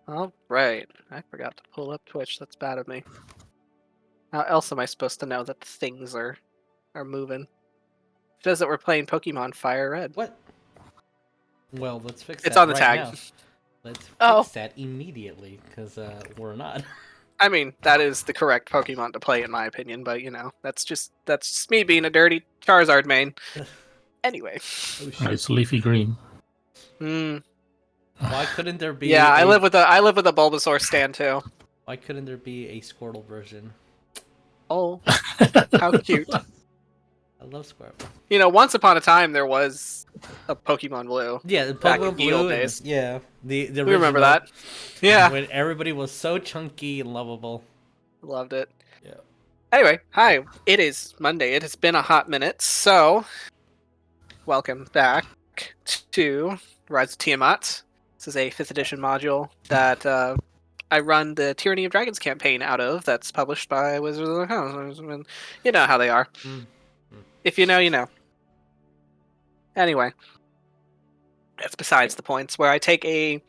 All right. I forgot to pull up Twitch. That's bad of me. How else am I supposed to know that the things are moving? It says that we're playing Pokemon Fire Red. What? Well, let's fix It's that on the right tag. now. Let's fix that immediately, because we're not. I mean, that is the correct Pokemon to play in my opinion, but that's just me being a dirty Charizard main. Anyway. Oh, it's leafy green. Why couldn't there be? Yeah, I live with a Bulbasaur stand too. Why couldn't there be a Squirtle version? Oh, how cute! I love Squirtle. Once upon a time there was a Pokemon Blue. Yeah, the back Pokemon in the old days. Yeah, the original, we remember that. Yeah, when everybody was so chunky and lovable. Loved it. Yeah. Anyway, hi. It is Monday. It has been a hot minute, so welcome back to Rise of Tiamat. This is a 5th edition module that I run the Tyranny of Dragons campaign out of. That's published by Wizards of the Coast. You know how they are. If you know, you know. Anyway, that's besides the points. Where I take a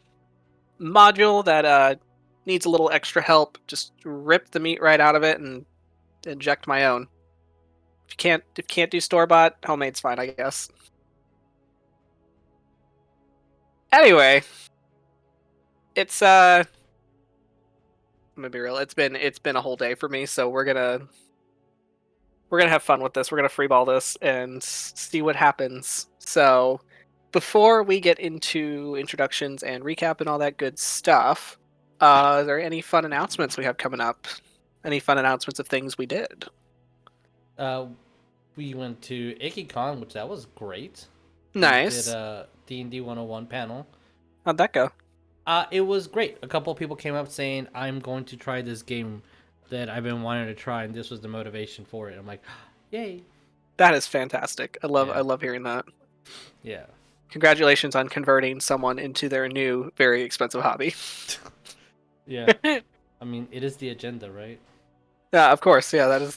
module that needs a little extra help, just rip the meat right out of it and inject my own. If you can't do store-bought, homemade's fine, I guess. Anyway, it's I'm gonna be real. It's been a whole day for me, so we're gonna have fun with this. We're gonna freeball this and see what happens. So, before we get into introductions and recap and all that good stuff, are there any fun announcements we have coming up? Any fun announcements of things we did? We went to IkiCon, which that was great. Nice. We did a D&D 101 panel. How'd that go? It was great. A couple of people came up saying, I'm going to try this game that I've been wanting to try, and this was the motivation for it. I'm like, yay. That is fantastic. I love hearing that. Yeah. Congratulations on converting someone into their new, very expensive hobby. Yeah. I mean, it is the agenda, right? Yeah, of course. Yeah, that is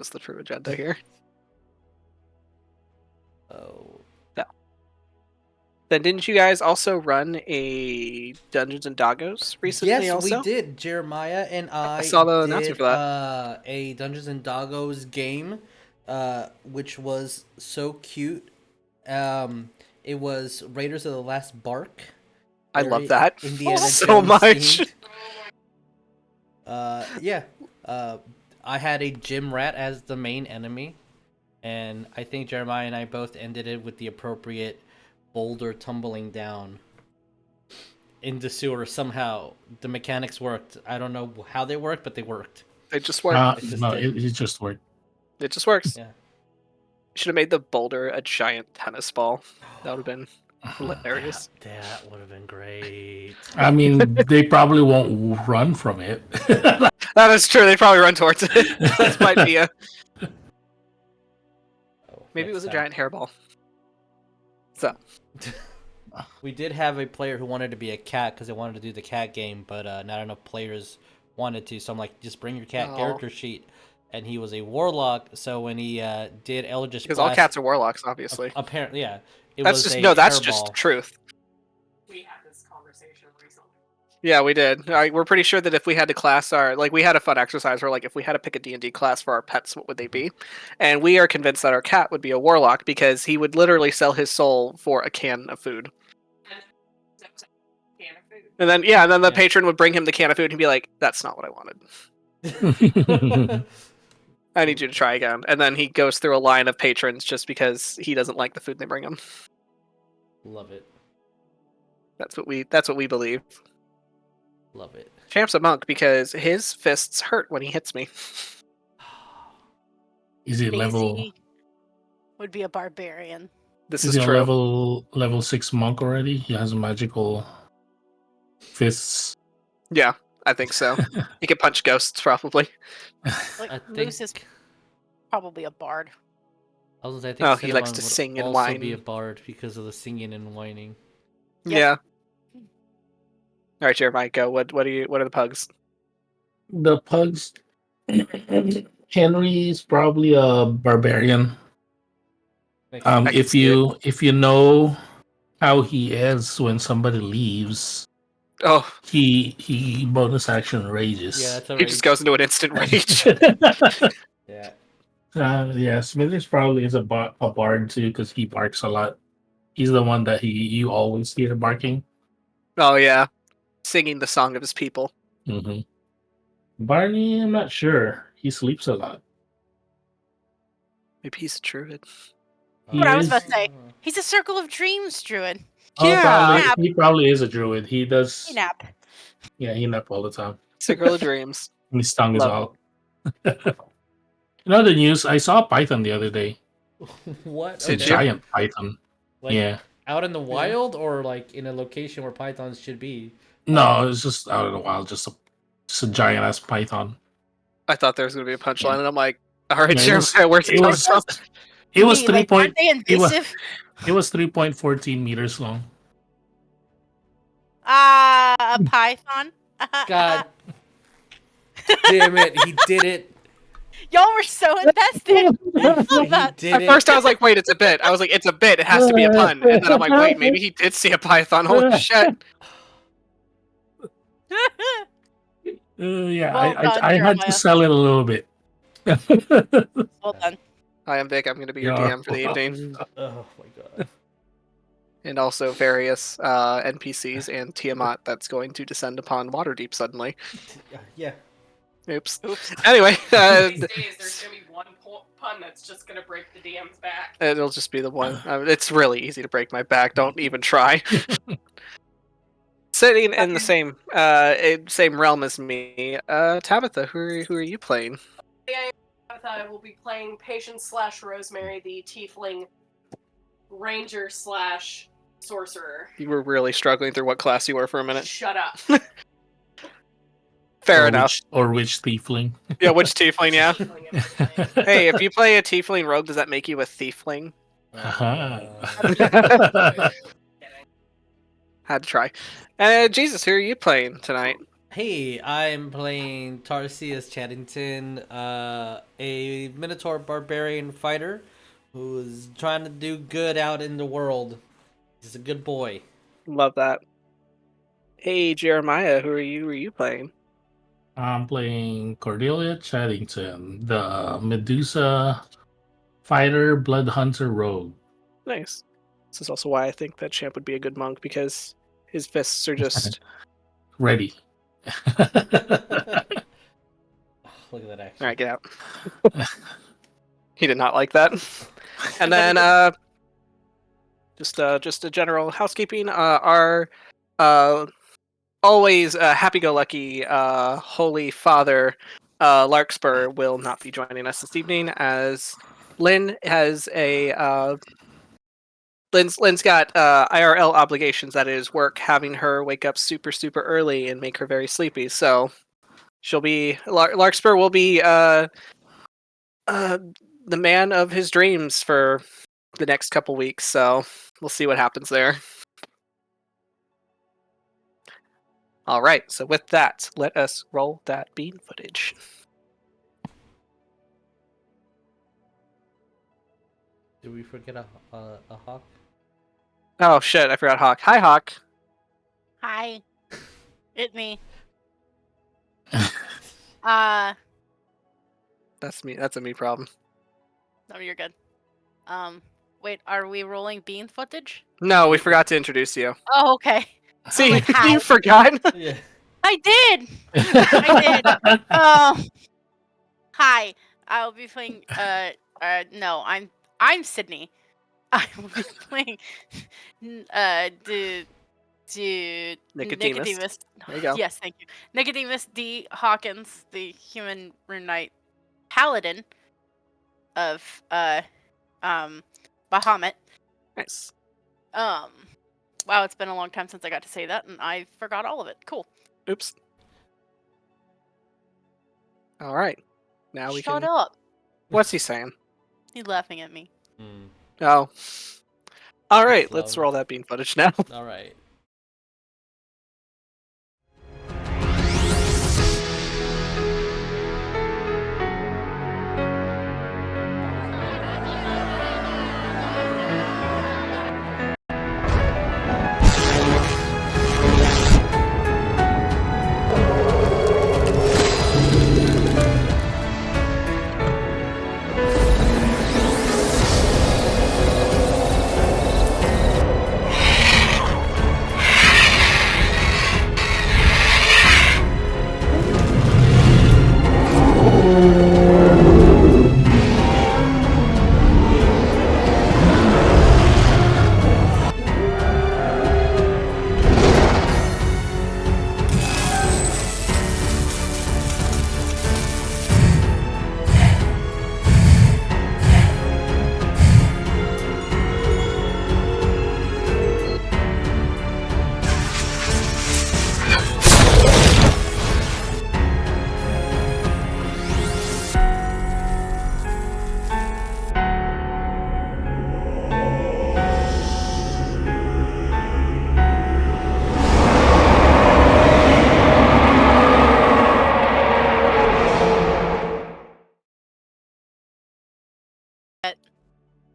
the true agenda here. Oh. Then didn't you guys also run a Dungeons and Doggos recently? Yes, also? we did. Jeremiah and I saw the did, announcement for that. A Dungeons and Doggos game, which was so cute. It was Raiders of the Last Bark. I love that Indiana so Jones much. Yeah. I had a gym rat as the main enemy, and I think Jeremiah and I both ended it with the appropriate boulder tumbling down in the sewer. Somehow the mechanics worked. I don't know how they worked, but they worked. They just worked. It just worked. It just works. Yeah. Should have made the boulder a giant tennis ball. That would have been hilarious. That would have been great. I mean, they probably won't run from it. That is true. They probably run towards it. That might be a. Maybe it was a giant hairball. So. We did have a player who wanted to be a cat because they wanted to do the cat game, but not enough players wanted to. So I'm like, just bring your cat character sheet. And he was a warlock, so when he did Eldritch Blast... Because all cats are warlocks, obviously. Apparently, yeah. That's just truth. We had this conversation recently. Yeah, we did. We're pretty sure that if we had to class we had a fun exercise where, if we had to pick a D&D class for our pets, what would they be? And we are convinced that our cat would be a warlock because he would literally sell his soul for a can of food. And then, the patron would bring him the can of food and he'd be like, that's not what I wanted. I need you to try again. And then he goes through a line of patrons just because he doesn't like the food they bring him. Love it. That's what we believe. Love it. Champ's a monk because his fists hurt when he hits me. Is he level? Would be a barbarian. This is is true. Level 6 monk already? He has magical fists. Yeah, I think so. He can punch ghosts probably. Moose is probably a bard. I think he likes to sing and whine. Be a bard because of the singing and whining. Yeah. All right, Jeremiah, go. What are the pugs? The pugs. Henry's probably a barbarian. If you know how he is when somebody leaves, Oh, he bonus action rages. Yeah, that's a he just goes into an instant rage. Yeah. Yeah, Smithers probably is a bard too because he barks a lot. He's the one that you always hear barking. Oh yeah, singing the song of his people. Mm-hmm. Barney, I'm not sure. He sleeps a lot. Maybe he's a druid. He What I was is. about to say. He's a Circle of Dreams druid. Oh, Yeah. he probably is a druid. He He does. nap. Yeah, he nap all the time. Circle of Dreams. And his tongue is Love out. You know the news? I saw a python the other day. What? It's a Did you? giant python. Like, Yeah. out in the wild or like in a location where pythons should be? No, it's just out of the wild. Just a giant ass python. I thought there was going to be a punchline, Yeah. and I'm like, all right, Yeah, Jeremiah, where's it coming from? It was Wait, 3 like, aren't they it was invasive? it was 3.14 meters long. A python. God damn it, he did it. Y'all were so invested. I love He that. did At it. first, I was like, wait, it's a bit. I was like, it's a bit. It has to be a pun. And then I'm like, wait, maybe he did see a python. Holy shit. Yeah, Well done, I had Jeremiah. to sell it a little bit. Well done. Hi, I'm Vic. I'm going to be your Yeah. DM for the evening. Oh my god. And also various NPCs and Tiamat that's going to descend upon Waterdeep suddenly. Yeah. Oops. Oops. Anyway, These days, there's gonna be one pun that's just gonna break the DM's back. it'll just be the one. It's really easy to break my back. Don't even try. Sitting in the same realm as me, Tabitha, who are you playing? I will be playing Patience / Rosemary, the Tiefling Ranger / Sorcerer. You were really struggling through what class you were for a minute. Shut up. Fair Or enough. which tiefling? Yeah, which tiefling? Yeah. Tiefling am I playing? Hey, if you play a tiefling rogue, does that make you a thiefling? Had to try. Jesus, who are you playing tonight? Hey, I'm playing Tarsius Chadington, a Minotaur barbarian fighter who's trying to do good out in the world. He's a good boy. Love that. Hey, Jeremiah, who are you playing? I'm playing Cordelia Chadington, the Medusa fighter, blood hunter rogue. Nice. This is also why I think that Champ would be a good monk, because his fists are just... Ready. Look at that action. Alright, get out. He did not like that. And then, just a general housekeeping. Our always happy-go-lucky Holy Father Larkspur will not be joining us this evening, as Lynn has Lynn's got IRL obligations, that is work, having her wake up super early and make her very sleepy. So she'll be Larkspur will be the man of his dreams for the next couple weeks. So we'll see what happens there. All right. So with that, let us roll that bean footage. Did we forget a hawk? Oh shit! I forgot Hawk. Hi, Hawk. Hi. It me. That's me. That's a me problem. No, you're good. Wait, are we rolling bean footage? No, we forgot to introduce you. Oh, okay. See, like, hi. you forgot. Yeah. I did. I did. Hi. I'll be playing. No, I'm Sydney. I will be playing. Nicodemus. There you go. Yes, thank you. Nicodemus D. Hawkins, the human rune knight paladin of Bahamut. Nice. Wow, it's been a long time since I got to say that, and I forgot all of it. Cool. Oops. All right. Now we Shut can. up. What's he saying? He's laughing at me. Oh. All right. Slow. Let's roll that bean footage now. All right.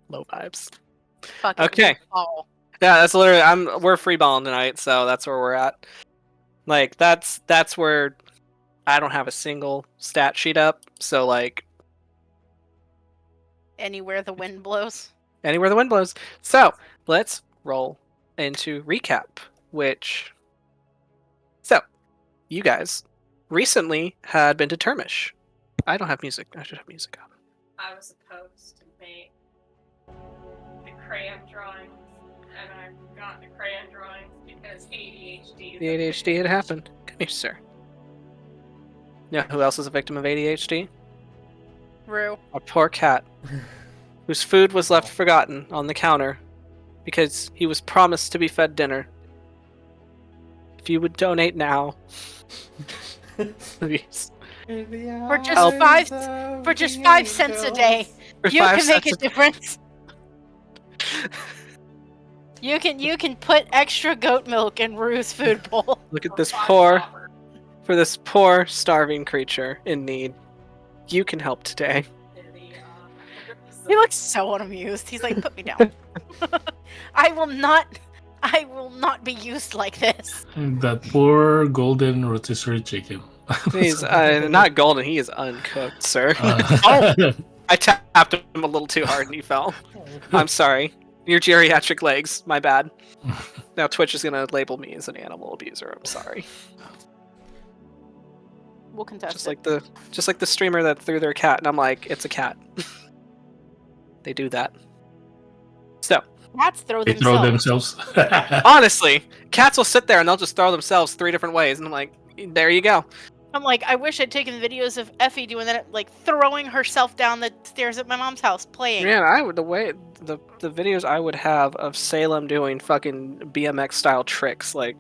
Low vibes. Fucking Okay. ball. Yeah, that's literally. We're free balling tonight, so that's where we're at. Like that's where I don't have a single stat sheet up. So like Anywhere the wind blows. anywhere the wind blows. So let's roll into recap. So you guys recently had been to Termish. I don't have music. I should have music on. I was supposed to make the crayon drawings, and I forgot the crayon drawings because ADHD. The ADHD had happened. Come here, sir. You know who else is a victim of ADHD? Rue. A poor cat, whose food was left forgotten on the counter because he was promised to be fed dinner. If you would donate now, please. For just five cents a day, For you 5 can make a cents difference. You can put extra goat milk in Rue's food bowl. Look at this poor starving creature in need. You can help today. He looks so unamused. He's like, put me down. I will not be used like this. That poor golden rotisserie chicken. He's not golden. He is uncooked, sir. Uh, I tapped him a little too hard and he fell. I'm sorry. Your geriatric legs. My bad. Now Twitch is gonna label me as an animal abuser. I'm sorry. We'll contest Just like the streamer that threw their cat, and I'm like, it's a cat. They do that. So Cats throw they themselves. throw themselves. honestly, cats will sit there and they'll just throw themselves 3 different ways, and I'm like, there you go. I'm like, I wish I'd taken videos of Effie doing that, like throwing herself down the stairs at my mom's house playing. Man, the videos I would have of Salem doing fucking BMX style tricks, like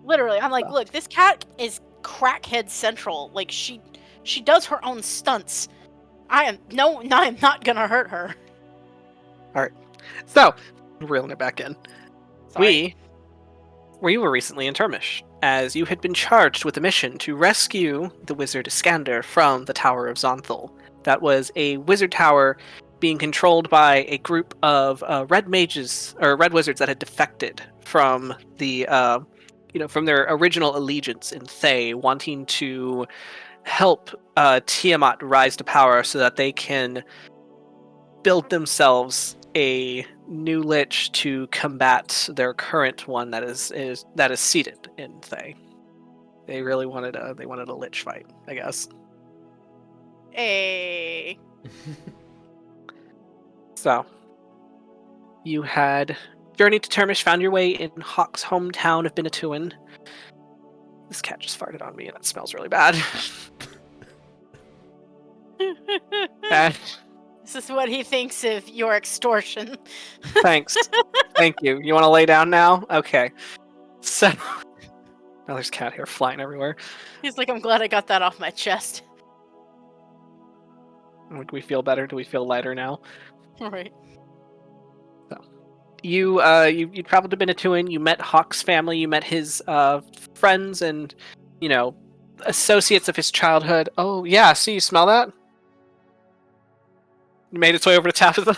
Literally, I'm like, look, this cat is crackhead central. Like she does her own stunts. I am not gonna hurt her. so reeling it back in. Sorry. We were recently in Termish, as you had been charged with a mission to rescue the wizard Iskander from the Tower of Zonthal. That was a wizard tower being controlled by a group of red mages or red wizards that had defected from the from their original allegiance in Thay, wanting to help Tiamat rise to power so that they can build themselves a new lich to combat their current one that is seated in Thay. They really wanted a lich fight, I guess. Hey. So you had journeyed to Termish, found your way in Hawk's hometown of Binatuin. This cat just farted on me and it smells really bad. This is what he thinks of your extortion. Thanks. Thank you. You want to lay down now? Okay. So now there's cat hair flying everywhere. He's like, I'm glad I got that off my chest. Do we feel better? Do we feel lighter now? Right. You traveled to Binatuin, you met Hawk's family, you met his friends and, associates of his childhood. Oh, yeah, see, you smell that? Made its way over to Tabitha.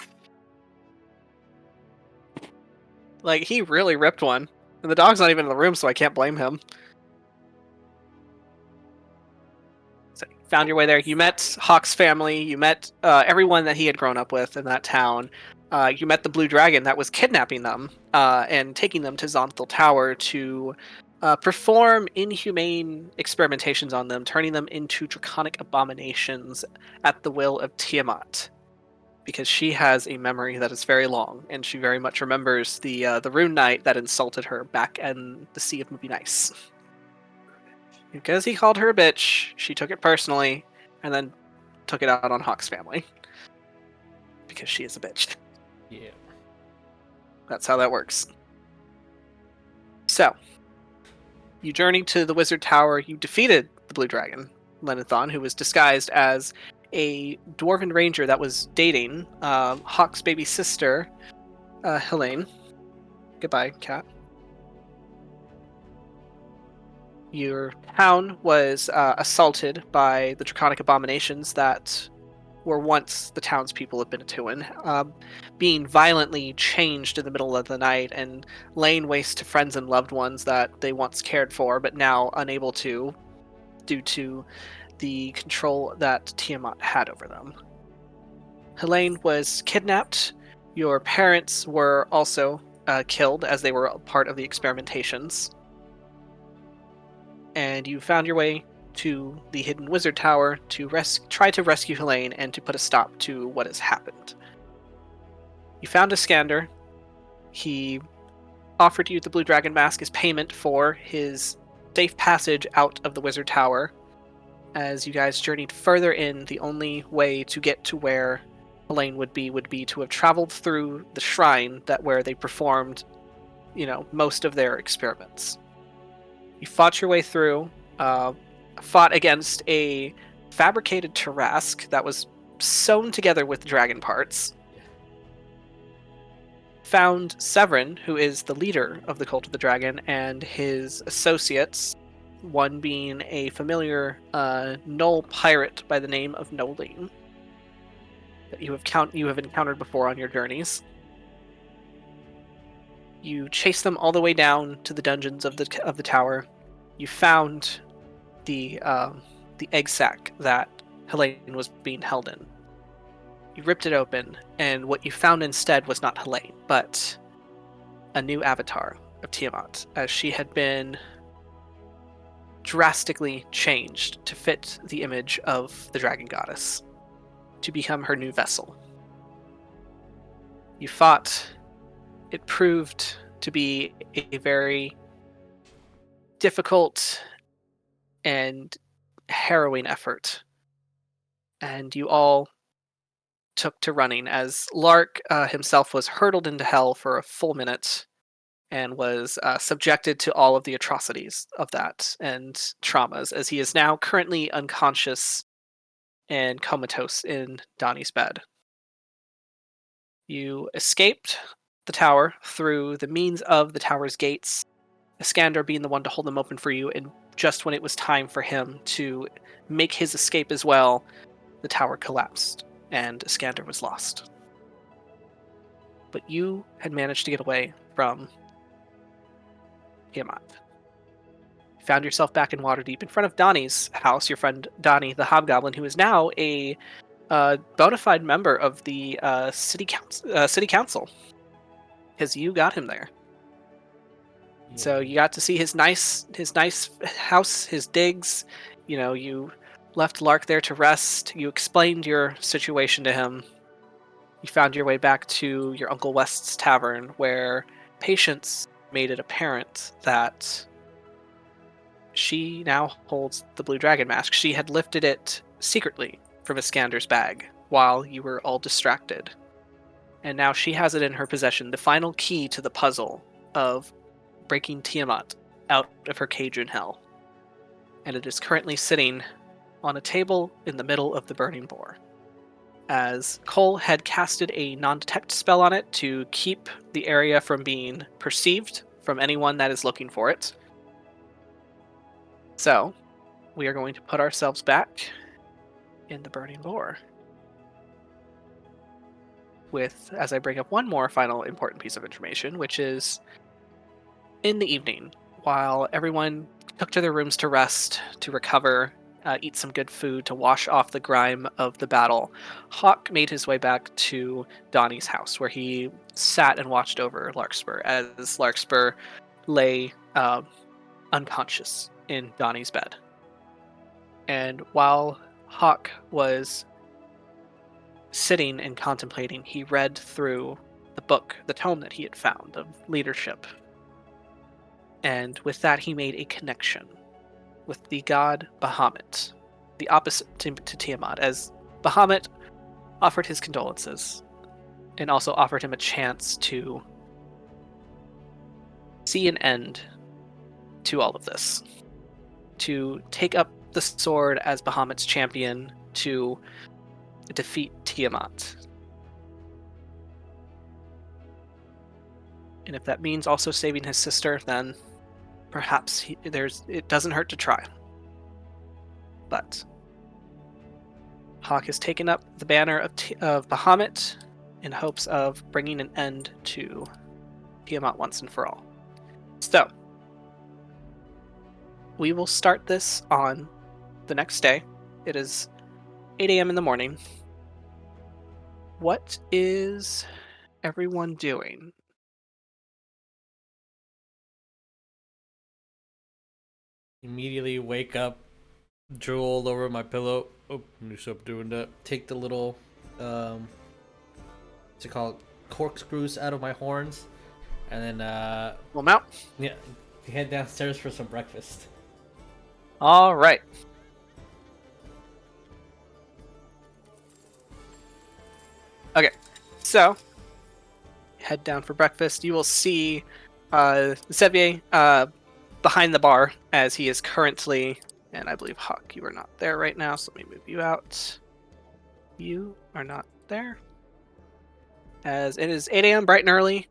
Like, he really ripped one. And the dog's not even in the room, so I can't blame him. So you found your way there. You met Hawk's family. You met everyone that he had grown up with in that town. You met the Blue Dragon that was kidnapping them and taking them to Zonthal Tower to perform inhumane experimentations on them, turning them into draconic abominations at the will of Tiamat. Because she has a memory that is very long, and she very much remembers the Rune Knight that insulted her back in the Sea of Movie Nice. Because he called her a bitch, she took it personally, and then took it out on Hawk's family. Because she is a bitch. Yeah. That's how that works. So, you journeyed to the Wizard Tower, you defeated the Blue Dragon, Lenithon, who was disguised as a dwarven ranger that was dating Hawk's baby sister, Helene. Goodbye, cat. Your town was assaulted by the draconic abominations that were once the townspeople of Minatuan, being violently changed in the middle of the night and laying waste to friends and loved ones that they once cared for, but now unable to, due to the control that Tiamat had over them. Helene was kidnapped. Your parents were also killed as they were a part of the experimentations. And you found your way to the Hidden Wizard Tower to try to rescue Helene and to put a stop to what has happened. You found Iskander. He offered you the Blue Dragon Mask as payment for his safe passage out of the Wizard Tower. As you guys journeyed further in, the only way to get to where Helene would be to have traveled through the shrine where they performed, most of their experiments. You fought your way through, fought against a fabricated Tarrasque that was sewn together with dragon parts. Found Severin, who is the leader of the Cult of the Dragon, and his associates, one being a familiar Null pirate by the name of Noline, that you have encountered before on your journeys. You chased them all the way down to the dungeons of the tower. You found the egg sack that Helene was being held in. You ripped it open, and what you found instead was not Helene, but a new avatar of Tiamat, as she had been drastically changed to fit the image of the dragon goddess, to become her new vessel. You fought. It proved to be a very difficult and harrowing effort, and you all took to running as Lark himself was hurtled into hell for a full minute and was subjected to all of the atrocities of that and traumas, as he is now currently unconscious and comatose in Donnie's bed. You escaped the tower through the means of the tower's gates, Iskander being the one to hold them open for you, and just when it was time for him to make his escape as well, the tower collapsed, and Iskander was lost. But you had managed to get away from Tiamat. You found yourself back in Waterdeep in front of Donnie's house, your friend Donnie the Hobgoblin, who is now a bona fide member of the city council, because you got him there. Yeah. So you got to see his nice house, his digs. You left Lark there to rest. You explained your situation to him. You found your way back to your Uncle West's tavern, where Patience made it apparent that she now holds the Blue Dragon Mask. She had lifted it secretly from Iskander's bag while you were all distracted. And now she has it in her possession, the final key to the puzzle of breaking Tiamat out of her cage in hell. And it is currently sitting on a table in the middle of the burning boar, as Cole had casted a non-detect spell on it to keep the area from being perceived from anyone that is looking for it. So, we are going to put ourselves back in the burning boar. As I bring up one more final important piece of information, which is in the evening, while everyone took to their rooms to rest, to recover, eat some good food, to wash off the grime of the battle, Hawk made his way back to Donnie's house, where he sat and watched over Larkspur, as Larkspur lay unconscious in Donnie's bed. And while Hawk was sitting and contemplating, he read through the tome that he had found of leadership. And with that, he made a connection with the god Bahamut, the opposite to Tiamat, as Bahamut offered his condolences and also offered him a chance to see an end to all of this, to take up the sword as Bahamut's champion to defeat Tiamat. And if that means also saving his sister, then perhaps it doesn't hurt to try. But Hawk has taken up the banner of Bahamut in hopes of bringing an end to Tiamat once and for all. So, we will start this on the next day. It is 8 a.m. in the morning. What is everyone doing? Immediately wake up, drool all over my pillow. Oh, new stop doing that. Take the little, what's it called? Corkscrews out of my horns. And then, Well, mount. yeah, head downstairs for some breakfast. All right. Okay, so head down for breakfast. You will see Sevier behind the bar as he is currently, and I believe Hawk, you are not there right now, so let me move you out. You are not there. As it is 8 a.m. bright and early,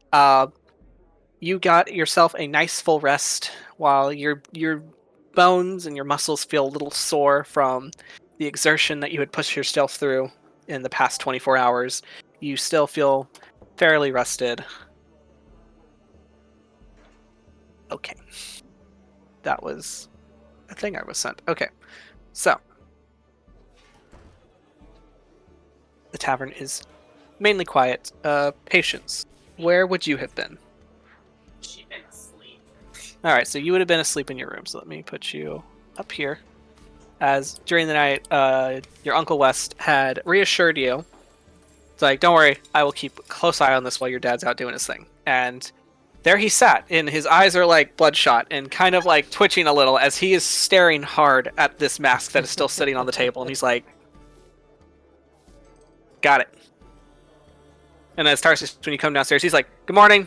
you got yourself a nice full rest while your bones and your muscles feel a little sore from the exertion that you had pushed yourself through in the past 24 hours. You still feel fairly rested. Okay. That was a thing I was sent. Okay. So. The tavern is mainly quiet. Patience. Where would you have been? She'd been asleep. Alright, so you would have been asleep in your room, so let me put you up here. As during the night, your Uncle West had reassured you. It's like, don't worry, I will keep a close eye on this while your dad's out doing his thing. And there he sat, and his eyes are like bloodshot and kind of like twitching a little as he is staring hard at this mask that is still sitting on the table. And he's like, got it. And as Tarsius, when you come downstairs, he's like, good morning.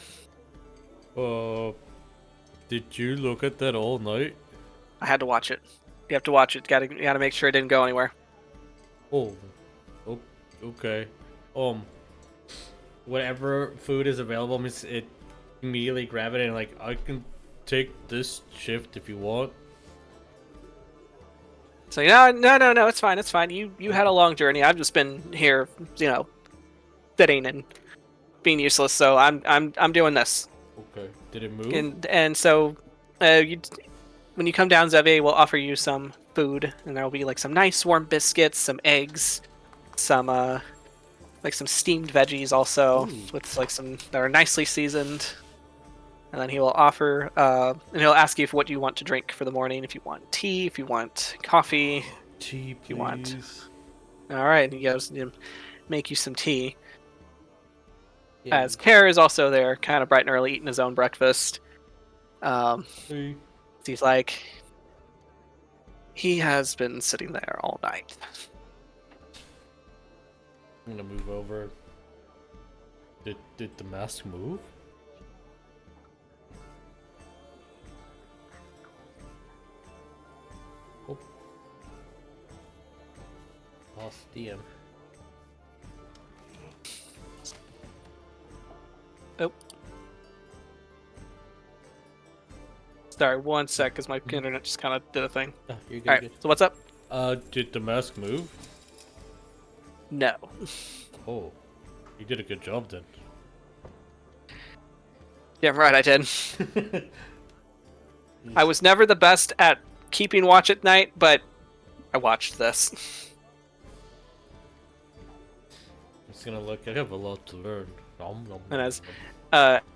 Did you look at that all night? I had to watch it. You have to watch it. You gotta make sure it didn't go anywhere. Oh, okay. Whatever food is available, it immediately grab it and like, I can take this shift if you want. So no, it's fine, it's fine. You had a long journey. I've just been here, sitting and being useless. So I'm doing this. Okay. Did it move? And so, when you come down, Zeve will offer you some food, and there will be like some nice warm biscuits, some eggs, some like some steamed veggies also. Ooh. With like some that are nicely seasoned. And then he will offer, and he'll ask you for what you want to drink for the morning. If you want tea, if you want coffee, tea, if you want. All right, and he goes to make you some tea. Yeah. As Kerr is also there, kind of bright and early, eating his own breakfast. Hey. He's like, he has been sitting there all night. I'm gonna move over. Did the mask move? Oh. Lost DM. Oh. Sorry, one sec, because my internet just kind of did a thing. Oh, you're good, all right, good. So what's up? Did the mask move? No. Oh, you did a good job then. Yeah, right, I did. I was never the best at keeping watch at night, but I watched this. I'm just gonna look. I have a lot to learn. And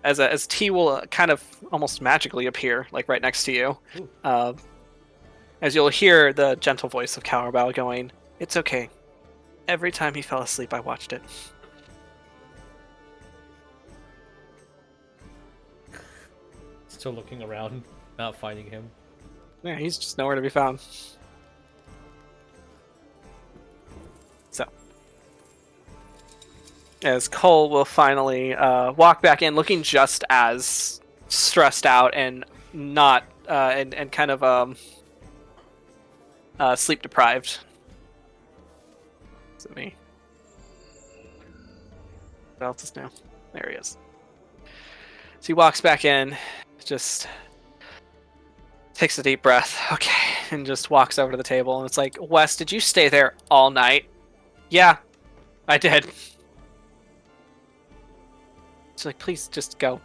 as tea will kind of almost magically appear, like right next to you, as you'll hear the gentle voice of Cowarbell going, "It's okay. Every time he fell asleep, I watched it." Still looking around, not finding him. Yeah, he's just nowhere to be found. So, as Cole will finally walk back in, looking just as stressed out and not and kind of sleep deprived. Is it me? What else is new? There he is. So he walks back in, just takes a deep breath, okay, and just walks over to the table. And it's like, Wes, did you stay there all night? Yeah, I did. She's like, please just go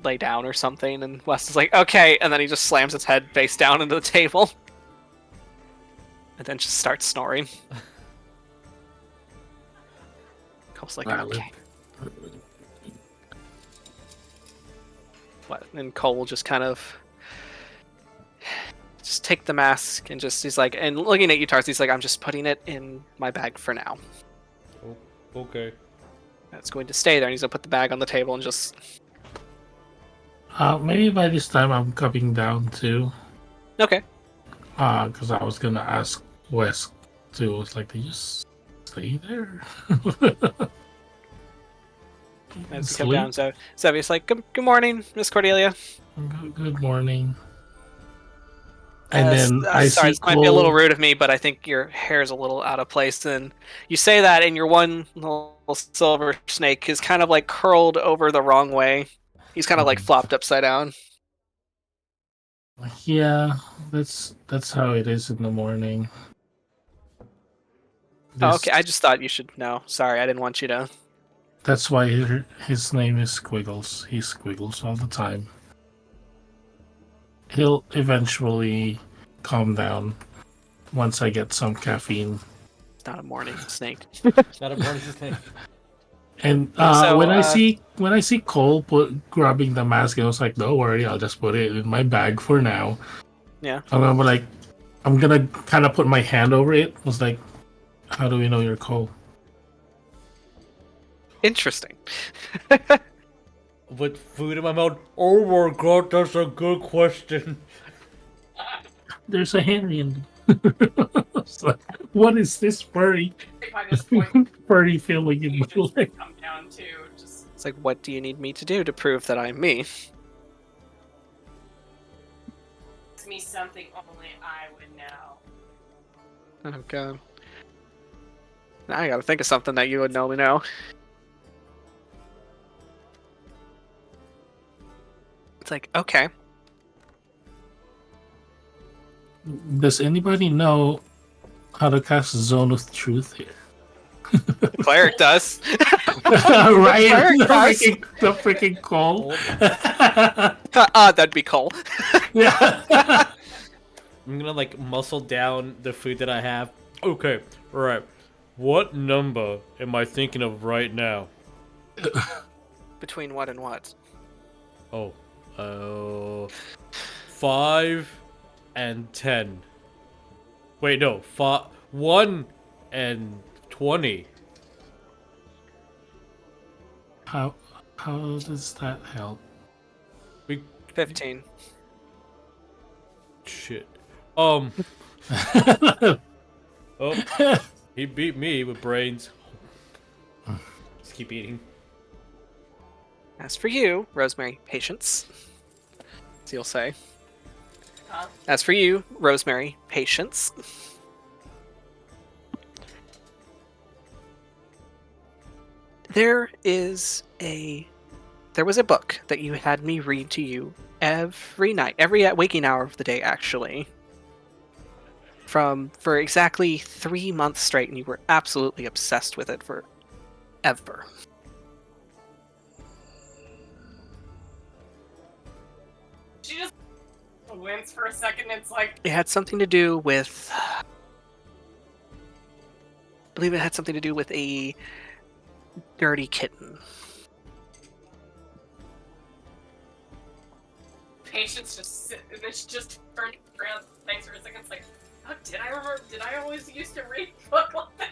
lay down or something. And Wes is like, okay. And then he just slams his head face down into the table. And then just starts snoring. Cole's like, okay. What? And Cole will just kind of just take the mask and he's like, and looking at you, Tarsius, he's like, I'm just putting it in my bag for now. Oh, okay. It's going to stay there. And he's gonna put the bag on the table and just. Maybe by this time I'm coming down too. Okay. Because I was gonna ask Wes too. I was like, they just stay there. As you come down, so Zevi's like, good morning, Miss Cordelia. Good morning. And then sorry, see this might be a little rude of me, but I think your hair is a little out of place. And you say that, and your one little silver snake is kind of like curled over the wrong way. He's kind of like flopped upside down. Yeah, that's how it is in the morning. Oh, okay, I just thought you should know. Sorry, I didn't want you to. That's why his name is Squiggles. He squiggles all the time. He'll eventually calm down once I get some caffeine. It's not a morning snake. Not a morning snake. And So, when I see Cole grabbing the mask, I was like, "Don't worry, I'll just put it in my bag for now." Yeah. I'm gonna kind of put my hand over it. I was like, "How do we know you're Cole?" Interesting. With food in my mouth. Oh my god, that's a good question. There's a hand in. It's like, what is this furry? By this point, Furry feeling in you my just leg? come down to just It's like, what do you need me to do to prove that I'm me? ask me something only I would know. Oh god. Now I gotta think of something that you would normally know. It's like, okay. Does anybody know how to cast Zone of Truth here? The cleric does. Right? Cleric does. The freaking Cole. That'd be Cole. Yeah. I'm gonna like muscle down the food that I have. Okay, right. What number am I thinking of right now? Between what and what? Oh, 5 and 10. Wait, no, 1 and 20. How does that help? 15. Shit. Oh, he beat me with brains. Just keep eating. As for you, Rosemary, patience. As you'll say. Huh? As for you, Rosemary, patience. There was a book that you had me read to you every night, every waking hour of the day, actually. For exactly 3 months straight, and you were absolutely obsessed with it forever. She just wince for a second. It's like, It had something to do with. I believe it had something to do with a dirty kitten. Patience just sit, and then she just turned around. Thanks for a second. It's like, oh, did I remember? Did I always used to read a book like that?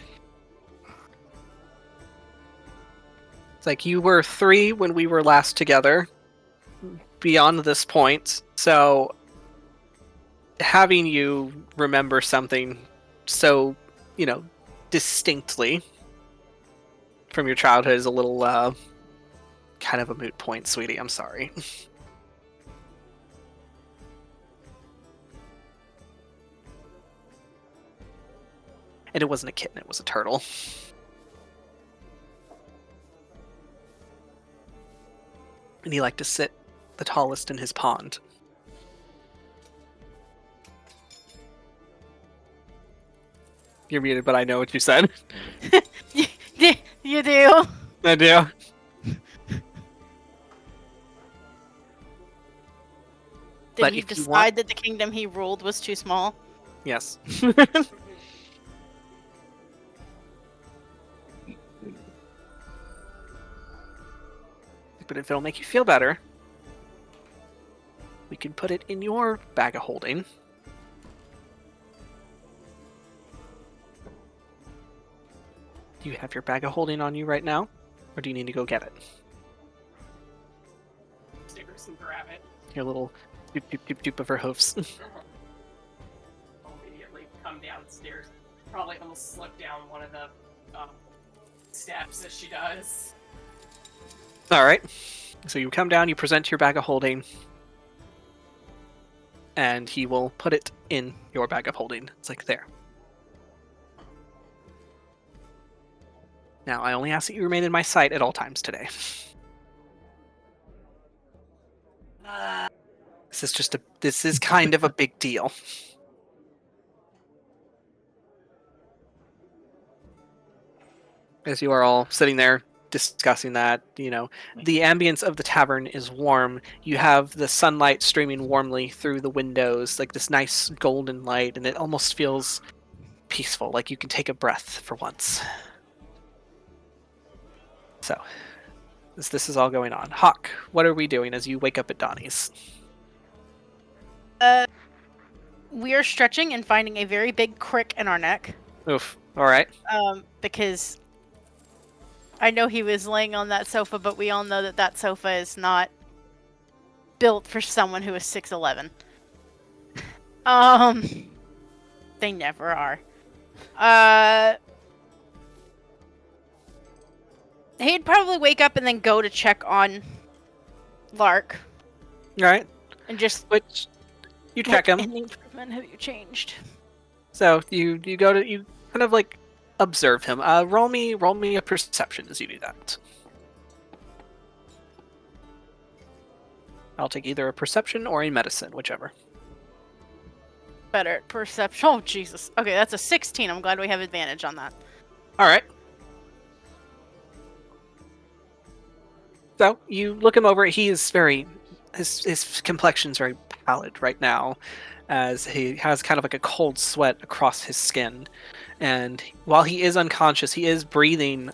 It's like you were 3 when we were last together. Beyond this point, so having you remember something so, distinctly from your childhood is a little kind of a moot point, sweetie. I'm sorry. And it wasn't a kitten, it was a turtle. And he liked to sit the tallest in his pond. You're muted, but I know what you said. You do? I do. Did But he if you decide want- that the kingdom he ruled was too small? Yes. But if it'll make you feel better, we can put it in your bag of holding. Do you have your bag of holding on you right now? Or do you need to go get it? Stairs and grab it. Your little doop doop doop doop of her hoofs. I'll immediately come downstairs. Probably almost slip down one of the steps as she does. Alright. So you come down, you present your bag of holding, and he will put it in your bag of holding. It's like, there. Now, I only ask that you remain in my sight at all times today. This is kind of a big deal. As you are all sitting there discussing that, the ambience of the tavern is warm. You have the sunlight streaming warmly through the windows, like this nice golden light, and it almost feels peaceful, like you can take a breath for once. So, this is all going on. Hawk, what are we doing as you wake up at Donnie's? We are stretching and finding a very big crick in our neck. Oof. All right. Because I know he was laying on that sofa, but we all know that that sofa is not built for someone who is 6'11". They never are. He'd probably wake up and then go to check on Lark. All right. And just Which you check him. Any improvement have you changed? So you go to you kind of like observe him. Roll me a perception as you do that. I'll take either a perception or a medicine, whichever. Better at perception. Oh Jesus. Okay, that's a 16. I'm glad we have advantage on that. All right. So you look him over. He is his complexion's very pallid right now, as he has kind of like a cold sweat across his skin, and while he is unconscious, he is breathing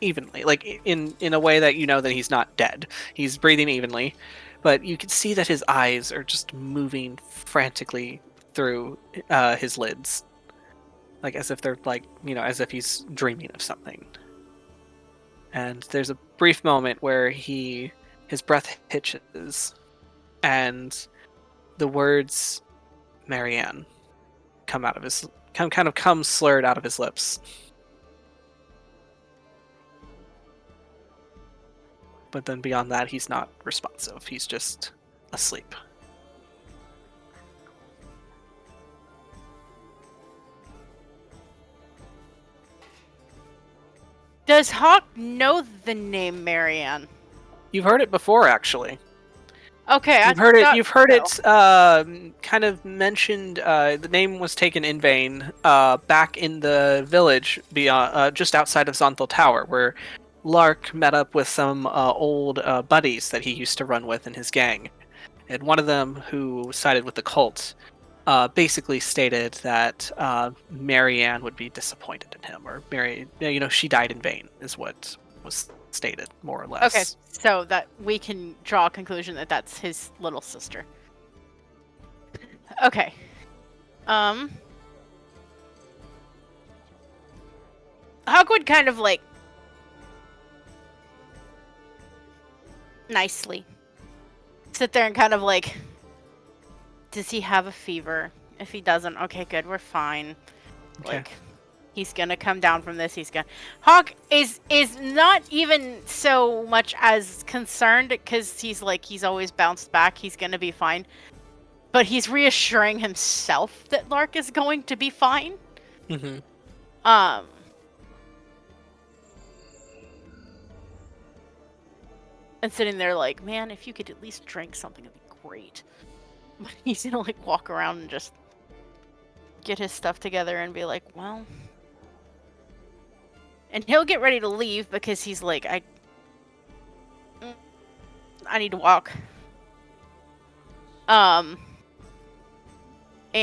evenly, like in a way that you know that he's not dead. He's breathing evenly, but you can see that his eyes are just moving frantically through his lids, like as if they're like as if he's dreaming of something. And there's a brief moment where his breath hitches, and the words Marianne come slurred out of his lips. But then beyond that, he's not responsive. He's just asleep. Does Hawk know the name Marianne? You've heard it before, actually. Okay, You've heard it. You've heard it kind of mentioned. The name was taken in vain back in the village beyond, just outside of Zonthal Tower, where Lark met up with some old buddies that he used to run with in his gang, and one of them, who sided with the cult, basically stated that Marianne would be disappointed in him, or she died in vain, is what was stated, more or less. Okay, so that we can draw a conclusion that that's his little sister. Okay. Hawk would kind of like nicely sit there and kind of like, does he have a fever? If he doesn't, okay, good, we're fine. Okay. Like, he's gonna come down from this. Hawk is not even so much as concerned, because he's always bounced back. He's gonna be fine, but he's reassuring himself that Lark is going to be fine. Mm-hmm. And sitting there like, man, if you could at least drink something, it'd be great. But he's gonna like walk around and just get his stuff together and be like, well, And he'll get ready to leave because he's like, I need to walk. And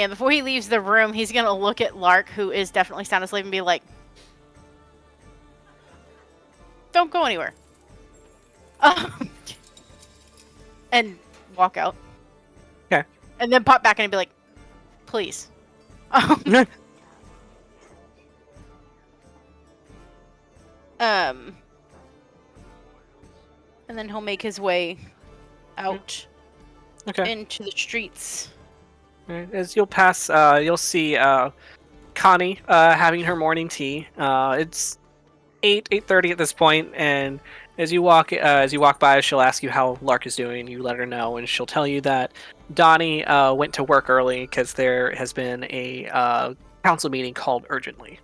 before he leaves the room, he's gonna look at Lark, who is definitely sound asleep, and be like, "Don't go anywhere." And walk out. Okay. And then pop back in and be like, "Please." And then he'll make his way out Okay. into the streets. Alright, as you'll pass, you'll see Connie having her morning tea. It's 8:30 at this point, and as you walk by, she'll ask you how Lark is doing. You let her know, and she'll tell you that Donnie went to work early because there has been a council meeting called urgently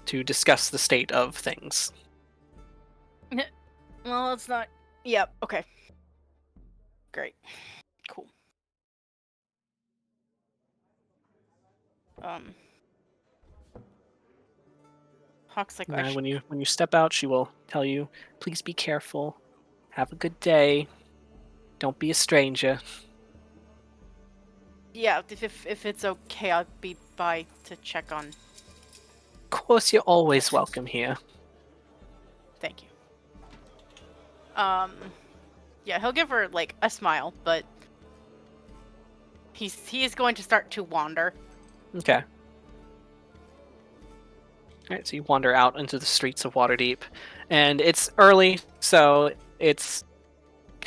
to discuss the state of things. Well, it's not. Yep. Okay. Great. Cool. Hawk's like, And when you step out, she will tell you, "Please be careful. Have a good day. Don't be a stranger." yeah, if it's okay, I'll be by to check on. Of course, you're always welcome here. Thank you. Yeah, he'll give her like a smile, but he is going to start to wander. Okay. Alright, so you wander out into the streets of Waterdeep, and it's early, so it's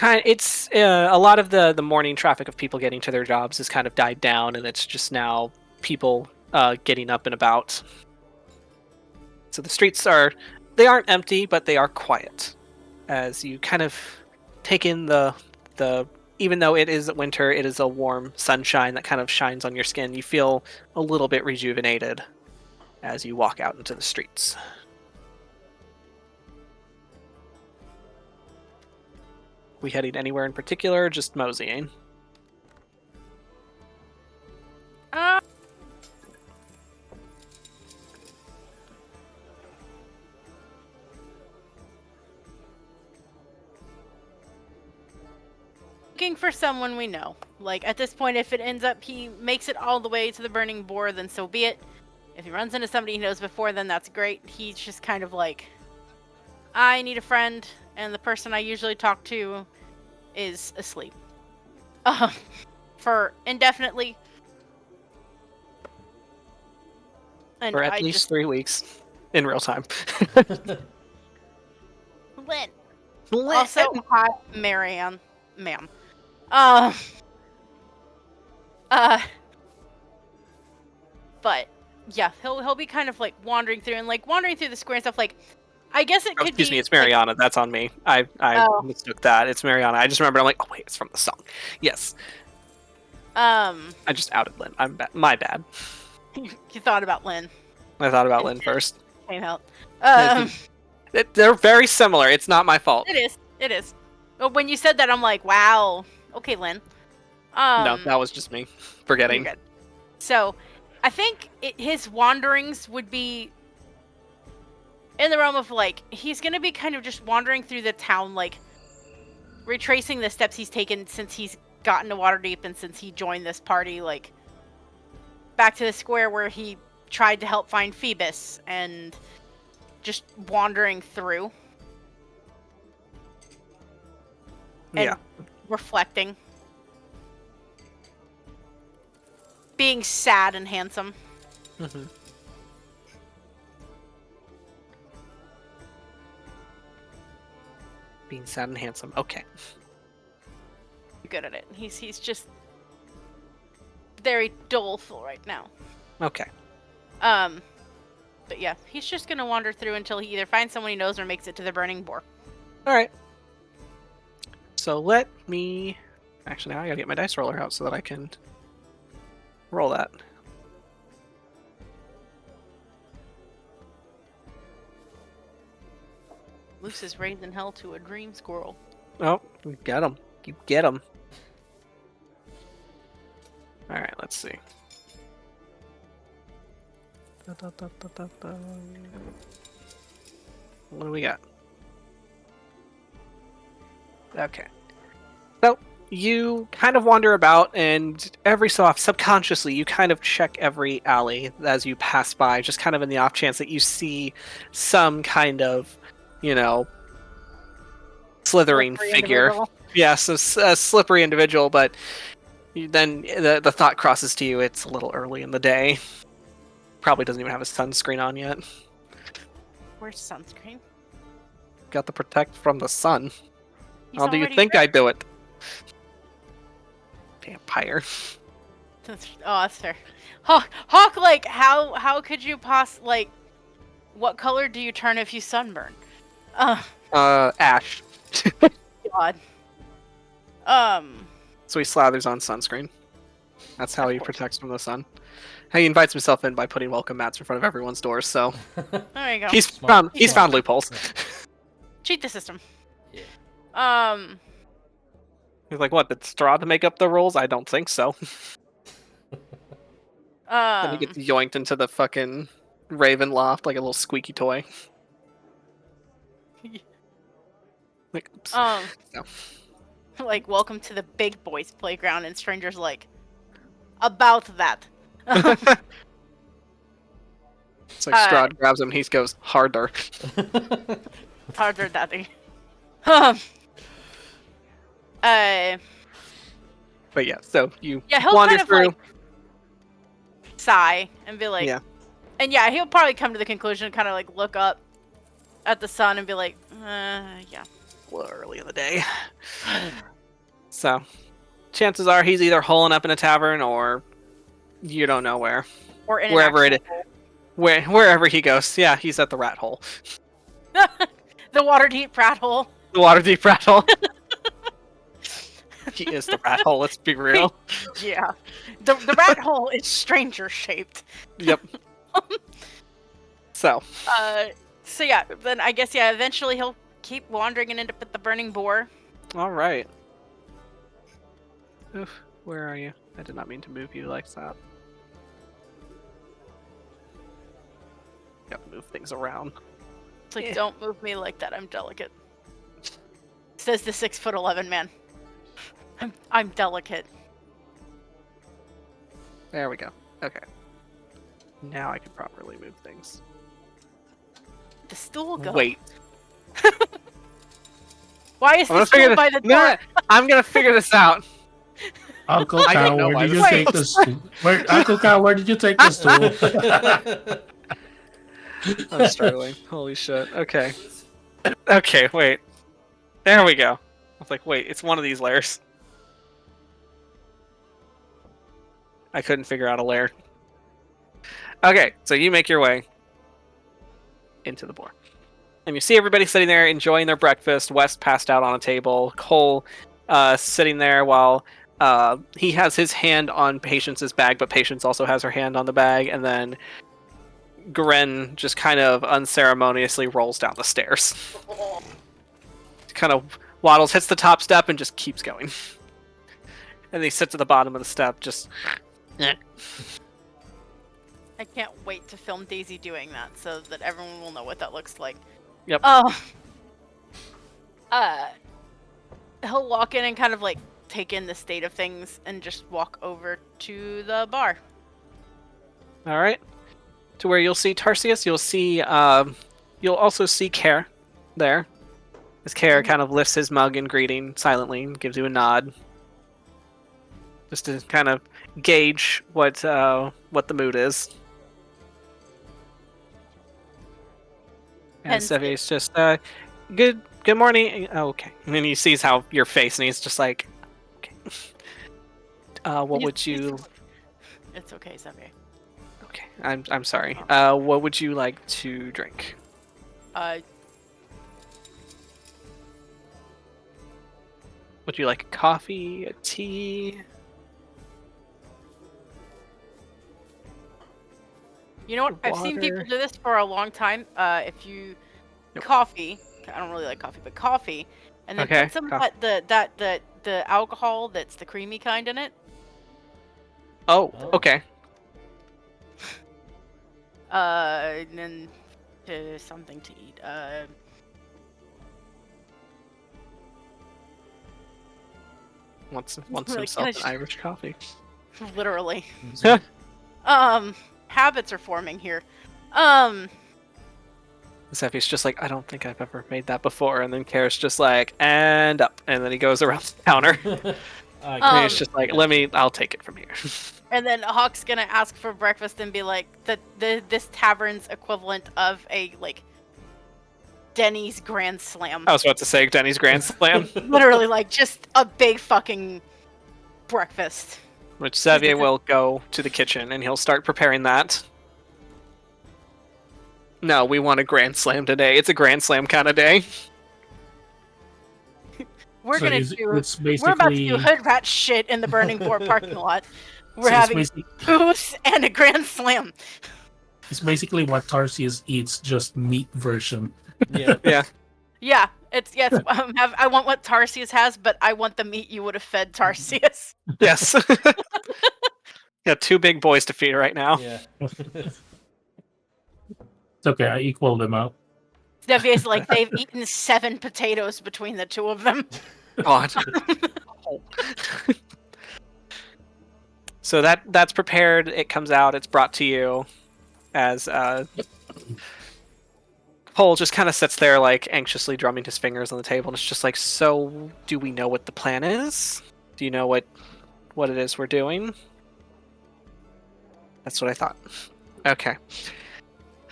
a lot of the morning traffic of people getting to their jobs has kind of died down, and it's just now people getting up and about. So the streets they aren't empty, but they are quiet. As you kind of take in the even though it is winter, it is a warm sunshine that kind of shines on your skin. You feel a little bit rejuvenated as you walk out into the streets. We heading anywhere in particular, or just moseying? Looking for someone we know. Like, at this point, if it ends up he makes it all the way to the burning boar, then so be it. If he runs into somebody he knows before, then that's great. He's just kind of like, I need a friend, and the person I usually talk to is asleep. For indefinitely. And For at I least just... 3 weeks. In real time. Lynn. Also, hi, Marianne. Ma'am. But yeah, he'll be kind of like wandering through the square and stuff. Like, I guess it could Excuse be. me, it's Mariana. That's on me. I mistook that. It's Mariana. I just remembered. I'm like, oh wait, it's from the song. Yes. I just outed Lynn. My bad. You thought about Lynn. I thought about Lynn first. Came out. They're very similar. It's not my fault. It is. But when you said that, I'm like, wow. Okay, Lynn. No, that was just me forgetting. You're good. So, I think his wanderings would be in the realm of, like, he's going to be kind of just wandering through the town, like, retracing the steps he's taken since he's gotten to Waterdeep and since he joined this party, like, back to the square where he tried to help find Phoebus, and just wandering through. And reflecting. Being sad and handsome. Mm-hmm. Being sad and handsome. Okay. Good at it. He's just very doleful right now. Okay. But yeah, he's just gonna wander through until he either finds someone he knows or makes it to the burning boar. All right. So let me. Actually, now I gotta get my dice roller out so that I can roll that. Luce is raising hell to a dream squirrel. Oh, you get him. You get him. All right, let's see. What do we got? Okay. So you kind of wander about, and every so often, subconsciously, you kind of check every alley as you pass by, just kind of in the off chance that you see some kind of, slithering Slippery figure. individual. Yes, a slippery individual, but then the thought crosses to you, it's a little early in the day. Probably doesn't even have a sunscreen on yet. Where's sunscreen? Got the protect from the sun. He's How do you already think dressed. I do it? Vampire. Oh, that's fair. Hawk, like, how could you what color do you turn if you sunburn? Ash. God. So he slathers on sunscreen. That's how Of he course. protects from the sun. He invites himself in by putting welcome mats in front of everyone's doors. So There you go. he's Smart. found loopholes. Cheat the system. Yeah. He's like, what? Did straw to make up the rules? I don't think so. Then he gets yoinked into the fucking Raven loft like a little squeaky toy. Like, oops. No. Like, welcome to the big boys playground, and strangers like, about that. It's like Strahd grabs him and he goes, harder. Harder daddy. But yeah, so you Yeah, he'll wander kind of through. like sigh and be like, Yeah. and yeah, he'll probably come to the conclusion, kind of like look up at the sun and be like, yeah. A little early in the day. So, chances are he's either holing up in a tavern or you don't know where. Or in Wherever an it is. Wherever he goes. Yeah, he's at the rat hole. the Waterdeep rat hole. The Waterdeep rat hole. He is the rat hole, let's be real. Yeah. The rat hole is stranger shaped. Yep. So Yeah, then I guess, yeah, eventually he'll keep wandering and end up at the burning boar. alright. Oof, where are you? I did not mean to move you like that. Got to move things around. It's like, Yeah. don't move me like that, I'm delicate. Says the 6'11" man. I'm delicate. There we go. Okay. Now I can properly move things. The stool go. Wait. Why is I'm gonna the figure stool this. by the No, door? I'm gonna figure this out. Uncle I don't Kyle, know where why did you this take the goes. stool? Uncle Kyle, where did you take the stool? I'm struggling. Holy shit. Okay. Okay, wait. There we go. I was like, wait, it's one of these layers. I couldn't figure out a layer. Okay, so you make your way into the boar. And you see everybody sitting there enjoying their breakfast. West passed out on a table. Cole sitting there while he has his hand on Patience's bag, but Patience also has her hand on the bag. And then Gren just kind of unceremoniously rolls down the stairs. Kind of waddles, hits the top step, and just keeps going. And he sits at the bottom of the step, just... I can't wait to film Daisy doing that so that everyone will know what that looks like. Yep. He'll walk in and kind of like take in the state of things and just walk over to the bar. All right. To where you'll see Tarsius, you'll also see Care there. As Care kind of lifts his mug in greeting silently and gives you a nod. Just to kind of gauge what the mood is. And Hence Sevier's just, good morning. Oh, okay. And then he sees how your face, and he's just like, okay. What would you... It's okay, Xavier. Okay, I'm sorry. What would you like to drink? Would you like a coffee, a tea? You know what? I've seen people Water. do this for a long time. If you Yep. coffee, I don't really like coffee, but coffee, and then Okay, put some coffee. the alcohol that's the creamy kind in it. Oh, Oh. okay. And then to something to eat. Wants Like, himself can an I Irish coffee. Literally. Mm-hmm. Habits are forming here. Zephy's just like, I don't think I've ever made that before, and then Karis just like, and up, and then he goes around the counter. And he's just like, I'll take it from here. And then Hawk's gonna ask for breakfast and be like, this tavern's equivalent of a like Denny's Grand Slam. I was about to say Denny's Grand Slam, Literally, like just a big fucking breakfast. which Xavier will go to the kitchen and he'll start preparing that. No, we want a Grand Slam today. It's a Grand Slam kind of day. We're So gonna it's we're about to basically do hood rat shit in the Burning Boar parking lot. We're so it's having basically- booze and a Grand Slam. It's basically what Tarsius eats, just meat version. Yeah. Yeah. Yeah, it's I want what Tarsius has, but I want the meat you would have fed Tarsius. Yes. Got two big boys to feed right now. Yeah. It's okay, I equal them out. Xavier's like, they've eaten 7 potatoes between the two of them. God. So that's prepared. It comes out. It's brought to you as Cole just kind of sits there, like anxiously drumming his fingers on the table, and it's just like, so do we know what the plan is? Do you know what it is we're doing? That's what I thought. Okay.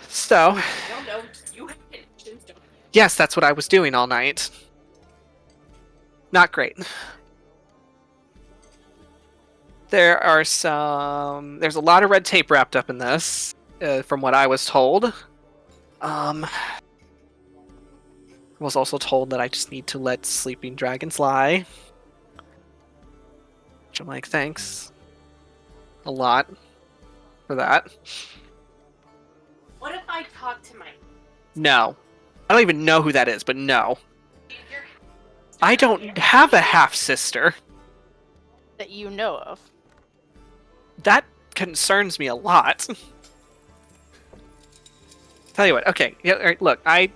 So, I don't know. You have intentions, don't you? yes, that's what I was doing all night. Not great. There's a lot of red tape wrapped up in this, from what I was told. I was also told that I just need to let sleeping dragons lie. Which I'm like, thanks a lot for that. What if I talk to my No. I don't even know who that is, but no. your I don't have a half-sister. That you know of. That concerns me a lot. Tell you what, okay, yeah, all right, look, I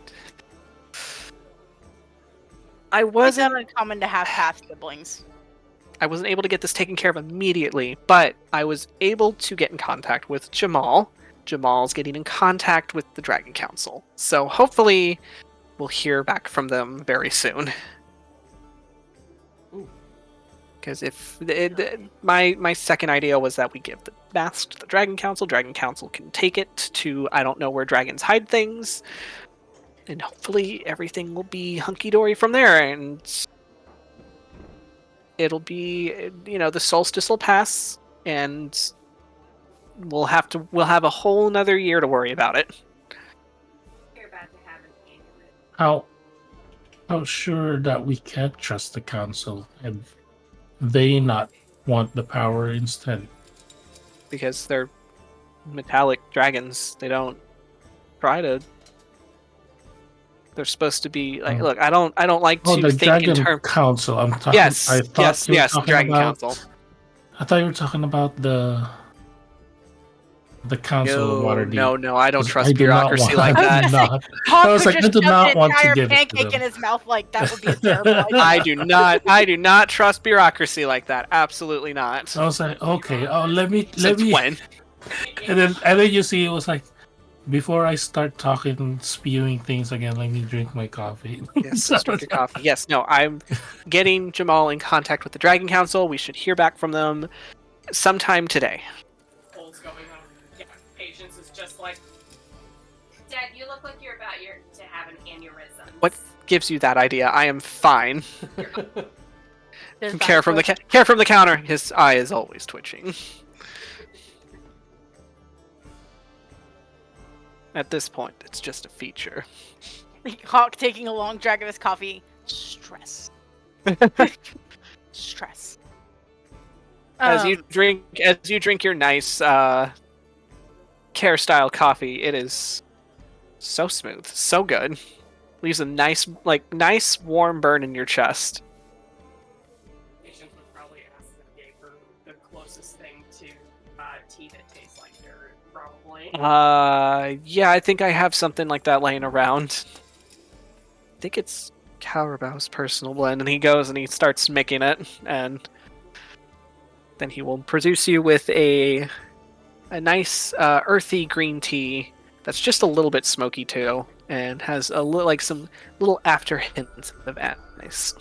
It's wasn't not uncommon to have half siblings. I wasn't able to get this taken care of immediately, but I was able to get in contact with Jamal. Jamal's getting in contact with the Dragon Council. So hopefully we'll hear back from them very soon. Because my second idea was that we give the mask to the Dragon Council. Dragon Council can take it to, I don't know where dragons hide things. And hopefully everything will be hunky-dory from there. And it'll be, the solstice will pass. And we'll have a whole nother year to worry about it. You're about to have an aneurysm. How sure that we can't trust the council and they not want the power instead? Because they're metallic dragons. They don't try to. They're supposed to be like. Look, I don't like to the think Dragon in terms. Council. I'm talking. Yes, I thought you were yes, talking Dragon about, Council. I thought you were talking about the Council of Waterdeep. No, I don't 'Cause trust I do not bureaucracy want- like I that. do not. Hawk I was would like, I just do shove not an want to entire give it to pancake them. in his mouth like that would be a terrible idea. I do not trust bureaucracy like that. Absolutely not. I was like, okay, let me. Since when? And then you see, it was like, before I start talking, spewing things again, let me drink my coffee. Yes, let's drink your coffee. Yes, no, I'm getting Jamal in contact with the Dragon Council. We should hear back from them sometime today. Cold's going on. Yeah, Patience is just like, Dad, you look like you're about to have an aneurysm. What gives you that idea? I am fine. There's Care from the counter. His eye is always twitching. At this point, it's just a feature. Hawk taking a long drag of his coffee. Stress. Stress. As you drink your nice care style coffee, it is so smooth, so good. Leaves a nice warm burn in your chest. Patience would probably ask if I gave her the closest thing to tea that tastes like dirt, probably. Yeah, I think I have something like that laying around. I think it's Calrabow's personal blend, and he goes and he starts making it, and then he will produce you with a nice earthy green tea that's just a little bit smoky too, and has a little like some little after hints of anise.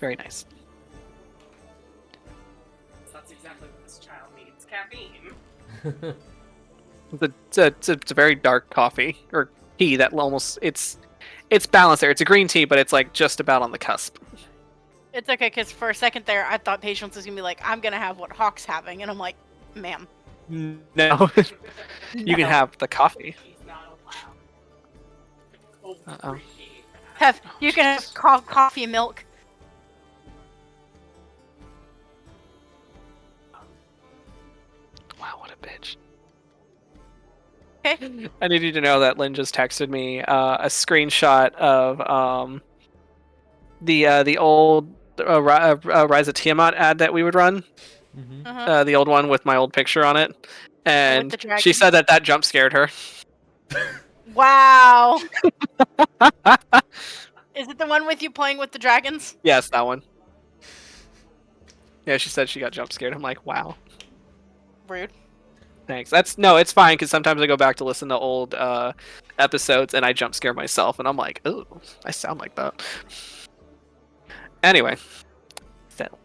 Very nice. That's exactly what this child needs. Caffeine. It's a very dark coffee or tea that almost it's balanced there. It's a green tea, but it's like just about on the cusp. It's okay, because for a second there, I thought Patience was gonna be like, "I'm gonna have what Hawk's having," and I'm like, "Ma'am, No, you can have the coffee. He's not allowed. Uh-oh. you can have coffee and milk." Wow, what a bitch. Okay. I need you to know that Lynn just texted me a screenshot of the old Rise of Tiamat ad that we would run. Mm-hmm. Uh-huh. The old one with my old picture on it, and the dragon. she said that jump scared her. Wow. Is it the one with you playing with the dragons? Yes, that one. Yeah, she said she got jump scared. I'm like, wow, Rude. thanks. It's fine because sometimes I go back to listen to old episodes and I jump scare myself, and I'm like, ooh, I sound like that. Anyway, Phil.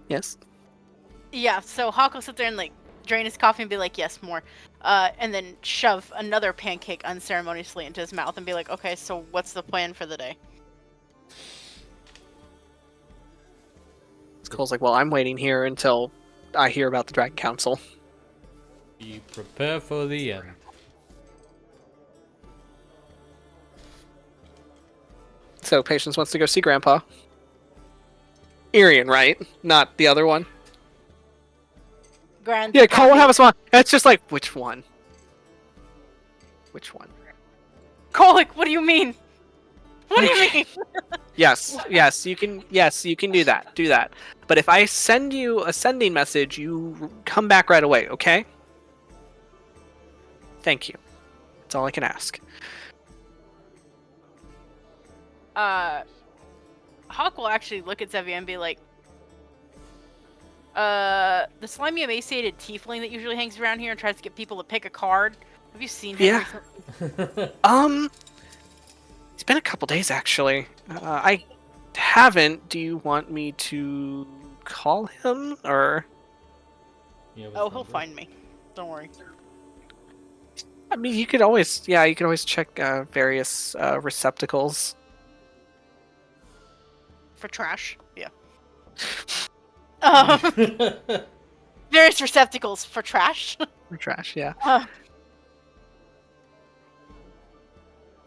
Yes. Yeah, so Hawk will sit there and like drain his coffee and be like, "Yes, more," and then shove another pancake unceremoniously into his mouth and be like, "Okay, so what's the plan for the day?" Cole's like, well, I'm waiting here until I hear about the Dragon Council. Be prepared for the end. So Patience wants to go see Grandpa. Irian, right? Not the other one. Yeah, Cole will have us one. It's just like, which one? Which one? Colic, what do you mean? What do you mean? Yes, you can do that. Do that. But if I send you a sending message, you come back right away, okay? Thank you. That's all I can ask. Hawk will actually look at Zevia and be like, the slimy emaciated tiefling that usually hangs around here and tries to get people to pick a card. Have you seen him Yeah. recently? It's been a couple days actually. I haven't. Do you want me to call him or? Oh, he'll find me. Don't worry. I mean, you could always check various receptacles. For trash? Yeah. Various receptacles for trash? For trash, yeah.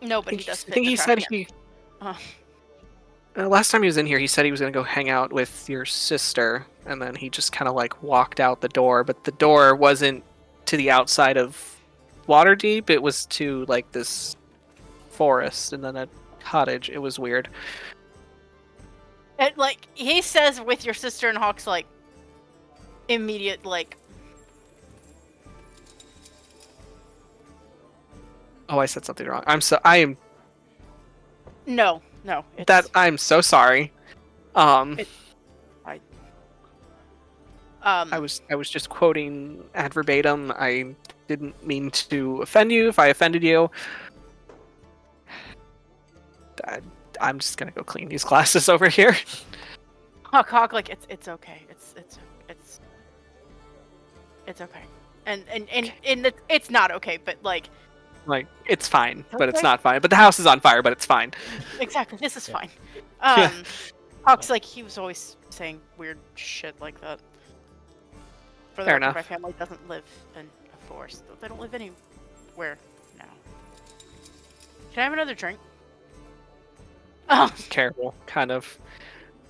No, but he does fit I think the he trash said can. he. Last time he was in here, he said he was gonna go hang out with your sister, and then he just kind of like walked out the door. But the door wasn't to the outside of Waterdeep; it was to like this forest and then a cottage. It was weird. And, like, he says with your sister and Hawk's, like, immediate, like... Oh, I said something wrong. I am No. It's... that. I'm so sorry. I was just quoting ad verbatim. I didn't mean to offend you. If I offended you, I'm just gonna go clean these glasses over here. Hawk, like, it's okay. It's okay. And it's not okay, but, like... Like, it's fine, but it's Okay. not fine. But the house is on fire, but it's fine. Exactly, this is fine. Yeah. Hawk's like, he was always saying weird shit like that. For the Fair record, enough. my family doesn't live in a forest. They don't live anywhere now. Can I have another drink? Oh, Careful. Kind of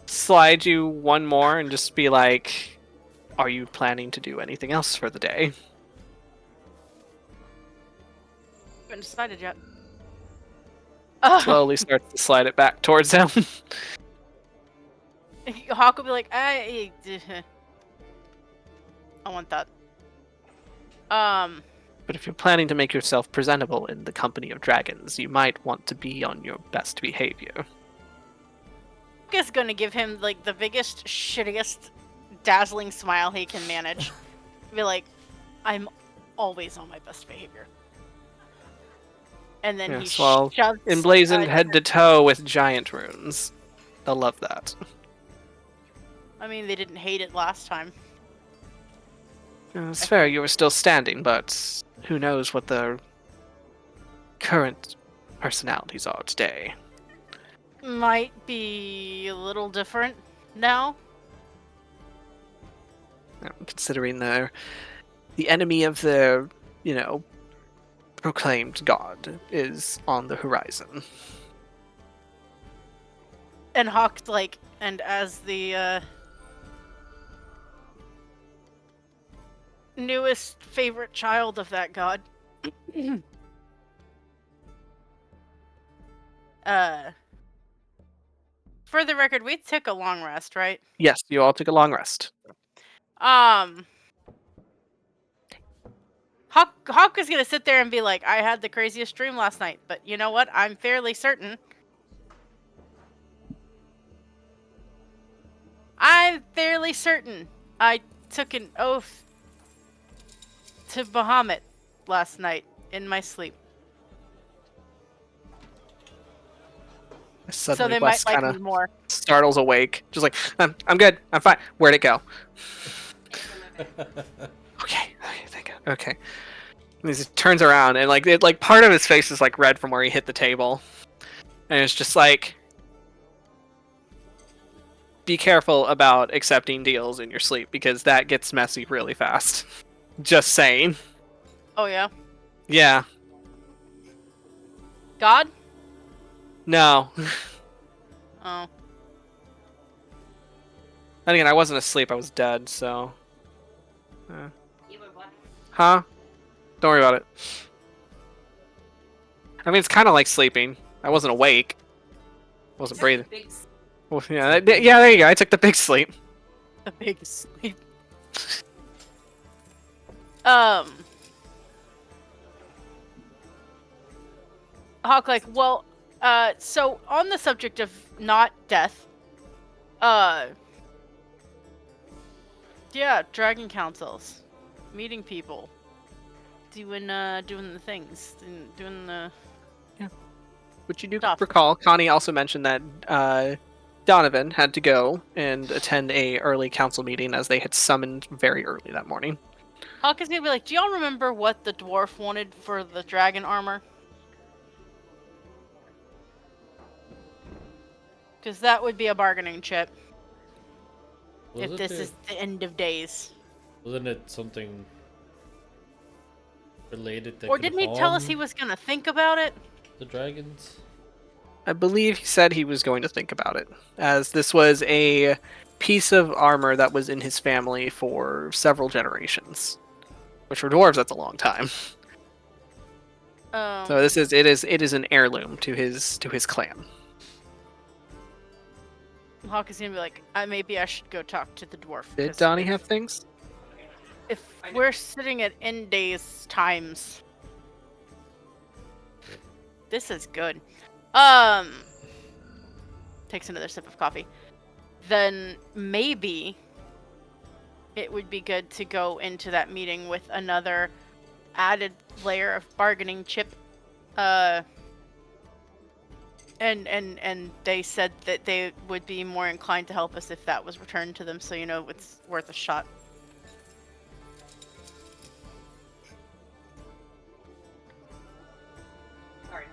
slide you one more and just be like, are you planning to do anything else for the day? haven't decided yet. Slowly starts to slide it back towards him. Hawk will be like, want that. But if you're planning to make yourself presentable in the company of dragons, you might want to be on your best behavior. Is gonna give him like the biggest, shittiest, dazzling smile he can manage. Be like, I'm always on my best behavior. And then Yes, he well, shoves emblazoned head to toe with giant runes. They'll love that. I mean, they didn't hate it last time. It's fair you were still standing, but who knows what the current personalities are today. Might be a little different now. Considering the enemy of their, proclaimed god is on the horizon. And Hawk, and as the newest favorite child of that god, for the record, we took a long rest, right? Yes, you all took a long rest. Hawk is gonna sit there and be like, I had the craziest dream last night, but you know what? I'm fairly certain. I took an oath to Bahamut last night in my sleep. Suddenly, So they Wes might like kinda me more. startles awake, just like, I'm good, I'm fine. Where'd it go? Okay, thank God. Okay. And he turns around and part of his face is red from where he hit the table, and it's just like, be careful about accepting deals in your sleep because that gets messy really fast. Just saying. Oh yeah. Yeah. God? No. Oh. And again, I wasn't asleep. I was dead. So. You were what? Huh? Don't worry about it. I mean, it's kind of like sleeping. I wasn't awake. Wasn't breathing. Well, yeah, yeah. There you go. I took the big sleep. The big sleep. Hawk, so on the subject of not death, yeah, dragon councils, meeting people, doing the things, doing the. Which you do Stuff. recall, Connie also mentioned that Donovan had to go and attend a early council meeting as they had summoned very early that morning. Hawk is gonna be like, do y'all remember what the dwarf wanted for the dragon armor? Because that would be a bargaining chip if this is the end of days. Wasn't it something related that Or could didn't he tell us harm he was gonna think about it? the dragons? I believe he said he was going to think about it, as this was a piece of armor that was in his family for several generations, which for dwarves that's a long time. So it is an heirloom to his clan. Hawk is gonna be like, maybe I should go talk to the dwarf. Did 'cause Donnie have things? If we're sitting at end days times, this is good. Takes another sip of coffee. Then maybe it would be good to go into that meeting with another added layer of bargaining chip. And they said that they would be more inclined to help us if that was returned to them, so it's worth a shot. Sorry,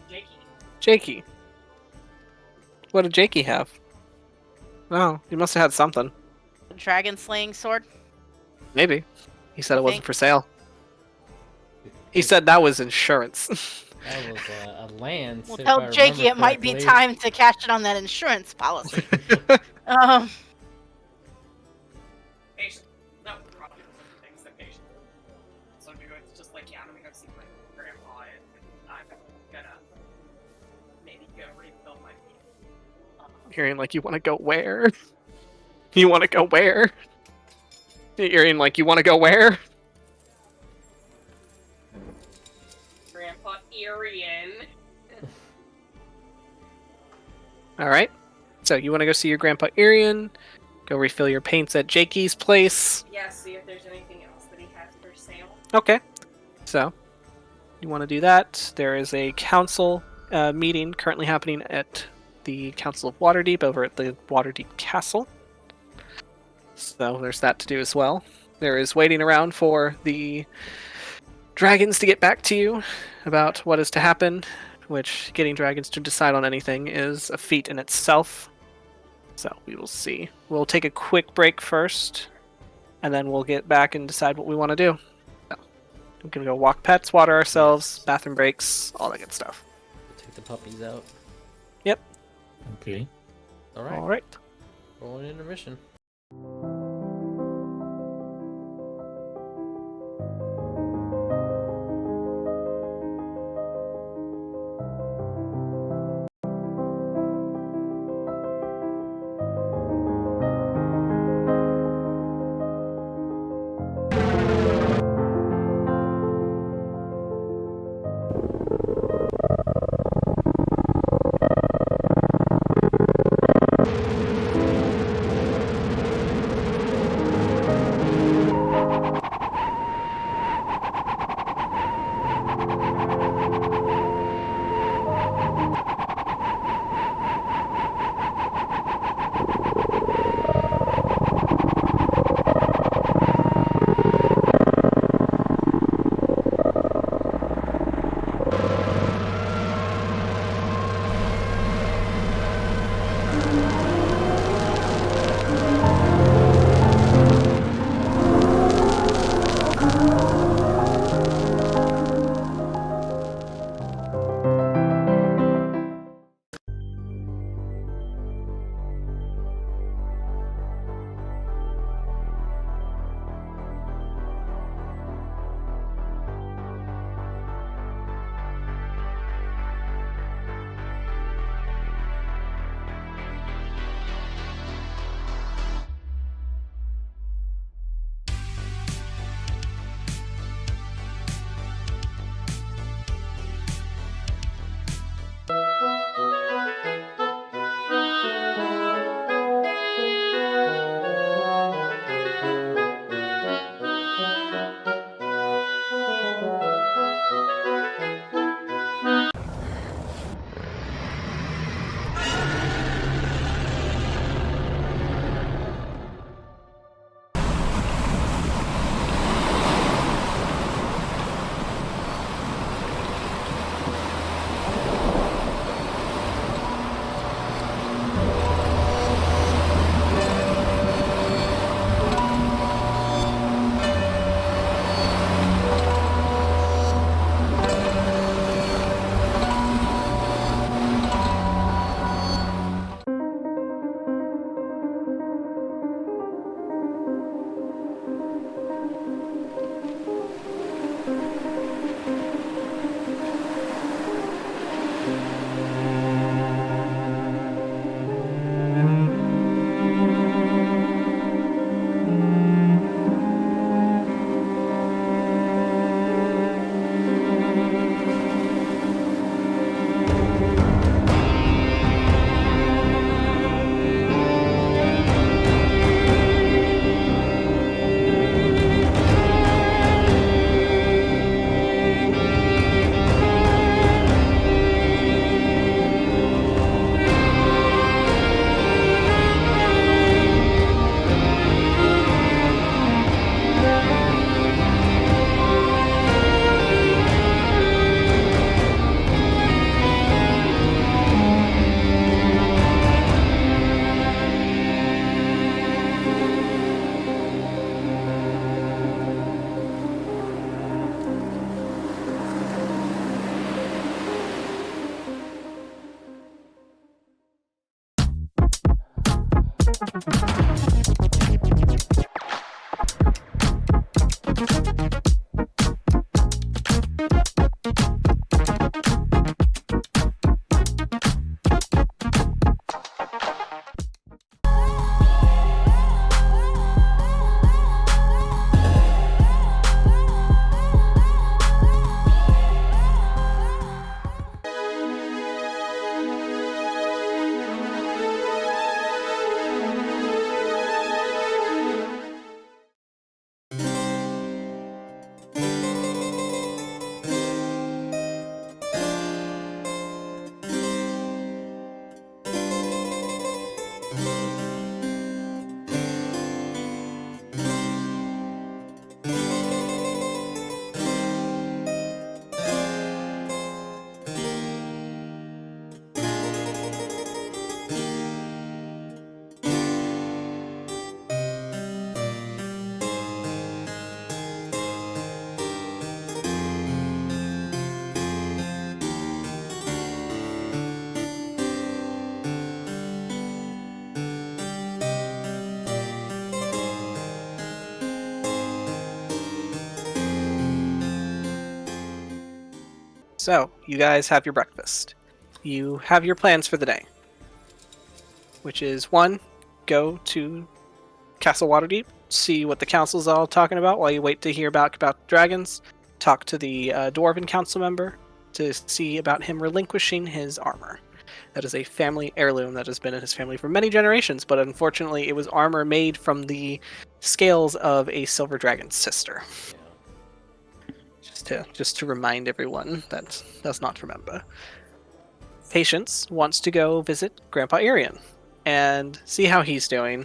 Jakey. Jakey. What did Jakey have? Oh, he must have had something. A dragon slaying sword? Maybe. He said it wasn't think- for sale. He said that was insurance. That was a lance. Well, if tell I Jakey remember it might be correctly. time to cash in on that insurance policy. Patient. No, probably things that patient. So it's just like, yeah, I'm gonna go see my grandpa and I'm gonna maybe go refill my feet. Hearing you want to go where? You want to go where? You're in like, you want to go where? Grandpa Arian. All right. So you want to go see your Grandpa Arian, go refill your paints at Jakey's place. Yeah, see if there's anything else that he has for sale. Okay. So you want to do that. There is a council meeting currently happening at the Council of Waterdeep over at the Waterdeep Castle. So there's that to do as well. There is waiting around for the dragons to get back to you about what is to happen, which getting dragons to decide on anything is a feat in itself. So we will see. We'll take a quick break first, and then we'll get back and decide what we want to do. So, we're going to go walk pets, water ourselves, bathroom breaks, all that good stuff. Take the puppies out. Yep. Okay. All right. All right. Rolling intermission. So, you guys have your breakfast. You have your plans for the day. Which is, 1, go to Castle Waterdeep, see what the council's all talking about while you wait to hear about dragons. Talk to the Dwarven council member to see about him relinquishing his armor. That is a family heirloom that has been in his family for many generations, but unfortunately it was armor made from the scales of a silver dragon's sister. Just to remind everyone that does not remember. Patience wants to go visit Grandpa Arian and see how he's doing.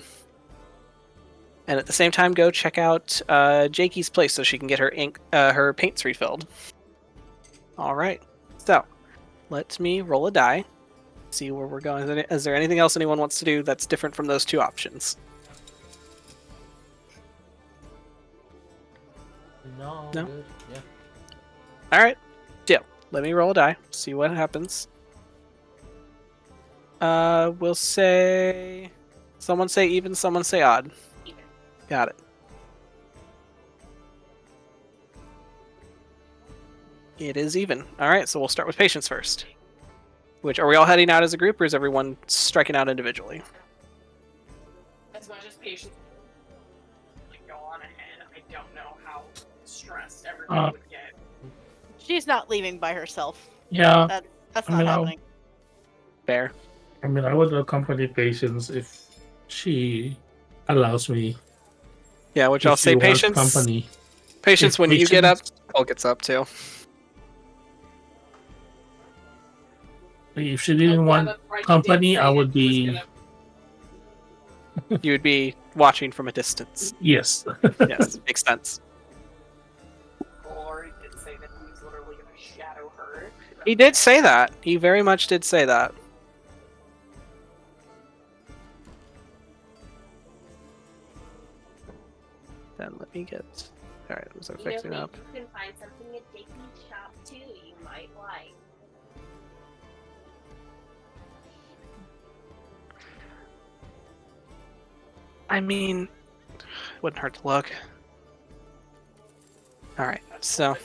And at the same time, go check out Jakey's place so she can get her paints refilled. All right. So, let me roll a die. See where we're going. Is there anything else anyone wants to do that's different from those two options? No. No? Good. Yeah. All right. Deal. Let me roll a die. See what happens. We'll say... Someone say even, someone say odd. Even. Got it. It is even. All right, so we'll start with Patience first. Which, are we all heading out as a group, or is everyone striking out individually? As much as patience like go on ahead, I don't know how stressed everyone would get. She's not leaving by herself. Yeah, That's I not mean, happening. Fair. I mean, I would accompany Patience if she allows me. Yeah, which If I'll say she wants Patience. company. Patience, If when you get up, Patience- Cole gets up too. If she didn't want company, I would be. You would be watching from a distance. Yes. Yes, makes sense. Or did say that he was literally going to shadow her. He did say that. He very much did say that. Then let me get... Alright, was I fixing up? You can find something at Jakey's shop too you might like. I mean, wouldn't hurt to look. Alright, so...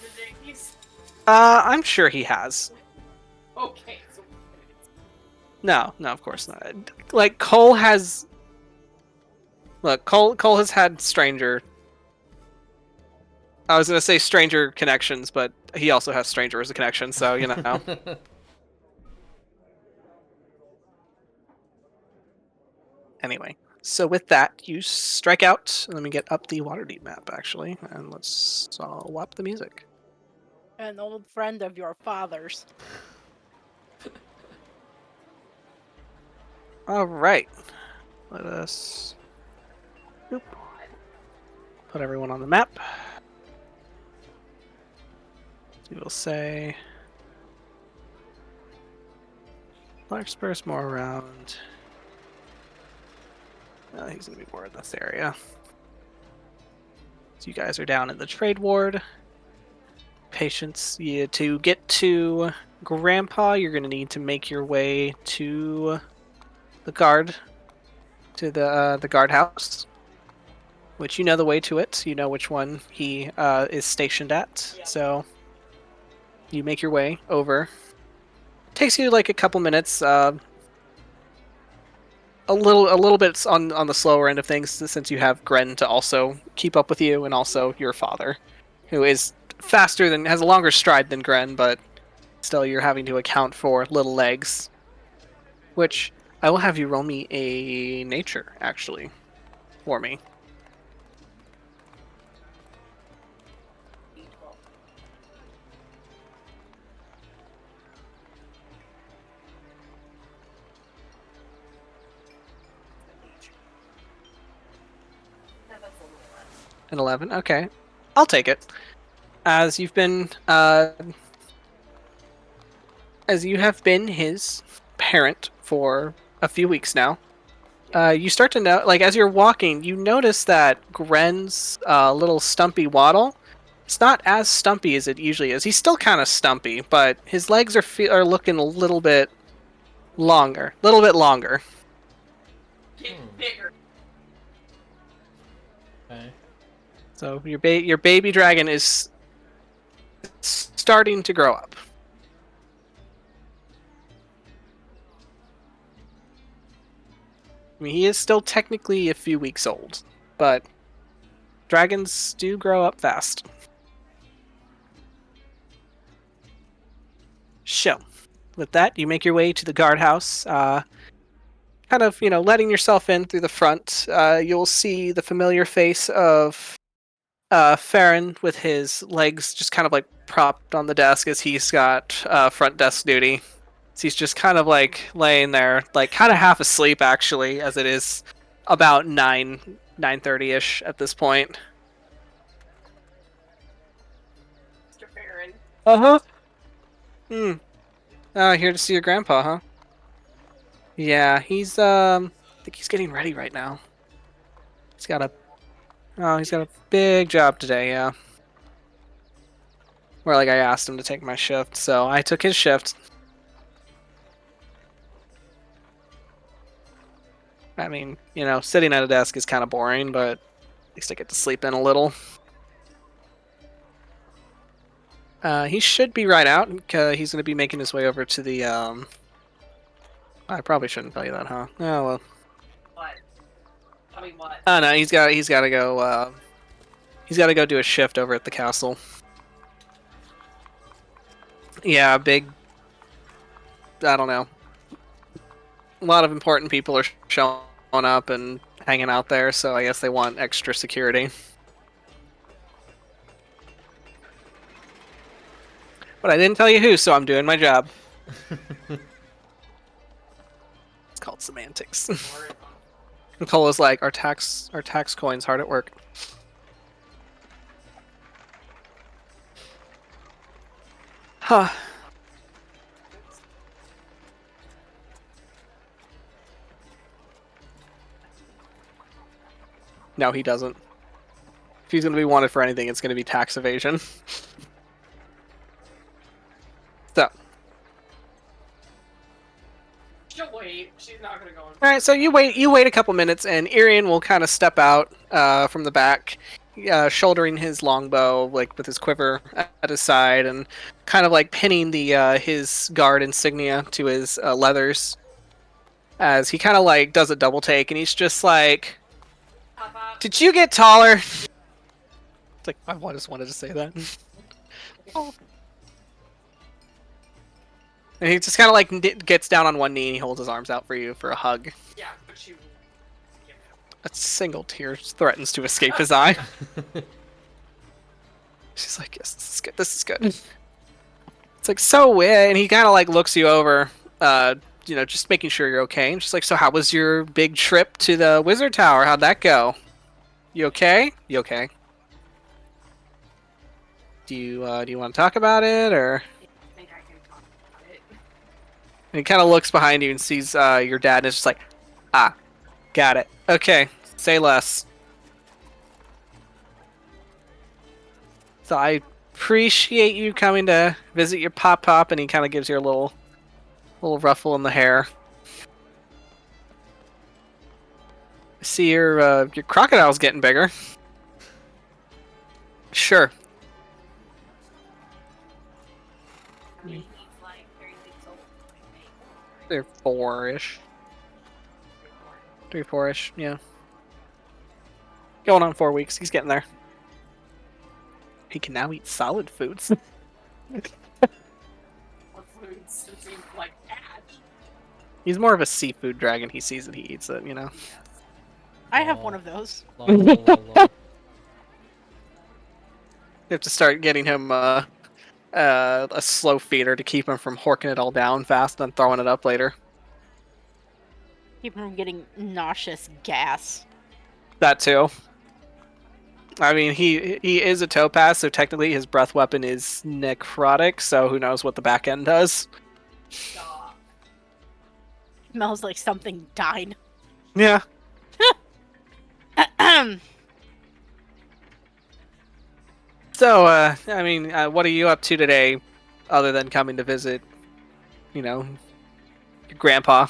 I'm sure he has. Okay, so No, of course not. Like, Cole has... Look, Cole has had stranger... I was going to say stranger connections, but he also has stranger as a connection, so, you know. Anyway, so with that, you strike out. Let me get up the Waterdeep map, actually, and let's whop the music. An old friend of your father's. All right, let us put everyone on the map. So we'll say Larkspur's more around. No, he's gonna be more in this area. So you guys are down in the trade ward. Patience. To get to Grandpa, you're gonna need to make your way to the guard, to the guardhouse, which you know the way to it. You know which one he is stationed at. Yeah. So you make your way over. Takes you like a couple minutes. A little bit on the slower end of things, since you have Gren to also keep up with you, and also your father, who is faster than, has a longer stride than Gren, but still you're having to account for little legs. Which I will have you roll me a nature, actually, for me. An 11. Okay, I'll take it. As you've been, as you have been his parent for a few weeks now, you start to know, like, as you're walking, you notice that Gren's little stumpy waddle, it's not as stumpy as it usually is. He's still kind of stumpy, but his legs are looking a little bit longer. get bigger. Okay. So your baby dragon is starting to grow up. I mean, he is still technically a few weeks old, but dragons do grow up fast. So, with that, you make your way to the guardhouse. Kind of, letting yourself in through the front. You'll see the familiar face of Farron with his legs just kind of like propped on the desk as he's got front desk duty. So he's just kind of like laying there, like kind of half asleep actually, as it is about 9:30ish at this point. Mr. Farron. Uh-huh. Here to see your grandpa, huh? Yeah, he's I think he's getting ready right now. He's got a big job today, yeah. Where like I asked him to take my shift, so I took his shift. I mean, sitting at a desk is kind of boring, but at least I get to sleep in a little. He should be right out. He's going to be making his way over to the, I probably shouldn't tell you that, huh? Oh, well. What? Tell me what? Oh, no, he's got to go, he's got to go do a shift over at the castle. Yeah, big, I don't know. A lot of important people are showing up and hanging out there, so I guess they want extra security. But I didn't tell you who, so I'm doing my job. It's called semantics. Nicola's like, our tax coin's hard at work. Huh. No, he doesn't. If he's going to be wanted for anything, it's going to be tax evasion. So. She'll wait. She's not gonna go in. All right, so you wait a couple minutes, and Irian will kind of step out from the back, shouldering his longbow, like with his quiver at his side, and kind of like pinning the his guard insignia to his leathers, as he kind of like does a double take, and he's just like, Papa. "Did you get taller?" It's like I just wanted to say that. Oh. And he just kind of like gets down on one knee and he holds his arms out for you for a hug. Yeah, but she will give him. A single tear threatens to escape his eye. She's like, "Yes, this is good. This is good." It's like, so, and he kind of like looks you over, just making sure you're okay. And she's like, "So, how was your big trip to the Wizard Tower? How'd that go? You okay? You okay? Do you want to talk about it, or?" I think I can talk about it. And he kind of looks behind you and sees your dad, and is just like, "Ah, got it. Okay, say less." So I appreciate you coming to visit your pop, and he kind of gives you a little ruffle in the hair. I see your crocodile's getting bigger. Sure. I mean, he's like 3 weeks old, I think. They're 4-ish. 3-4-ish, yeah. Going on 4 weeks. He's getting there. He can now eat solid foods. What foods? It seems like ash. He's more of a seafood dragon. He sees it, he eats it, I have one of those. Lol, lol, lol, lol. You have to start getting him a slow feeder to keep him from horking it all down fast and throwing it up later. Keep him from getting nauseous gas. That too. I mean, he is a topaz, so technically his breath weapon is necrotic, so who knows what the back end does. Stop. Smells like something died. Yeah. So, I mean, what are you up to today, other than coming to visit, your grandpa?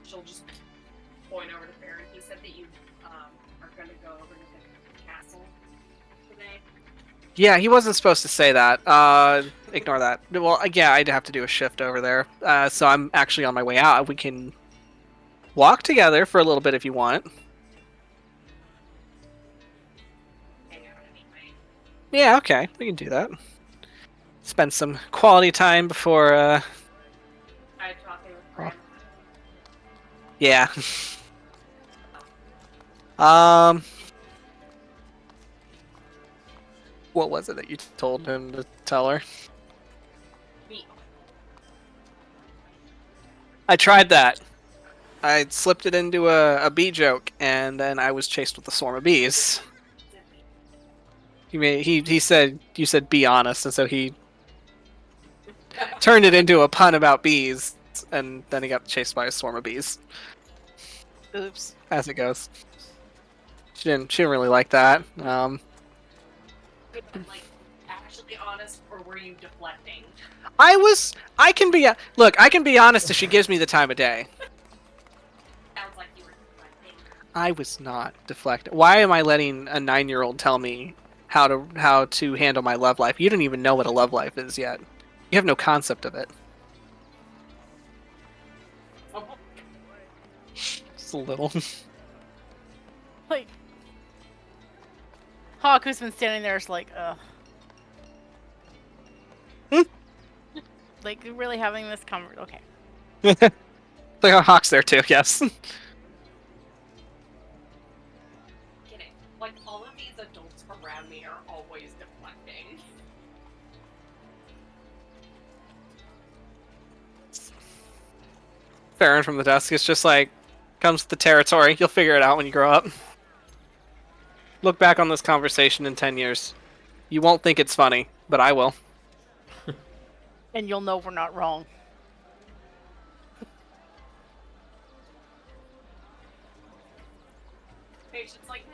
She'll just point over to Farron. He said that you are gonna go over to the castle today. Yeah, he wasn't supposed to say that. ignore that. Well, yeah, I'd have to do a shift over there. So I'm actually on my way out. We can walk together for a little bit if you want. Hang out anyway. Yeah, okay, we can do that. Spend some quality time before. I'm talking with Graham. Yeah. um. What was it that you told him to tell her? Me. I tried that. I slipped it into a bee joke, and then I was chased with a swarm of bees. He said you said be honest, and so he turned it into a pun about bees, and then he got chased by a swarm of bees. Oops. As it goes. She didn't really like that. Like, actually honest, or were you deflecting? I can be honest if she gives me the time of day. Sounds like you were deflecting. I was not deflecting. Why am I letting a 9-year-old tell me how to handle my love life? You don't even know what a love life is yet. You have no concept of it. Oh, Just a little. Like, Hawk, who's been standing there, is like, ugh. Hmm? Like, you're really having this conversation? Okay. Like how Hawk's there too. Yes. get it. Like, all of these adults around me are always deflecting. Farron from the desk is just like, comes with the territory. You'll figure it out when you grow up. Look back on this conversation in 10 years. You won't think it's funny, but I will. And you'll know we're not wrong. Patient's like,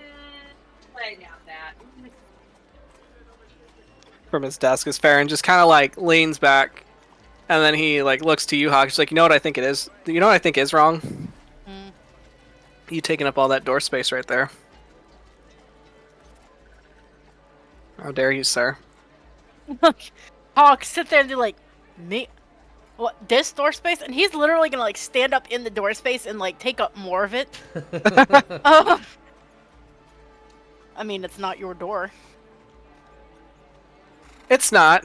I doubt that. From his desk is Farron just kind of like leans back, and then he like looks to you, Hawk. He's like, you know what I think it is? You know what I think is wrong? Mm. You taking up all that door space right there. How dare you, sir? Hawk, sit there and be like, me? What, this door space? And he's literally gonna like stand up in the door space and like take up more of it. I mean, it's not your door. It's not.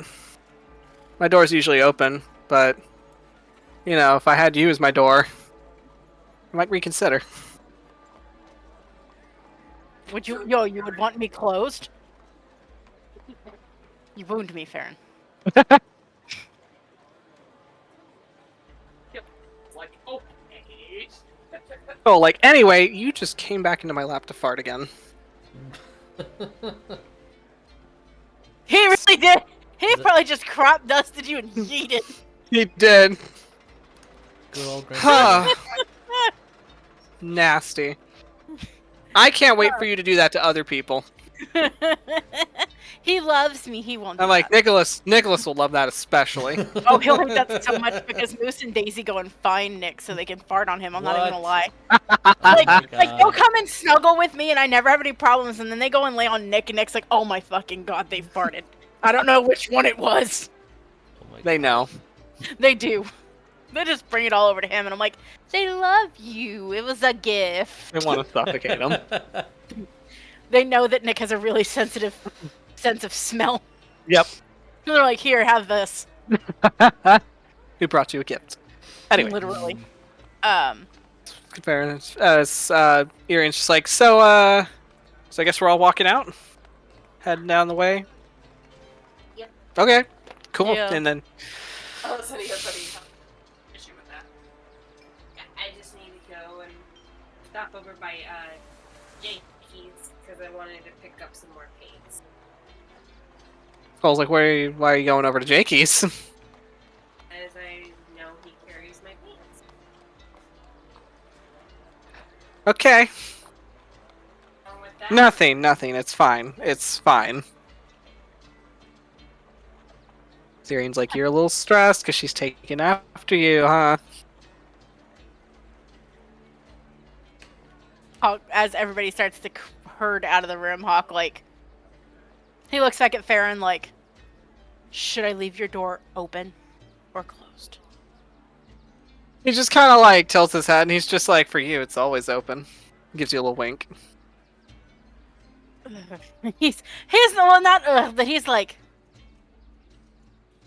My door's usually open, but you know, if I had you as my door, I might reconsider. Would you? Yo, you would want me closed? You wound me, Farron. Like, okay. Oh, like anyway, you just came back into my lap to fart again. He really did. He probably just crop dusted you and yeeted. He did. Good old Huh. Nasty. I can't wait for you to do that to other people. He loves me. He won't. Do I'm like, that. Nicholas will love that especially. Oh, he'll hate that so much because Moose and Daisy go and find Nick so they can fart on him. I'm not even gonna lie. Like they'll come and snuggle with me and I never have any problems, and then they go and lay on Nick and Nick's like, oh my fucking god, they farted. I don't know which one it was. They know. They do. They just bring it all over to him, and I'm like, they love you. It was a gift. They want to suffocate him. They know that Nick has a really sensitive sense of smell. Yep. They're like, here, have this. Who brought you a gift? Anyway. Literally. Fair enough. Irian's just like, so I guess we're all walking out? Heading down the way? Yep. Okay. Cool. Yeah. And then Oh, so he has any issue with that. I just need to go and stop over by Jakey's because I wanted to pick up some more paints. Cole's like, why are you going over to Jakey's? As I know he carries my paints. Okay. Wrong with that? Nothing. It's fine. It's fine. Syrian's like, you're a little stressed because she's taking after you, huh? Hawk, as everybody starts to herd out of the room, Hawk, like, he looks back at Farron like, Should I leave your door open or closed? He just kind of like tilts his head, and he's just like, "For you, it's always open." Gives you a little wink. he's the one not but he's like,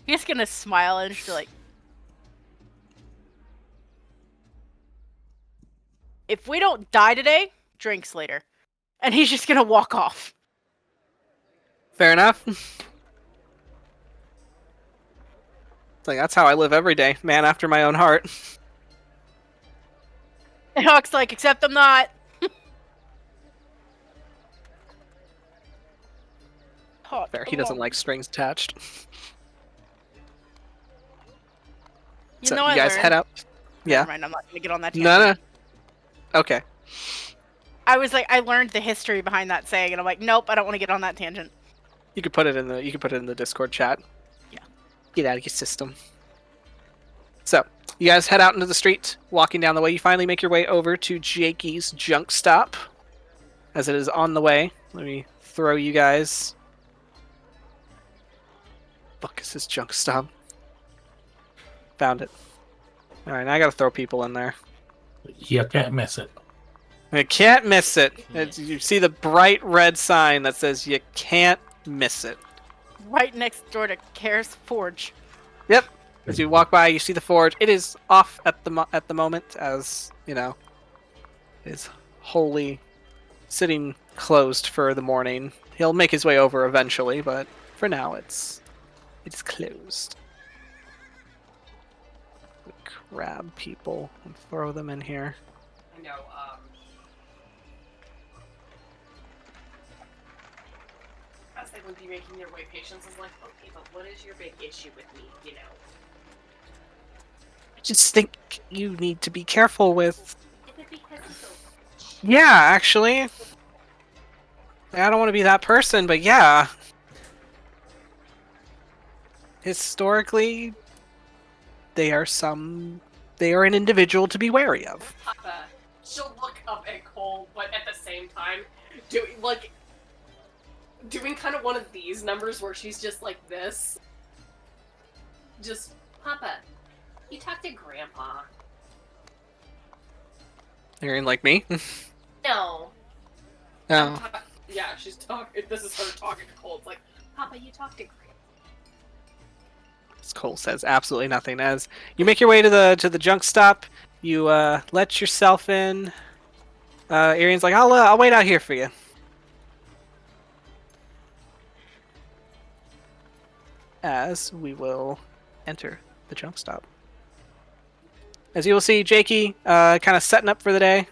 he's gonna smile and just be like, if we don't die today, drinks later. And he's just gonna walk off. Fair enough. It's like, that's how I live every day. Man after my own heart. And Hawk's like, except I'm not. Hawk, Fair. He doesn't like strings attached. You So know you I guys learned. head out. Yeah. Never mind, I'm not gonna get on that tangent. No. Okay. I was like, I learned the history behind that saying, and I'm like, nope, I don't want to get on that tangent. You could put it in the Discord chat. Yeah. Get out of your system. So you guys head out into the street, walking down the way. You finally make your way over to Jakey's junk stop. As it is on the way, let me throw you guys. Fuck is this junk stop? Found it. All right, now I gotta throw people in there. You can't miss it. I can't miss it. You see the bright red sign that says you can't miss it. Right next door to Kair's Forge. Yep. As you walk by, you see the forge. It is off at the moment, as you know, is wholly sitting closed for the morning. He'll make his way over eventually, but for now, it's closed. Grab people and throw them in here. I know, as they would be making their way, Patience is like, okay, but what is your big issue with me, you know? I just think you need to be careful with. Is it because he's so... Yeah, actually. I don't want to be that person, but yeah. Historically, they are an individual to be wary of. She'll look up at Cole, but at the same time, doing kind of one of these numbers where she's just like this. Just, Papa, you talk to Grandpa. You're in like me? No. Oh. Yeah, she's talking. This is her talking to Cole. It's like, Papa, you talk to Grandpa. As Cole says absolutely nothing. As you make your way to the junk stop, you let yourself in. Arian's like, I'll wait out here for you. As we will enter the junk stop. As you will see, Jakey kind of setting up for the day,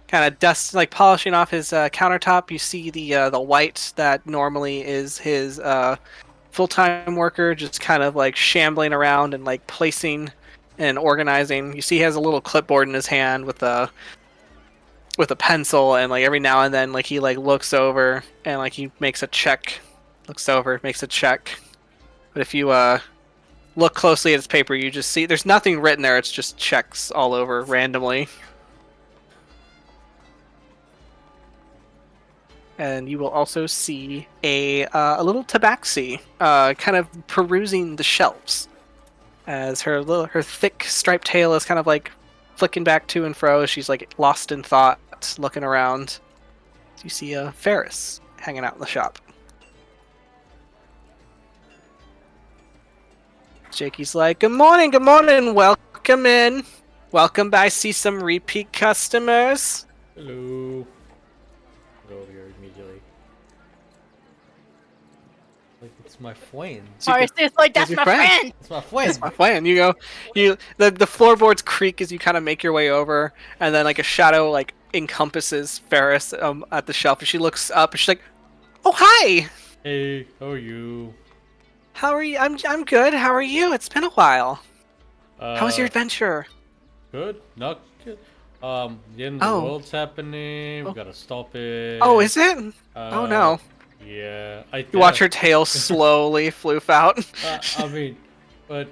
kind of polishing off his countertop. You see the white that normally is his full-time worker, just kind of like shambling around and like placing and organizing. You see he has a little clipboard in his hand with a pencil, and like every now and then like he like looks over and like he makes a check, looks over, makes a check. But if you look closely at his paper, you just see there's nothing written there. It's just checks all over randomly. And you will also see a little tabaxi kind of perusing the shelves, as her thick striped tail is kind of like flicking back to and fro as she's like lost in thought, looking around. You see a Ferris hanging out in the shop. Jakey's like, good morning, welcome in. Welcome by, see some repeat customers. Hello. Go over here immediately. Like, it's my friend. Tarsius, like, that's my friend! It's my friend! That's my plan. The floorboards creak as you kind of make your way over, and then like a shadow like encompasses Ferris at the shelf, and she looks up and she's like, oh, hi! Hey, how are you? How are you? I'm good. How are you? It's been a while. How was your adventure? Good? Not good. The end of the world's happening. We gotta stop it. Oh, is it? Oh no. Yeah. You watch her tail slowly floof out. I mean, but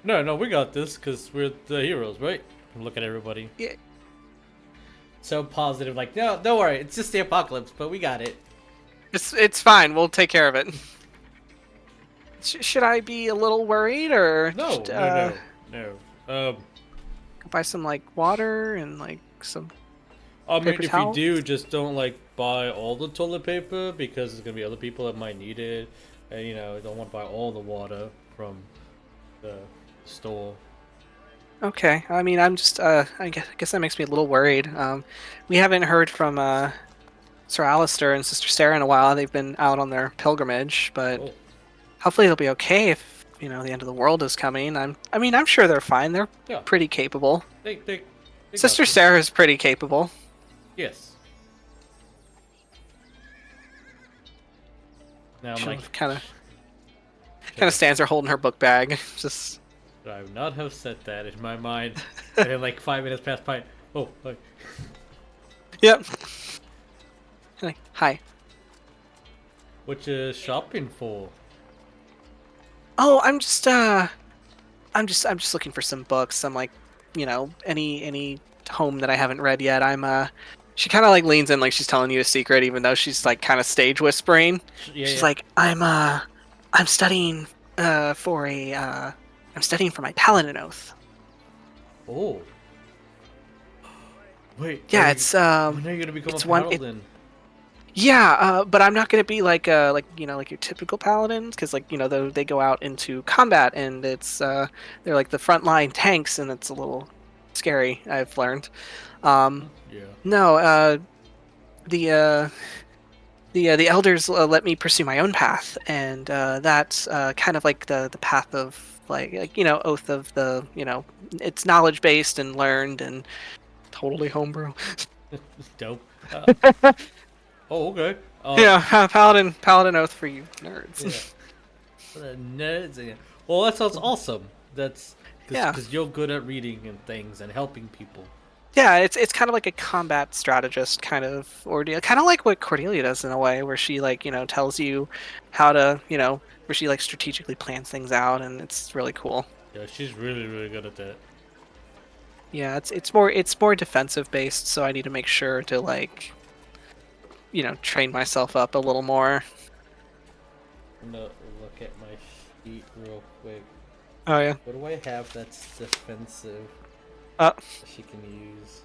no, we got this because we're the heroes, right? Look at everybody. Yeah. So positive, like, no, don't worry, it's just the apocalypse, but we got it. It's fine. We'll take care of it. Should I be a little worried, or No, just, no. buy some like water and like some? I mean, Paper if towels? you do, just don't like buy all the toilet paper because there's gonna be other people that might need it, and don't want to buy all the water from the store. Okay, I mean, I'm just I guess that makes me a little worried. We haven't heard from Sir Alistair and Sister Sarah in a while. They've been out on their pilgrimage, but Oh, hopefully they'll be okay if the end of the world is coming. I'm sure they're fine. They're yeah. pretty capable. They Sister got this. Sarah is pretty capable. Yes. Now I'm She like, kind of stands there holding her book bag. Just should I would not have said that in my mind. And then like 5 minutes passed by. Oh, like, yep. Like, hi. what you shopping for? Oh, I'm just looking for some books. I'm like, any tome that I haven't read yet. She kind of like leans in like she's telling you a secret, even though she's like kind of stage whispering. Yeah, She's yeah. like, I'm studying for my paladin oath. Oh. Wait. Yeah, are it's you, when are you gonna become it's a one- paladin? Yeah, but I'm not gonna be like like your typical paladins, because they go out into combat and it's they're like the frontline tanks, and it's a little scary. I've learned. Yeah. No, the elders let me pursue my own path, and that's kind of like the path of oath of the it's knowledge based and learned and totally homebrew. Dope. Oh, okay. Yeah, paladin oath for you nerds. Yeah. The nerds again. Well, that sounds awesome. That's Yeah. because you're good at reading and things and helping people. Yeah, it's kind of like a combat strategist kind of ordeal, kind of like what Cordelia does in a way, where she tells you how to where she like strategically plans things out, and it's really cool. Yeah, she's really, really good at that. Yeah, it's more defensive based, so I need to make sure to like train myself up a little more. I'm gonna look at my sheet real quick. Oh yeah. What do I have that's defensive? Uh, She can use.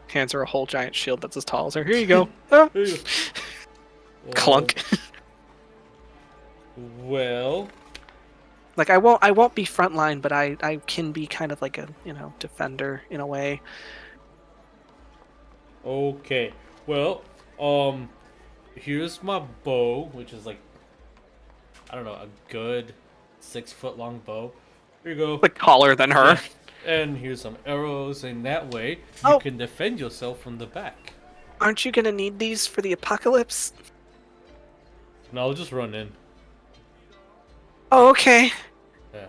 hands her a whole giant shield that's as tall as her. Here you go. Ah. Clunk. Well, Like I won't be frontline, but I can be kind of like a defender in a way. okay. Well, here's my bow, which is like, I don't know, a good 6-foot long bow. Here you go. Like taller than her. And here's some arrows, and that way you Oh. can defend yourself from the back. Aren't you gonna need these for the apocalypse? No, I'll just run in. Oh, okay. Yeah.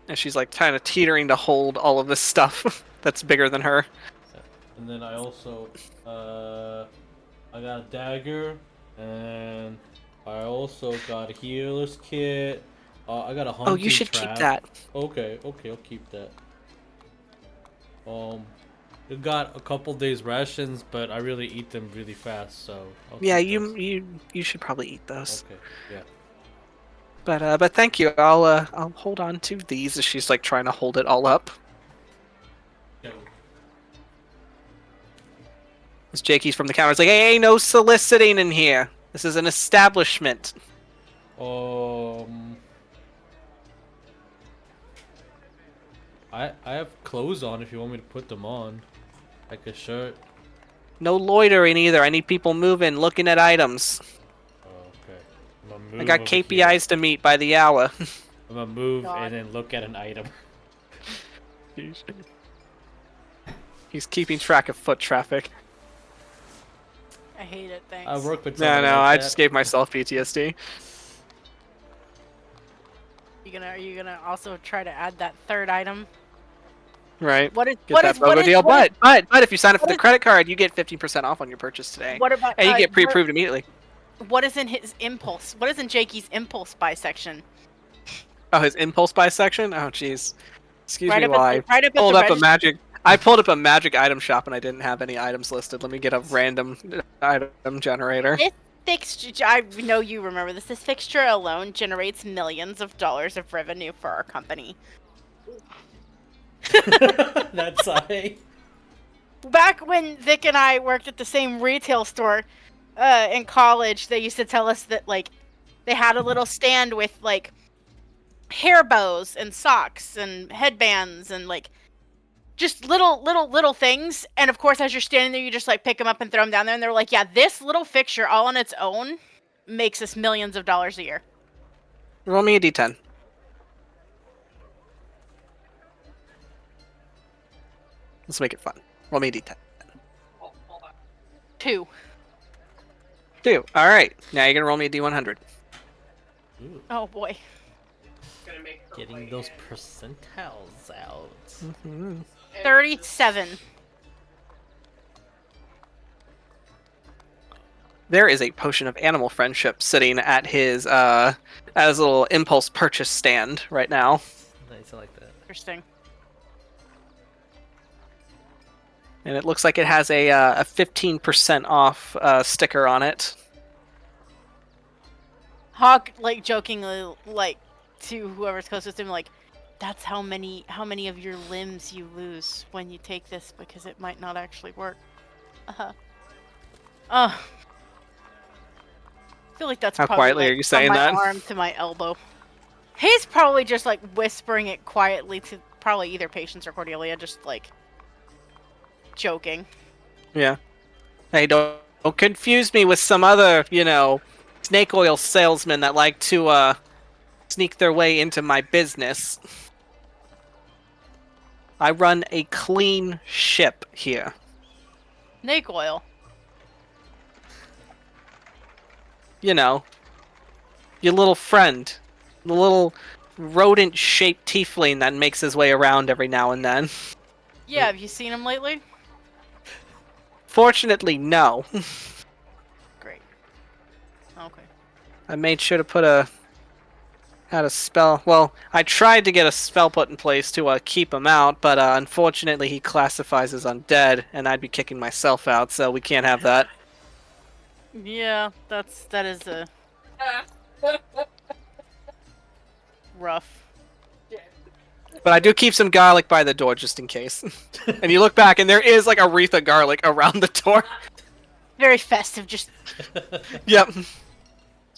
And she's like kind of teetering to hold all of this stuff that's bigger than her. And then I also, I got a dagger, and I also got a healer's kit. I got a hunting Oh, you should trap. keep that. Okay, I'll keep that. We got a couple days rations, but I really eat them really fast, so. I'll Yeah, keep those. you should probably eat those. Okay, yeah. But thank you. I'll hold on to these as she's like trying to hold it all up. As Jakey's from the counter, it's like, hey, no soliciting in here. This is an establishment. I have clothes on if you want me to put them on, like a shirt. No loitering either. I need people moving, looking at items. Oh, okay. I'm gonna move I got over KPIs here. to meet by the hour. I'm gonna move God. and then look at an item. He's keeping track of foot traffic. I hate it. Thanks. I work with. No, someone like I that. just gave myself PTSD. Are you gonna also try to add that third item? Right. What is Get what that is what BOGO is, deal. what is- But if you sign up for what the is- credit card, you get 15% off on your purchase today. what about And you get pre-approved immediately. What is in his impulse? What is in Jakey's impulse buy section? Oh, his impulse buy section? Oh, jeez. Excuse me while I right up at pulled the up a register. magic... I pulled up a magic item shop and I didn't have any items listed. Let me get a random item generator. fixture, I know you remember this. This fixture alone generates millions of dollars of revenue for our company. That's I. Back when Vic and I worked at the same retail store in college, they used to tell us that like they had a little stand with like hair bows and socks and headbands and like just little things. And of course, as you're standing there, you just like pick them up and throw them down there. And they're like, yeah, this little fixture all on its own makes us millions of dollars a year. Roll me a d10. Let's make it fun. Roll me a d10. Hold on. 2. 2. All right. Now you're gonna roll me a d100. Ooh, Oh boy. Gonna make her getting way those in. percentiles out. And 37. There is a potion of animal friendship sitting at his little impulse purchase stand right now. Nice, I like that. Interesting. And it looks like it has a 15% off sticker on it. Hawk, like, jokingly, like, to whoever's closest to him, like, that's how many of your limbs you lose when you take this, because it might not actually work. I feel like that's How probably, quietly like, are you saying from my that? arm to my elbow. He's probably just, like, whispering it quietly to probably either Patience or Cordelia, just, like, joking. Yeah. Hey, don't confuse me with some other, snake oil salesmen that like to sneak their way into my business. I run a clean ship here. Snake oil. Your little friend. The little rodent-shaped tiefling that makes his way around every now and then. Yeah, have you seen him lately? Fortunately, no. Great. Okay. I made sure to had a spell. Well, I tried to get a spell put in place to keep him out, but unfortunately he classifies as undead, and I'd be kicking myself out, so we can't have that. Yeah, that is a rough. But I do keep some garlic by the door just in case. And you look back, and there is like a wreath of garlic around the door. Very festive, just Yep. So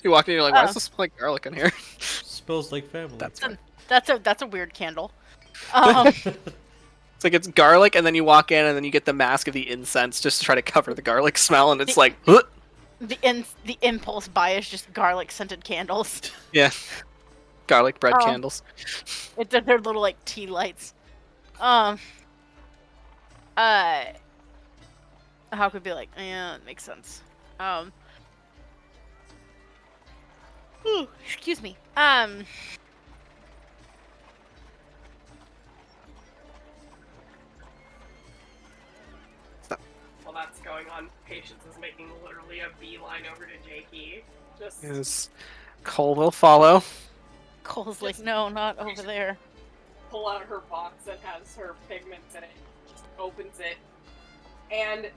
you walk in, and you're like, why Oh. does this smell like garlic in here? Smells like family. That's fine. that's a weird candle. It's like it's garlic, and then you walk in, and then you get the mask of the incense just to try to cover the garlic smell, and it's like, huh? The impulse buy is just garlic scented candles. Yeah. Garlic bread Oh. candles. They're little like tea lights. How could be like, yeah, it makes sense. Ooh, excuse me. While that's going on, Patience is making literally a beeline over to Jakey. Just Yes. Cole will follow. Cole's like, no, not over there. pull out her box that has her pigments in it, just opens it, and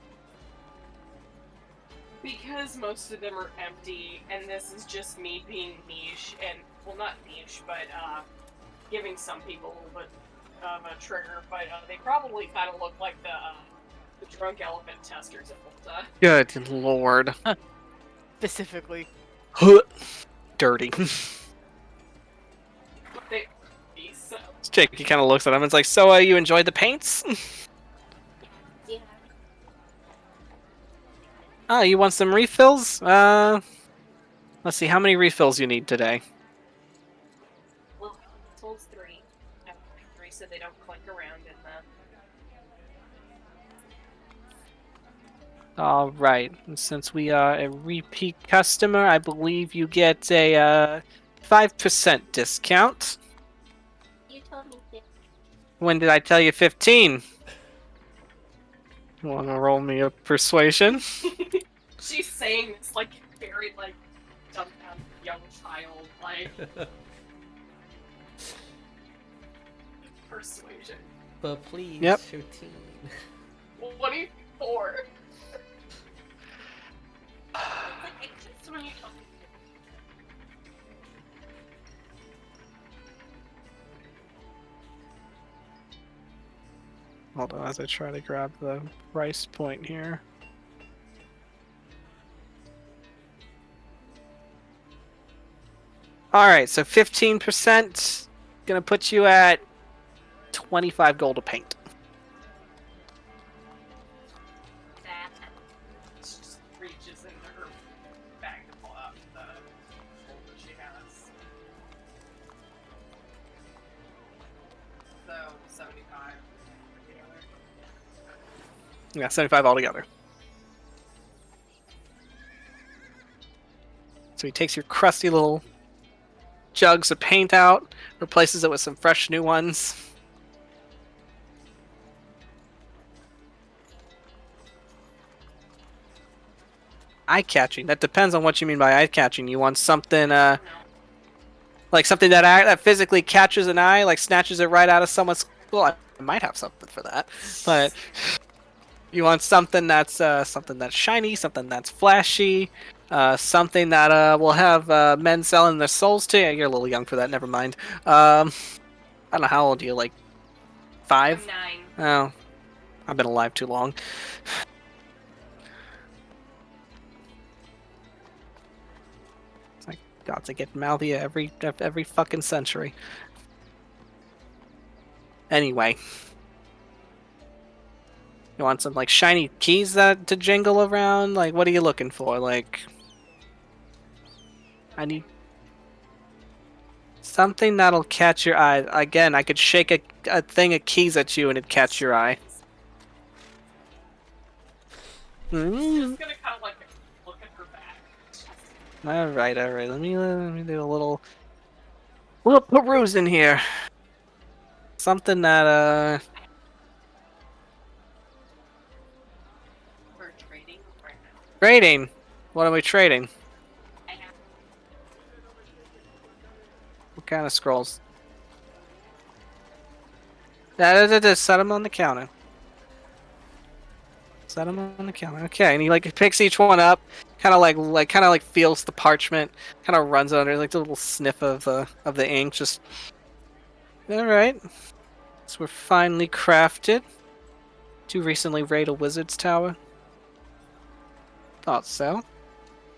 because most of them are empty, and this is just me being niche, and, well, not niche, but, giving some people a little bit of a trigger, but, they probably kind of look like the drunk elephant testers at Volta. Good lord. Specifically. Dirty. They so Jake, he kind of looks at him and is like, so, you enjoyed the paints? Yeah. Oh, you want some refills? Let's see, how many refills you need today? well, told 3. 3 so they don't clink around in the Alright, since we are a repeat customer, I believe you get a 5% discount. You told me to. When did I tell you 15? Wanna roll me a persuasion? She's saying this like very like dumbfounded young child, like persuasion. But please, Yep. 15. 24. Like, I just the one you told me? Hold on, as I try to grab the price point here. Alright, so 15%. Gonna put you at 25 gold to paint. That. She just reaches into her bag to pull out the gold that she has. So, 75 together. Yeah, 75 altogether. So he takes your crusty little jugs of paint out, replaces it with some fresh new ones. Eye-catching. That depends on what you mean by eye-catching. You want something, like something that physically catches an eye, like snatches it right out of someone's... Well, I might have something for that, but you want something that's shiny, something that's flashy, something that will have men selling their souls to. Yeah, you're a little young for that. Never mind. I don't know, how old are you? Like 5? I'm 9. Oh, I've been alive too long. It's like gods, I get mouthy every fucking century. Anyway. You want some, like, shiny keys to jingle around? Like, what are you looking for? Like, I need something that'll catch your eye. Again, I could shake a thing of keys at you and it'd catch your eye. She's just gonna kind of like look at her bag. Alright. Let me do a little peruse in here. Something that, We're trading right now. trading. What are we trading? I have What kind of scrolls? Set them on the counter. Set them on the counter. Okay, and he like picks each one up, kind of like feels the parchment, kind of runs under, like a little sniff of the ink. Just all right. So we're finally crafted. Did you recently raid a wizard's tower? Thought so.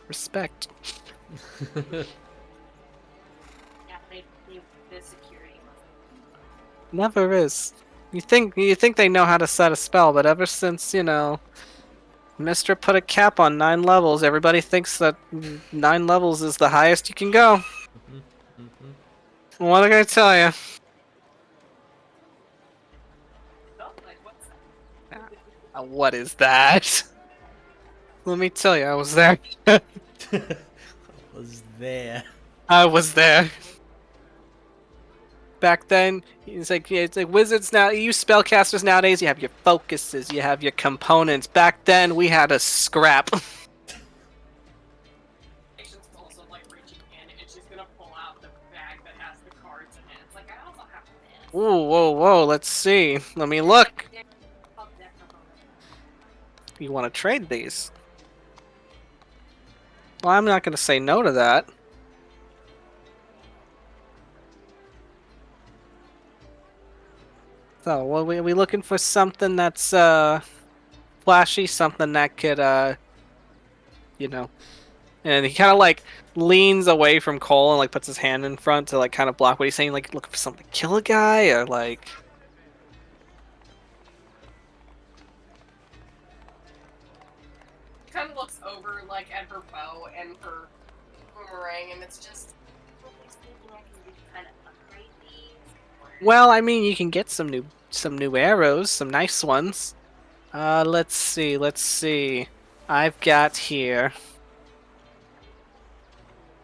Respect. yeah, they the security. Never is. You think they know how to set a spell, but ever since, you know, Mister put a cap on 9 levels, everybody thinks that 9 levels is the highest you can go. What am I gonna tell you? Oh, like, what's that? What is that? Let me tell you, I was there. Was there. I was there. Back then, it's like wizards now. You spellcasters nowadays, you have your focuses, you have your components. Back then, we had a scrap. Patience is also like reaching in and she's gonna pull out the bag that has the cards in it. It's like, I also have this. Ooh, whoa, let's see. Let me look. You want to trade these? Well, I'm not going to say no to that. So, well, we looking for something that's flashy, something that could, you know. And he kind of like leans away from Cole and like puts his hand in front to like kind of block what he's saying. Like, looking for something to kill a guy, or like. Kind of looks over like at her bow and her boomerang, and it's just. Kind of upgrade these. Well, I mean, you can get some new arrows, some nice ones. Let's see. I've got here.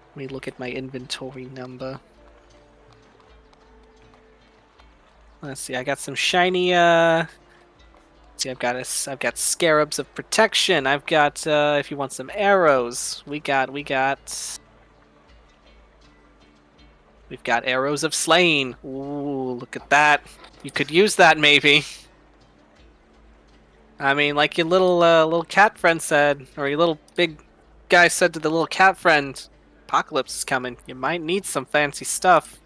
Let me look at my inventory number. Let's see. I got some shiny. Let's see. I've got scarabs of protection. I've got. If you want some arrows, we've got arrows of slaying. Ooh, look at that. You could use that maybe. I mean, like your little cat friend said, or your little big guy said to the little cat friend, apocalypse is coming. You might need some fancy stuff.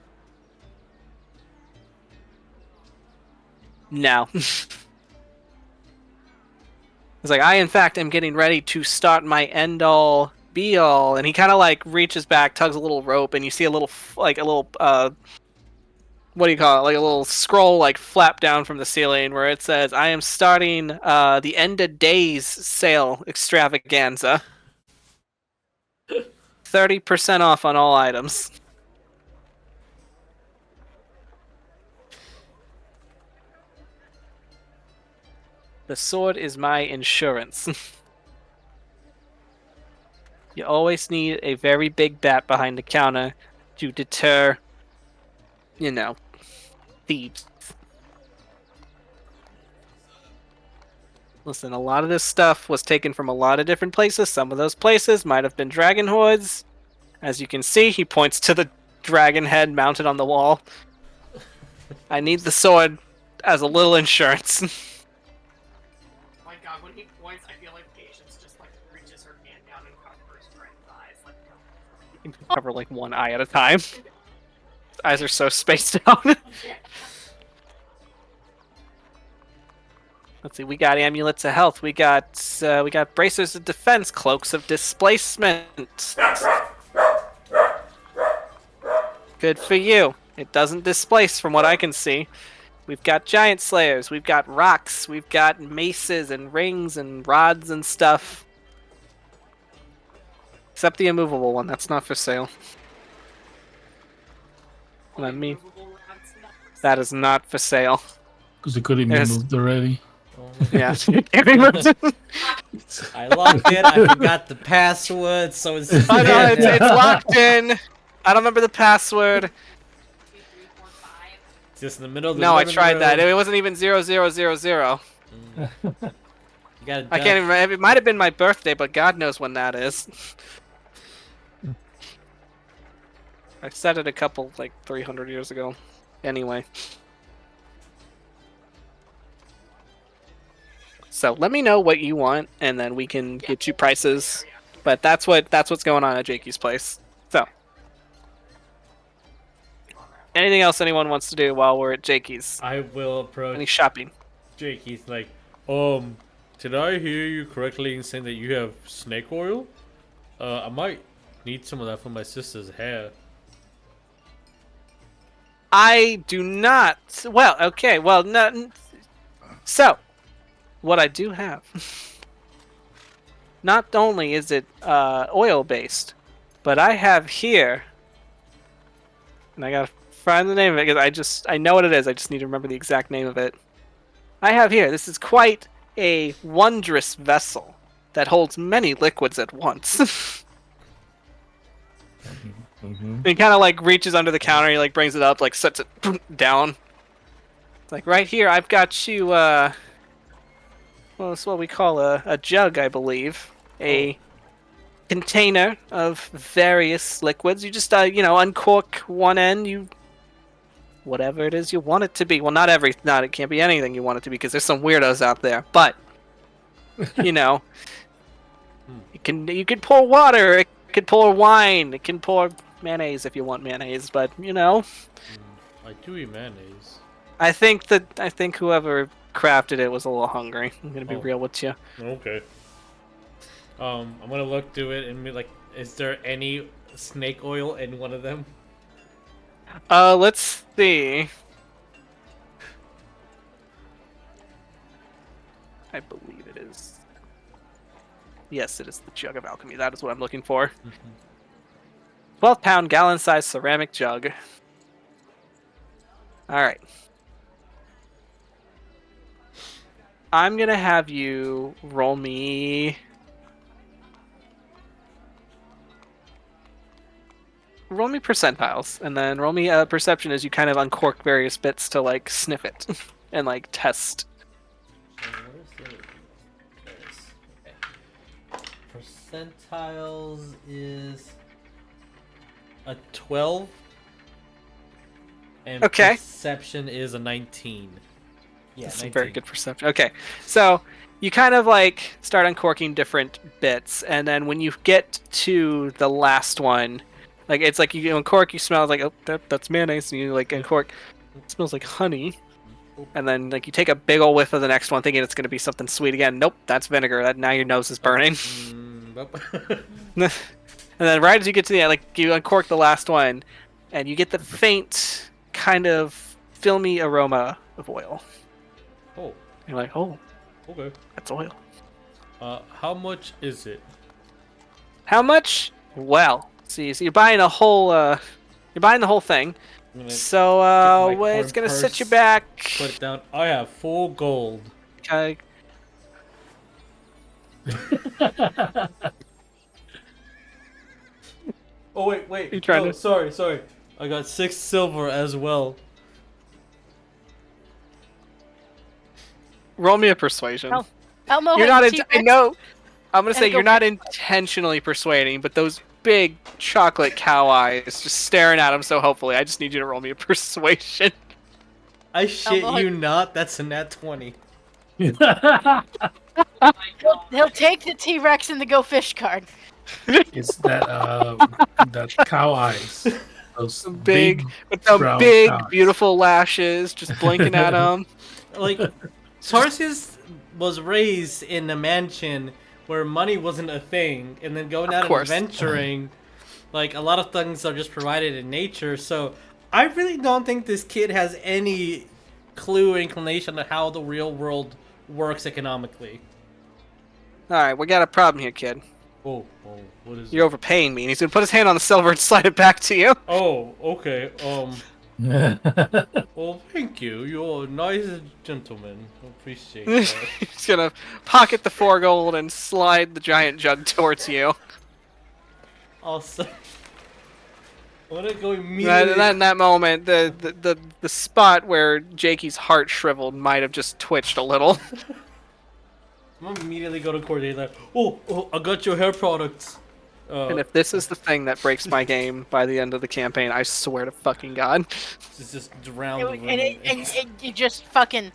No. It's like, I in fact am getting ready to start my end all be all, and he kind of like reaches back, tugs a little rope, and you see a little what do you call it? Like a little scroll like flap down from the ceiling where it says, I am starting the end of days sale extravaganza. 30% off on all items. The sword is my insurance. You always need a very big bat behind the counter to deter, thieves. Listen, a lot of this stuff was taken from a lot of different places. Some of those places might have been dragon hordes. As you can see, he points to the dragon head mounted on the wall. I need the sword as a little insurance. My god, when he points, I feel like Patience just like reaches her hand down and covers Trent's eyes. Like, You can cover like one eye at a time. His eyes are so spaced out. Let's see, we got amulets of health. We got bracers of defense, cloaks of displacement. Good for you. It doesn't displace from what I can see. We've got giant slayers. We've got rocks. We've got maces and rings and rods and stuff. Except the immovable one. That's not for sale. Let me. That is not for sale. Because it couldn't be moved already. Yeah. Can't be moved. I locked it. I forgot the password, so it's. Oh no, it's locked in. I don't remember the password. Just in the middle of the No, I living tried room. that. It wasn't even 0000. You gotta I can't even. It might have been my birthday, but God knows when that is. I said it a couple, like 300 years ago. Anyway. So let me know what you want, and then we can get you prices. But that's what's going on at Jakey's place. So. Anything else anyone wants to do while we're at Jakey's? I will approach Any shopping? Jake. He's like, did I hear you correctly in saying that you have snake oil? I might need some of that for my sister's hair. I do not. Well, okay. Well, no. So, what I do have. Not only is it oil based, but I have here, and I gotta find the name of it because I know what it is. I just need to remember the exact name of it. I have here. This is quite a wondrous vessel that holds many liquids at once. He kind of like reaches under the counter. He like brings it up, like sets it down. It's like right here. I've got you. Well, it's what we call a jug, I believe. A container of various liquids. You just uncork one end. Whatever it is you want it to be. Well, it can't be anything you want it to be because there's some weirdos out there. But you can pour water. It can pour wine. It can pour mayonnaise if you want mayonnaise. But I do eat mayonnaise. I think whoever crafted it was a little hungry. I'm gonna be real with you. Okay. I'm gonna look through it and be like, is there any snake oil in one of them? Let's see. I believe it is. Yes, it is the jug of alchemy. That is what I'm looking for. 12-pound gallon-sized ceramic jug. Alright. I'm gonna have you roll me... Roll me percentiles, and then roll me a perception as you kind of uncork various bits to, like, sniff it and, like, test. Percentiles is a 12, and Okay. perception is a 19. Yeah, That's some 19. very good perception. Okay, so you kind of like start uncorking different bits, and then when you get to the last one, like it's like you uncork, you smell like, oh, that's mayonnaise, and you like uncork, it smells like honey, and then like you take a big old whiff of the next one, thinking it's gonna be something sweet again. Nope, that's vinegar. That now your nose is burning. Nope. And then right as you get to the end, like you uncork the last one, and you get the faint kind of filmy aroma of oil. Oh, You're like, oh, okay. that's oil. How much is it? How much? Well, see, so you're buying a whole, you're buying the whole thing. I'm gonna So, get my well, it's corn gonna set you purse, back. Put it down. I have full gold. Okay. Oh wait. You trying No, to- sorry. I got 6 silver as well. Roll me a persuasion. Oh, Elmo You're has not. a I T-Rex. know. I'm gonna And say go you're not intentionally persuading, but those big chocolate cow eyes just staring at him so hopefully. I just need you to roll me a persuasion. I shit Elmo- you not. That's a nat 20. He'll take the T-Rex and the Go Fish card. It's that that cow eyes. Those Big with the brown big, cow eyes. beautiful lashes, just blinking at him. Like, Tarsius was raised in a mansion where money wasn't a thing, and then going out and course. adventuring, like, a lot of things are just provided in nature, so I really don't think this kid has any clue or inclination of how the real world works economically. All right, we got a problem here, kid. Oh, what is You're overpaying me. And he's gonna put his hand on the silver and slide it back to you. Oh, okay. Well, thank you. You're a nice gentleman. Appreciate that. He's gonna pocket the 4 gold and slide the giant jug towards you. Also, I'm gonna go immediately. In that moment, the spot where Jakey's heart shriveled might have just twitched a little. I'm gonna immediately go to Cordelia. Oh, I got your hair products. And if this is the thing that breaks my game by the end of the campaign, I swear to fucking God. Just drown the room. And you just fucking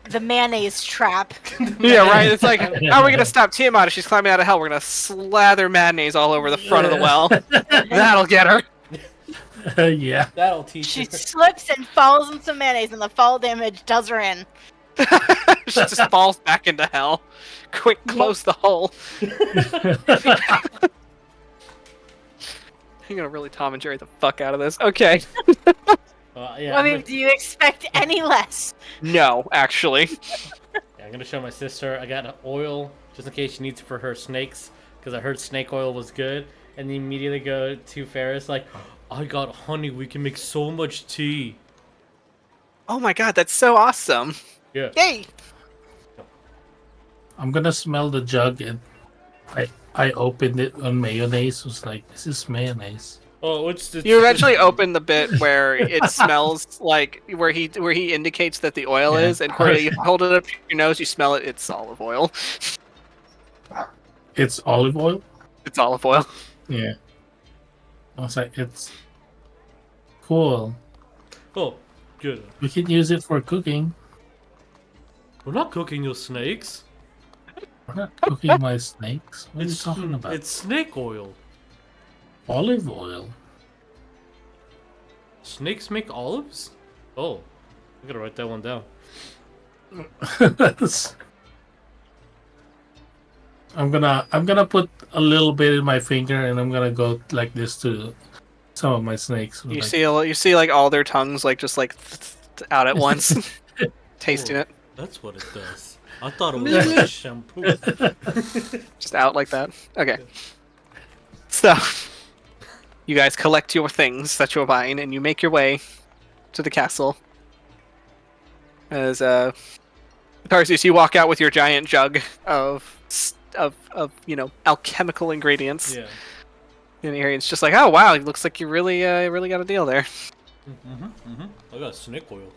the mayonnaise trap. Yeah, right. It's like, how are we gonna stop Tiamat if she's climbing out of hell? We're gonna slather mayonnaise all over the front of the well. That'll get her. Yeah. That'll teach She her. slips and falls in some mayonnaise, and the fall damage does her in. She just falls back into hell. Quick, close the hole. You're gonna really Tom and Jerry the fuck out of this. Okay. Yeah, I mean, do you expect any less? No, actually. I'm gonna show my sister. I got oil just in case she needs it for her snakes, because I heard snake oil was good. And then immediately go to Ferris like, I got honey. We can make so much tea. Oh my god, that's so awesome. Yeah. Yay! I'm gonna smell the jug and I opened it on mayonnaise. Was like, this is mayonnaise. Oh, what's the? You eventually open the bit where it smells like where he indicates that the oil Yeah. is, and Cordelia, you hold it up to your nose, you smell it, it's olive oil. It's olive oil. It's olive oil. Yeah. I was like, it's cool. Oh, good. We can use it for cooking. We're not cooking your snakes. We're not cooking my snakes. What are you talking about? It's snake oil. Olive oil. Snakes make olives? Oh, I gotta write that one down. I'm gonna put a little bit in my finger and I'm gonna go like this to some of my snakes. You Like, see like all their tongues like just like out at once, tasting it, That's what it does. I thought it was like shampoo. just out like that. Okay. So, you guys collect your things that you're buying, and you make your way to the castle. As Tarsius, you walk out with your giant jug of alchemical ingredients. Yeah. And here it's just like, oh wow, it looks like you really got a deal there. I got snake oil.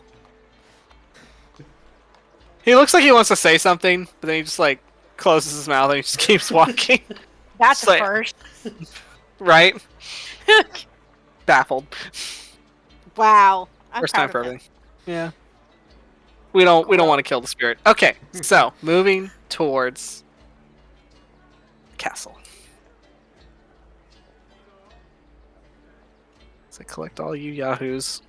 He looks like he wants to say something, but then he just like closes his mouth and he just keeps walking. That's It's like- a first. Right? Baffled. Wow. I'm First proud time for of him. everything. Yeah. we don't want to kill the spirit. Okay, so moving towards the castle. So collect all you yahoos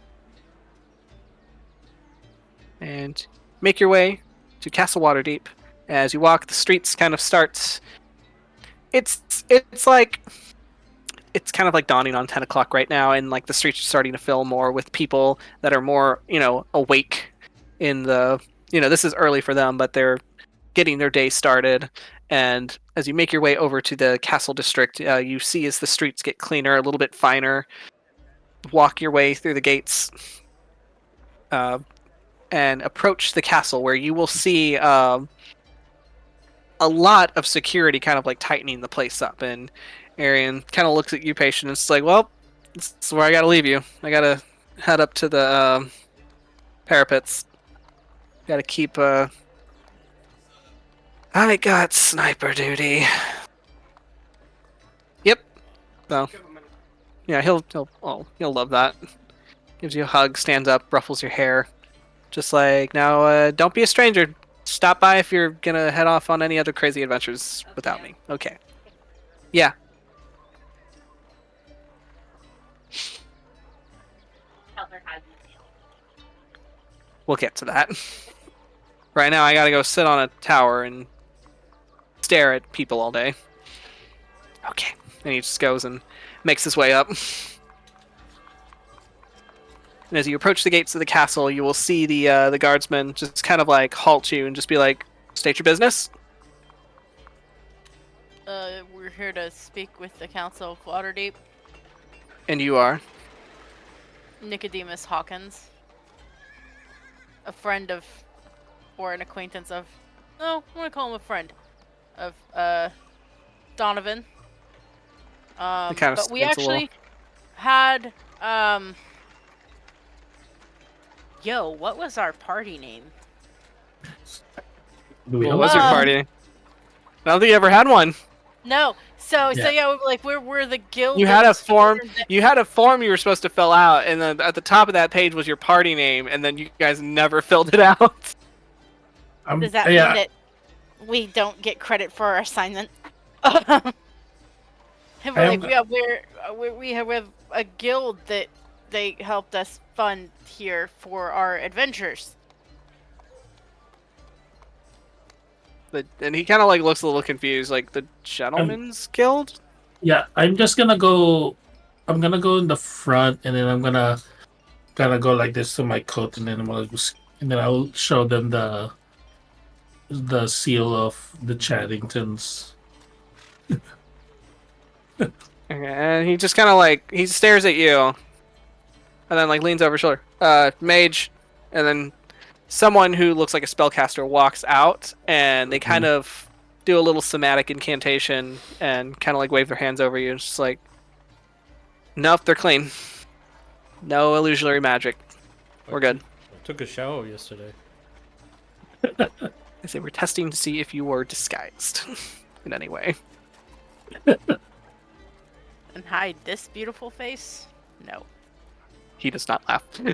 and make your way to Castle Waterdeep. As you walk, the streets kind of start. It's like it's kind of like dawning on 10 o'clock right now, and like the streets are starting to fill more with people that are more awake. In the this is early for them, but they're getting their day started. And as you make your way over to the castle district, you see as the streets get cleaner, a little bit finer. Walk your way through the gates and approach the castle, where you will see a lot of security kind of like tightening the place up. And Arian kind of looks at you, patient, and it's like, well, this is where I gotta leave you. I gotta head up to the parapets. Gotta keep I got sniper duty. Yep. So yeah, he'll love that. Gives you a hug, stands up, ruffles your hair. Just like, now don't be a stranger. Stop by if you're gonna head off on any other crazy adventures without me. Okay. Yeah. Tell her how you feel. We'll get to that. Right now I gotta go sit on a tower and stare at people all day. Okay. And he just goes and makes his way up. And as you approach the gates of the castle, you will see the guardsmen just kind of like halt you and just be like, state your business. We're here to speak with the Council of Waterdeep. And you are? Nicodemus Hawkins. A friend of, or an acquaintance of, no, I'm gonna call him a friend of, Donovan. It kind of But we stinks a little. actually had, yo, what was our party name? Do we What have was a- your party? I don't think you ever had one. No, so Yeah. yeah, like we're the guild. You of had a form. students that- You had a form you were supposed to fill out, and then at the top of that page was your party name, and then you guys never filled it out. Does that yeah, mean that we don't get credit for our assignment? And we're I like, am- yeah, we have a guild that they helped us fund here for our adventures. And he kind of like looks a little confused, like the Gentleman's Guild. Yeah, I'm just gonna go. I'm gonna go in the front, and then I'm gonna kind of go like this to my coat, and then and then I'll show them the seal of the Chadingtons. Okay, and he just kind of like he stares at you, and then like leans over his shoulder. Mage, and then someone who looks like a spellcaster walks out, and they kind of do a little somatic incantation and kind of like wave their hands over you. It's just like, nope, they're clean. No illusionary magic. We're good. I took a shower yesterday. I say we're testing to see if you were disguised in any way. And hide this beautiful face? No. He does not laugh. He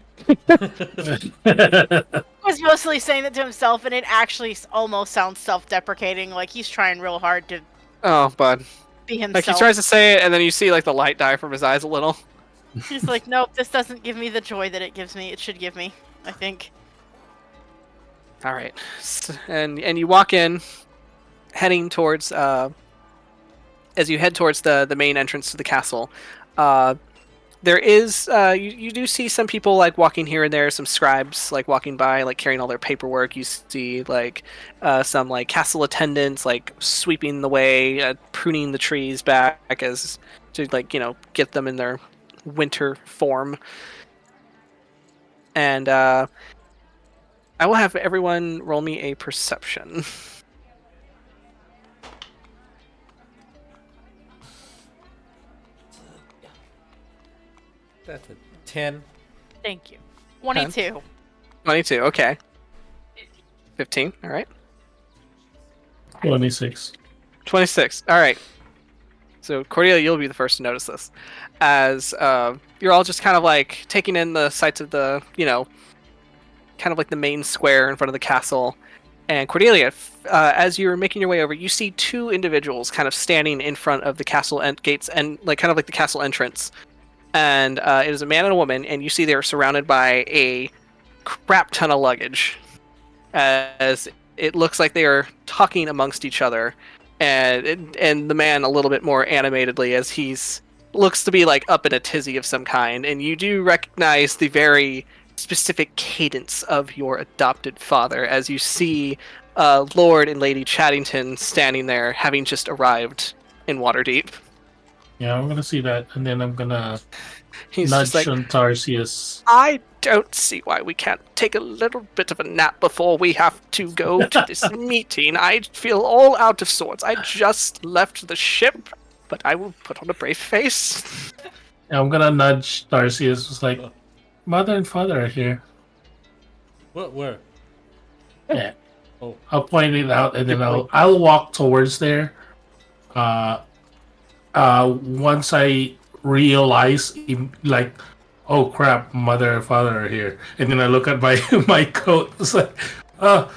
was mostly saying that to himself, and it actually almost sounds self-deprecating, like he's trying real hard to Oh, bud. be himself. Like he tries to say it, and then you see like the light die from his eyes a little. He's like, nope, this doesn't give me the joy that it gives me. It should give me, I think. All right, and you walk in, heading towards as you head towards the main entrance to the castle. There is you do see some people like walking here and there, some scribes like walking by, like carrying all their paperwork. You see like some like castle attendants like sweeping the way, pruning the trees back as to like get them in their winter form. And I will have everyone roll me a perception. That's a 10. Thank you. 22. 22, okay. 15, all right. 26. 26, all right. So, Cordelia, you'll be the first to notice this. As you're all just kind of like taking in the sights of the, kind of like the main square in front of the castle. And Cordelia, as you're making your way over, you see two individuals kind of standing in front of the castle gates and like kind of like the castle entrance. And it is a man and a woman, and you see they're surrounded by a crap ton of luggage, as it looks like they are talking amongst each other, and the man a little bit more animatedly as he's looks to be like up in a tizzy of some kind, and you do recognize the very specific cadence of your adopted father as you see Lord and Lady Chadington standing there, having just arrived in Waterdeep. Yeah, I'm gonna see that, and then I'm gonna He's nudge just like, on Tarsius. I don't see why we can't take a little bit of a nap before we have to go to this meeting. I feel all out of sorts. I just left the ship, but I will put on a brave face. And I'm gonna nudge Tarsius. It's like, mother and father are here. What? Where? Yeah. Oh. I'll point it out, and then I'll walk towards there. Once I realize, like, oh crap, mother and father are here, and then I look at my my coat. It's like, oh,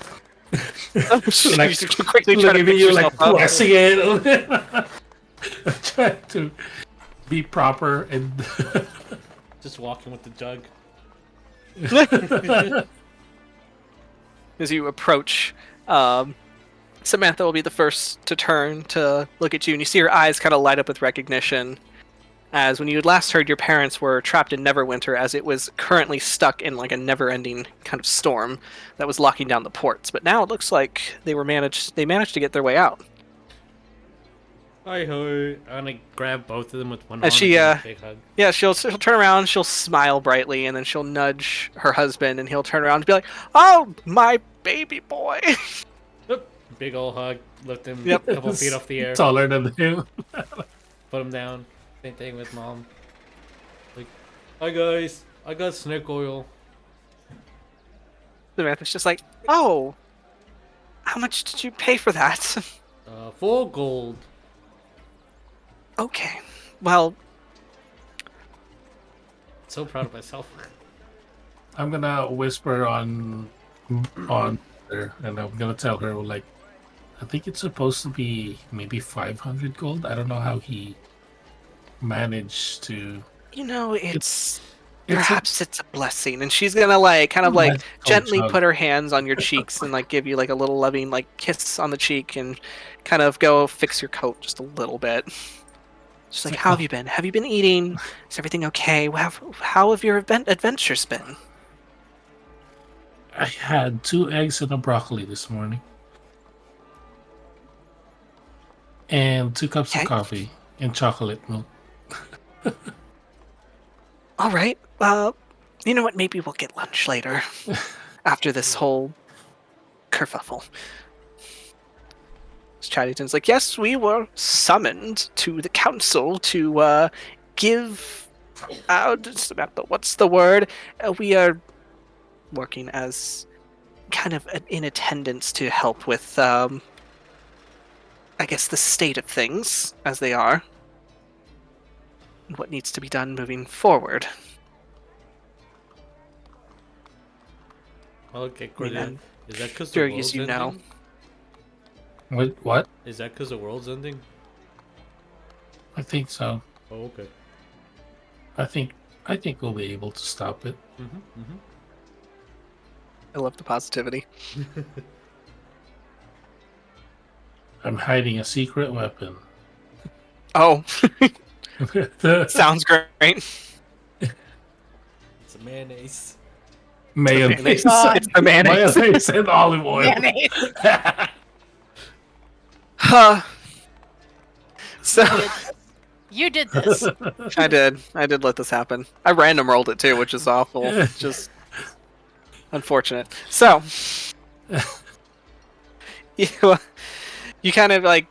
like Quickly try to looking at pick you, like yourself up. pressing it. Trying to be proper and Just walking with the jug. As you approach, Samantha will be the first to turn to look at you, and you see her eyes kind of light up with recognition. As when you had last heard, your parents were trapped in Neverwinter, as it was currently stuck in like a never-ending kind of storm that was locking down the ports. But now it looks like they managed to get their way out. Hi ho! I'm gonna grab both of them with one arm. As she, and give them a big hug. Yeah, she'll turn around, she'll smile brightly, and then she'll nudge her husband, and he'll turn around and be like, "Oh, my baby boy!" Oop, big ol' hug. Lift him Yep. a couple feet off the air. taller than him. Put him down. Same thing with mom. Like, hi guys, I got snake oil. Samantha's just like, "Oh, how much did you pay for that?" 4 gold. Okay, well, So proud of myself. I'm gonna whisper on her, and I'm gonna tell her, like, I think it's supposed to be maybe 500 gold. I don't know how he managed to. it's It's perhaps it's a blessing, and she's gonna like kind of like Let's go, gently Chug. put her hands on your cheeks and like give you like a little loving like kiss on the cheek and kind of go fix your coat just a little bit. She's like, "How have you been? Have you been eating? Is everything okay? How have your adventures been?" I had 2 eggs and a broccoli this morning, and 2 cups Okay. of coffee and chocolate milk. All right. You know what? Maybe we'll get lunch later after this whole kerfuffle. Chadington's like, "Yes, we were summoned to the council to give out. What's the word? We are working as kind of in attendance to help with, I guess, the state of things as they are, and what needs to be done moving forward." Okay, Cordelia. And Is that because the sure, world's as you ending? know. What? Is that because the world's ending? I think so. Oh, okay. I think we'll be able to stop it. I love the positivity. I'm hiding a secret weapon. Oh, sounds great. It's a mayonnaise. Mayonnaise. It's the mayonnaise. Mayonnaise and olive oil. Mayonnaise. So You did this. I did let this happen. I random rolled it too, which is awful. Just unfortunate. So you kind of like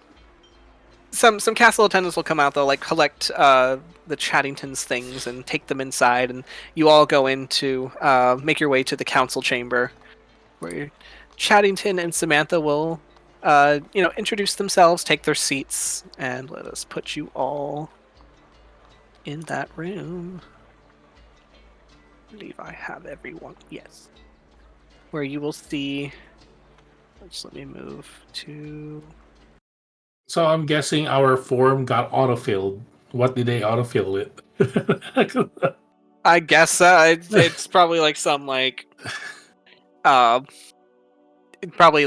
some castle attendants will come out. They'll like collect the Chadington's things and take them inside, and you all go into make your way to the council chamber, where Chadington and Samantha will introduce themselves, take their seats, and let us put you all in that room. I believe I have everyone. Yes. where you will see. Just let me move to. So I'm guessing our form got autofilled. What did they autofill it? I guess it's probably like some like, probably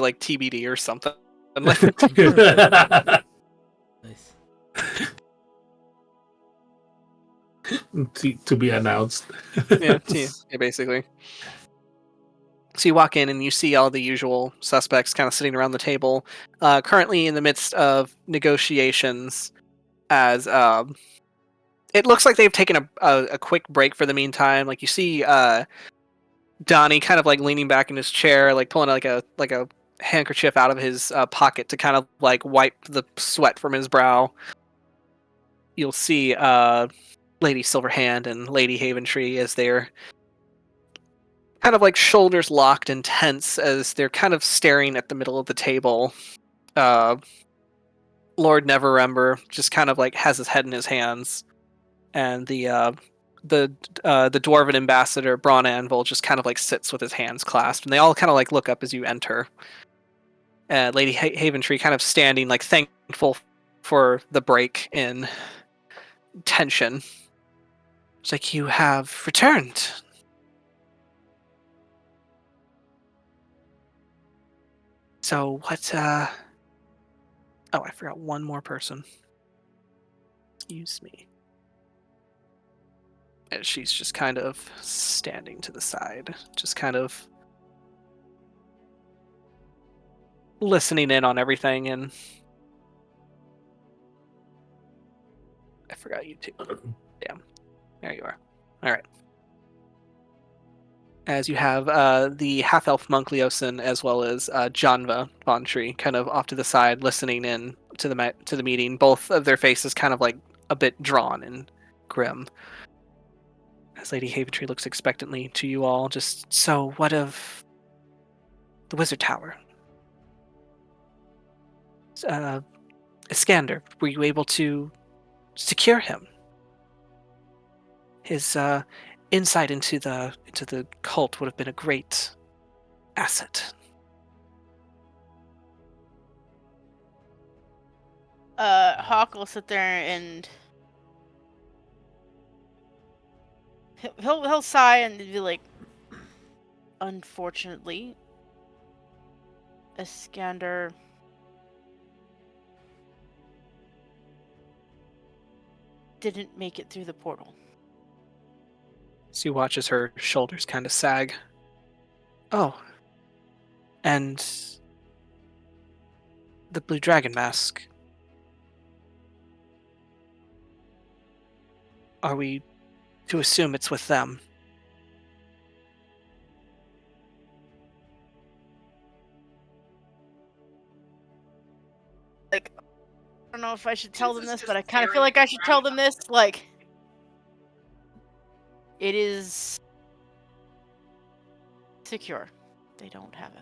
like TBD or something. Nice. to be announced. yeah, basically. So you walk in and you see all the usual suspects kind of sitting around the table, currently in the midst of negotiations. As it looks like they've taken a quick break for the meantime. Like you see Donnie kind of like leaning back in his chair, like pulling like a handkerchief out of his pocket to kind of like wipe the sweat from his brow. You'll see Lady Silverhand and Lady Haventree as they're kind of like shoulders locked and tense as they're kind of staring at the middle of the table. Lord Neverember just kind of like has his head in his hands, and the dwarven ambassador Braun Anvil just kind of like sits with his hands clasped, and they all kind of like look up as you enter. Lady Haventree kind of standing like thankful for the break in tension. It's like, you have returned. So what, oh, I forgot one more person. Excuse me. And she's just kind of standing to the side, just kind of listening in on everything, and I forgot you too. Damn. There you are. Alright. As you have the half-elf monk Leosin as well as Janva Von Tree kind of off to the side listening in to the meeting, both of their faces kind of like a bit drawn and grim. As Lady Haventree looks expectantly to you all, just, so what of the Wizard Tower? Iskander, were you able to secure him? His insight into the cult would have been a great asset. Hawk will sit there and he'll sigh and be like, unfortunately, Iskander didn't make it through the portal. So you watch as her shoulders kind of sag. Oh. And the Blue Dragon Mask. Are we to assume it's with them? Like, I don't know if I should tell them this, but I kind of feel like I should tell them this. Like, it is secure. They don't have it.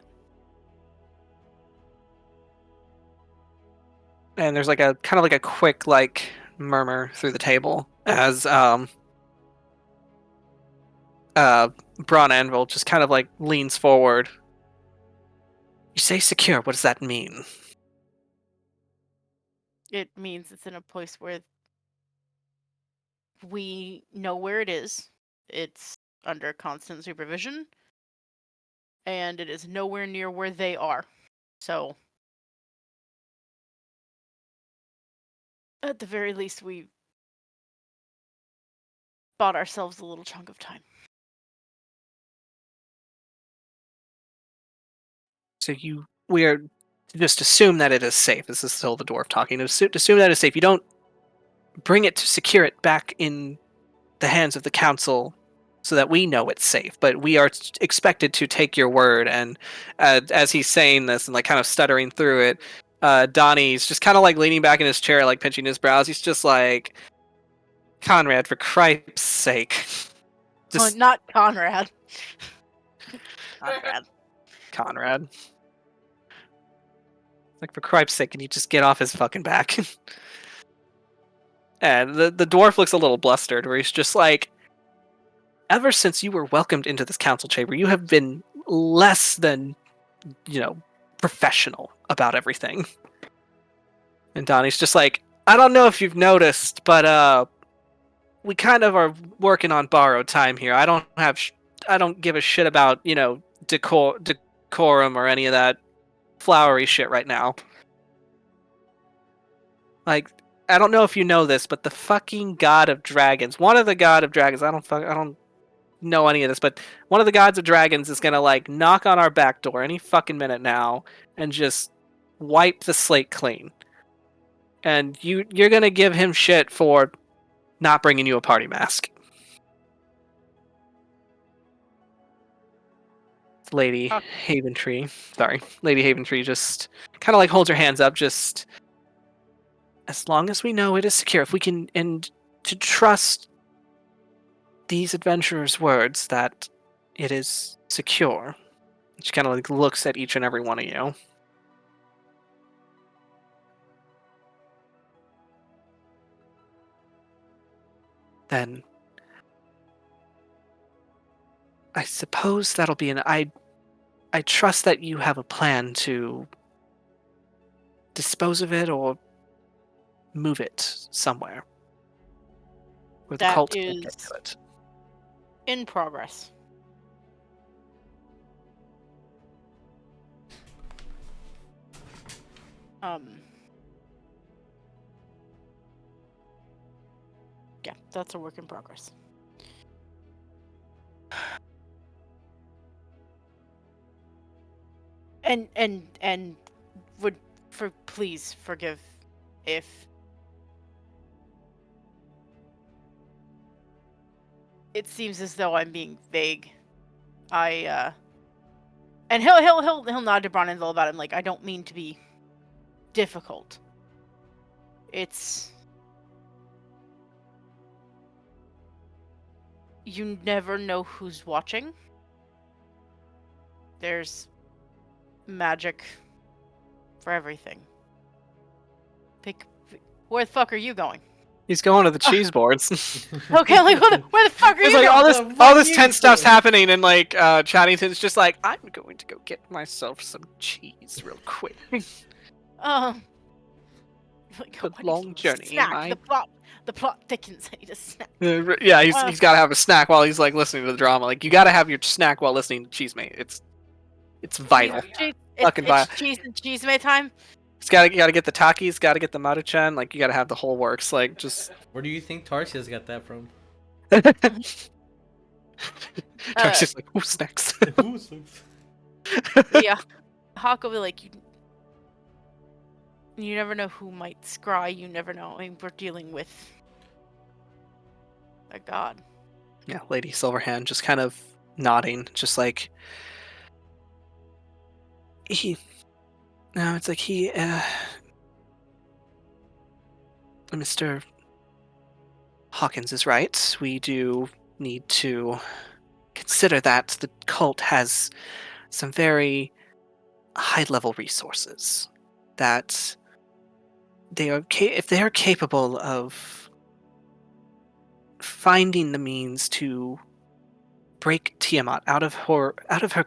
And there's like a kind of like a quick like murmur through the table as Braun Anvil just kind of like leans forward. You say secure, what does that mean? It means it's in a place where we know where it is. It's under constant supervision. And it is nowhere near where they are. So, at the very least, we bought ourselves a little chunk of time. So we are to just assume that it is safe. This is still the dwarf talking. To assume that it's safe. You don't bring it to secure it back in the hands of the council so that we know it's safe, but we are expected to take your word. And as he's saying this and like kind of stuttering through it, Donnie's just kind of like leaning back in his chair, like pinching his brows. He's just like, Conrad, for Christ's sake. Just... Oh, not Conrad. Conrad. Like, for Christ's sake, can you just get off his fucking back? And the dwarf looks a little blustered, where he's just like, ever since you were welcomed into this council chamber, you have been less than, professional about everything. And Donnie's just like, I don't know if you've noticed, but we kind of are working on borrowed time here. I don't give a shit about, decorum or any of that flowery shit right now. Like, I don't know if you know this, but the fucking god of dragons, one of the god of dragons, I don't know any of this, but one of the gods of dragons is gonna like knock on our back door any fucking minute now and just wipe the slate clean. And you're gonna give him shit for not bringing you a party mask. Lady Haventree just kind of like holds her hands up, just as long as we know it is secure, if we can, and to trust these adventurers' words that it is secure. She kind of like looks at each and every one of you. Then I suppose that'll be I trust that you have a plan to dispose of it or move it somewhere where the That cult can't get is to it. in progress. Yeah, that's a work in progress. And would please forgive if it seems as though I'm being vague. And he'll nod to Bronenville about him, like, I don't mean to be difficult. It's you never know who's watching. There's magic for everything. Where the fuck are you going? He's going to the cheese boards. Okay, like where the fuck are you It's like going? all this tense stuff's happening, and like Chadington's just like, I'm going to go get myself some cheese real quick. Like, A long journey. Snack. The plot thickens. I need a snack. Yeah, he's got to have a snack while he's like listening to the drama. Like, you got to have your snack while listening to Cheese Mate. It's vital. Fucking vital. It's cheese mate time. You got to get the Takis, got to get the Maruchan. Like, you got to have the whole works. Like, just. Where do you think Tarsius got that from? Tarsius like, who's next? Yeah, Hawk will be like, you never know who might scry. You never know. I mean, we're dealing with a god. Yeah, Lady Silverhand just kind of nodding, just like Mr. Hawkins is right. We do need to consider that the cult has some very high-level resources that if they are capable of finding the means to break Tiamat out of her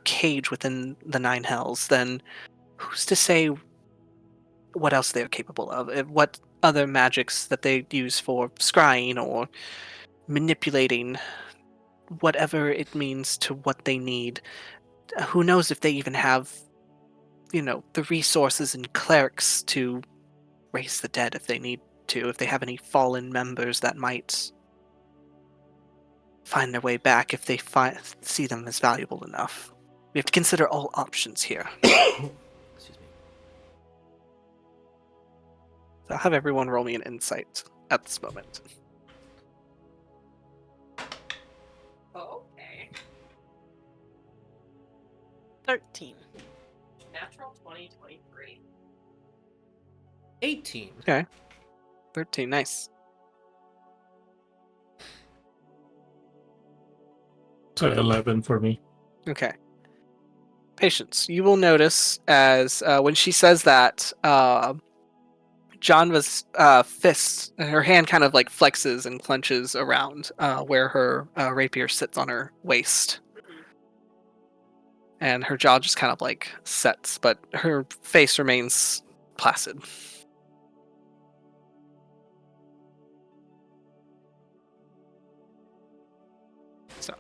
cage within the Nine Hells, then who's to say what else they are capable of? What other magics that they use for scrying or manipulating whatever it means to what they need. Who knows if they even have, the resources and clerics to raise the dead if they need to, if they have any fallen members that might find their way back if they see them as valuable enough. We have to consider all options here. Excuse me. So I'll have everyone roll me an insight at this moment. Okay. 13. Natural 2023. 18. Okay. 13, nice. So 11 for me. Okay. Patience. You will notice as when she says that, Janva's fist, her hand kind of like flexes and clenches around where her rapier sits on her waist. And her jaw just kind of like sets, but her face remains placid. So,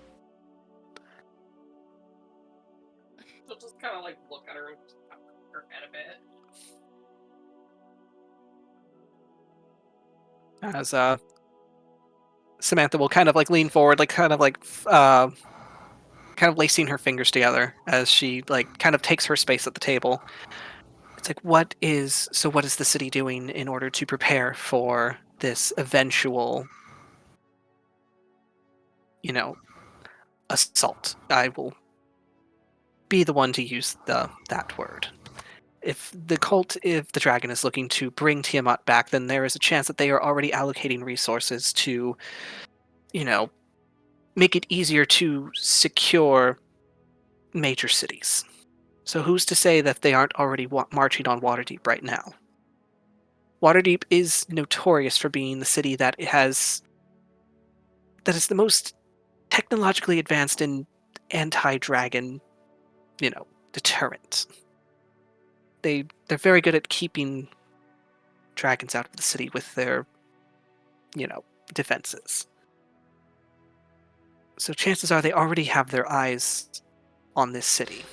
She'll just kind of like look at her and tap her head a bit. as Samantha will kind of like lean forward, like kind of lacing her fingers together as she like kind of takes her space at the table. It's like, what is the city doing in order to prepare for this eventual, assault? I will be the one to use that word. If the dragon is looking to bring Tiamat back, then there is a chance that they are already allocating resources to, make it easier to secure major cities. So who's to say that they aren't already marching on Waterdeep right now? Waterdeep is notorious for being the city that is the most technologically advanced and anti-dragon, deterrent. They're very good at keeping dragons out of the city with their, defenses. So chances are they already have their eyes on this city.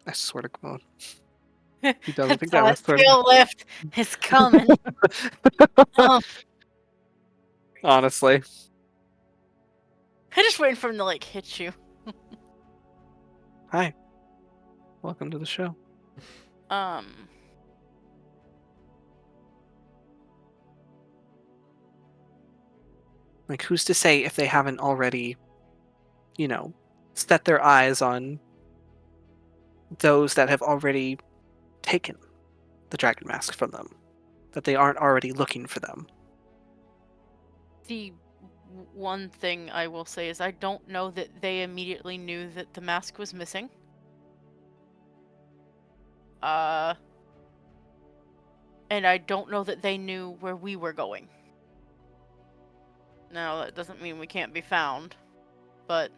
I swear to God. He doesn't think that was sort of... tail lift is coming. Oh, Honestly. I'm just waiting for him to like hit you. Hi. Welcome to the show. Like, who's to say if they haven't already, set their eyes on those that have already taken the dragon mask from them? That they aren't already looking for them? The one thing I will say is I don't know that they immediately knew that the mask was missing. And I don't know that they knew where we were going. Now, that doesn't mean we can't be found, but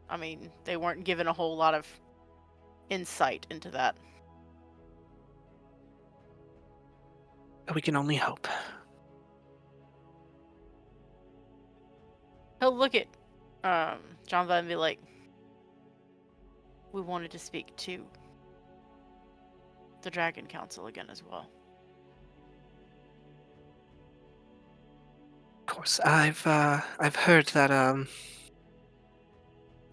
I mean, they weren't given a whole lot of insight into that. We can only hope. He'll look at Jonathan and be like, we wanted to speak to the Dragon Council again as well. Of course, I've heard that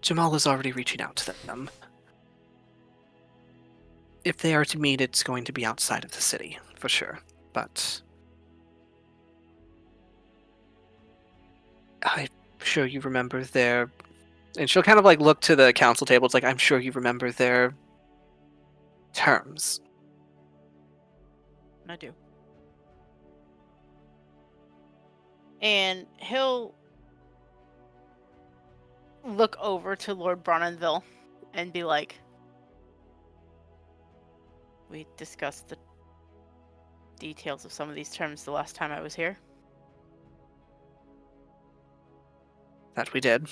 Jamal is already reaching out to them. If they are to meet, it's going to be outside of the city, for sure. But I'm sure you remember their... And she'll kind of like look to the council table. It's like, I'm sure you remember their terms. I do. And he'll look over to Lord Bronnenville and be like, we discussed the details of some of these terms the last time I was here. That we did.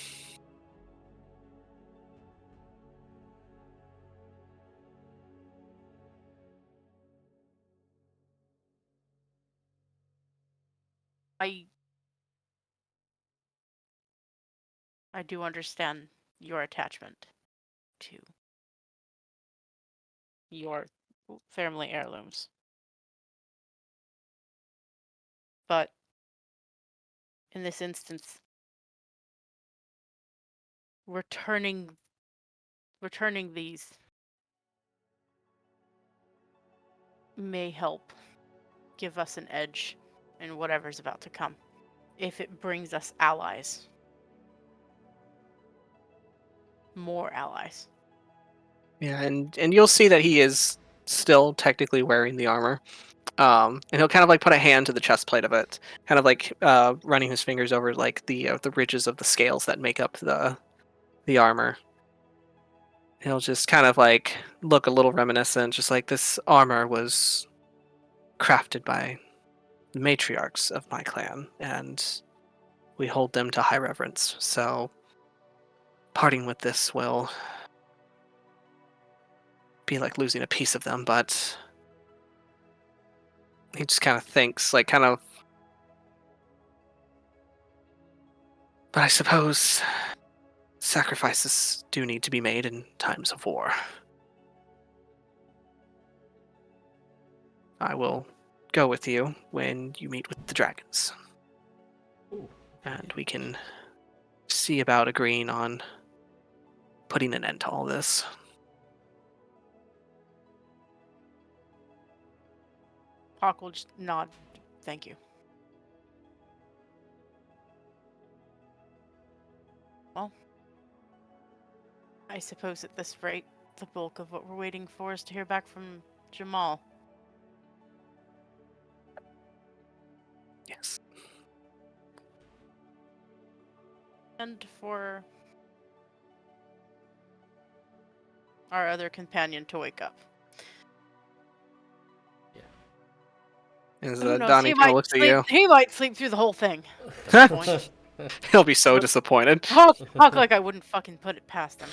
I do understand your attachment to your family heirlooms. But in this instance, returning these may help give us an edge in whatever's about to come, if it brings us allies. More allies. Yeah, and you'll see that he is still technically wearing the armor. And he'll kind of like put a hand to the chest plate of it, kind of like running his fingers over like the ridges of the scales that make up the armor. He'll just kind of like look a little reminiscent, just like this armor was crafted by the matriarchs of my clan, and we hold them to high reverence. So parting with this will be like losing a piece of them, but he just kind of thinks, like, kind of. But I suppose sacrifices do need to be made in times of war. I will go with you when you meet with the dragons. Ooh. And we can see about agreeing on putting an end to all this. Hawk will just nod. Thank you. Well, I suppose at this rate, the bulk of what we're waiting for is to hear back from Jamal. Yes. And for our other companion to wake up. Is Who knows? Donnie gonna look at you? He might sleep through the whole thing. At this point. He'll be so disappointed. Hawk, like I wouldn't fucking put it past him.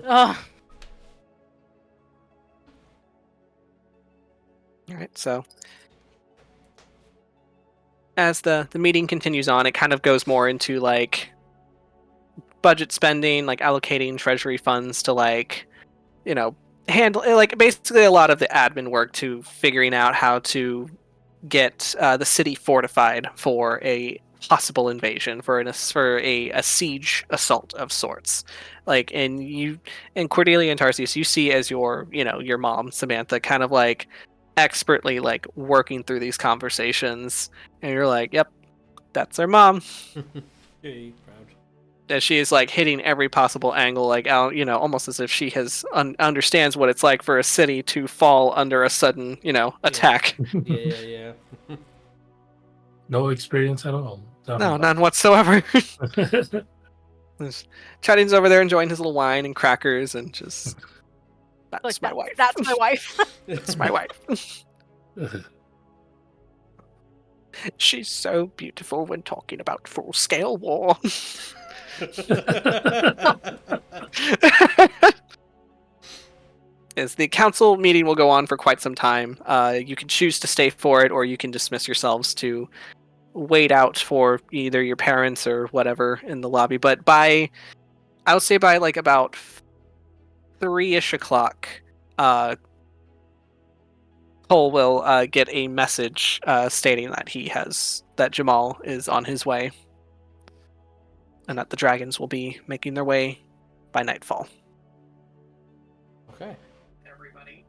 Ugh. Alright, so as the meeting continues on, it kind of goes more into like budget spending, like allocating treasury funds to like, handle like basically a lot of the admin work to figuring out how to get the city fortified for a possible invasion, for a siege assault of sorts. Like, and Cordelia and Tarsius, you see as your mom Samantha kind of like expertly like working through these conversations, and you're like, yep, that's our mom. Yay, proud. And she is like hitting every possible angle, like out, almost as if she has understands what it's like for a city to fall under a sudden, attack. Yeah. No experience at all. No, none whatsoever. Chadington's over there enjoying his little wine and crackers, and just that's my wife. That's my wife. That's my wife. She's so beautiful when talking about full-scale war. Yes, the council meeting will go on for quite some time. You can choose to stay for it, or you can dismiss yourselves to wait out for either your parents or whatever in the lobby. But I would say by like about 3-ish o'clock, Cole will get a message stating that Jamal is on his way, and that the dragons will be making their way by nightfall. Okay. Everybody.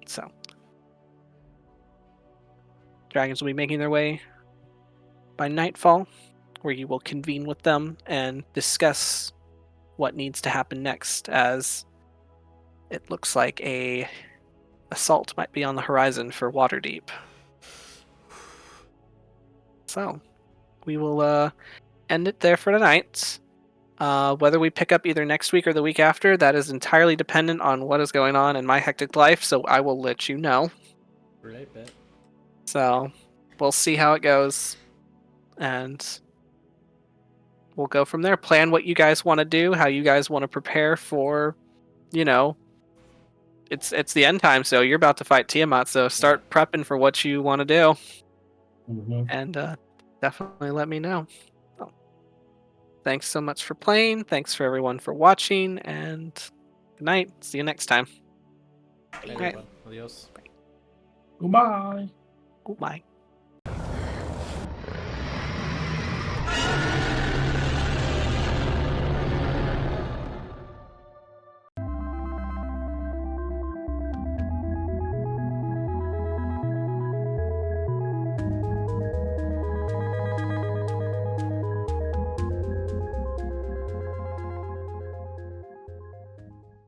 So, dragons will be making their way by nightfall, where you will convene with them and discuss what needs to happen next, as it looks like a assault might be on the horizon for Waterdeep. So, we will end it there for tonight. Whether we pick up either next week or the week after, that is entirely dependent on what is going on in my hectic life, so I will let you know. Right, bet. So, we'll see how it goes, and we'll go from there. Plan what you guys want to do, how you guys want to prepare for, it's the end time, so you're about to fight Tiamat, so start prepping for what you want to do. Mm-hmm. And definitely let me know. So, thanks so much for playing. Thanks for everyone for watching, and good night. See you next time. Bye, Okay. everyone. Adios. Goodbye. Goodbye.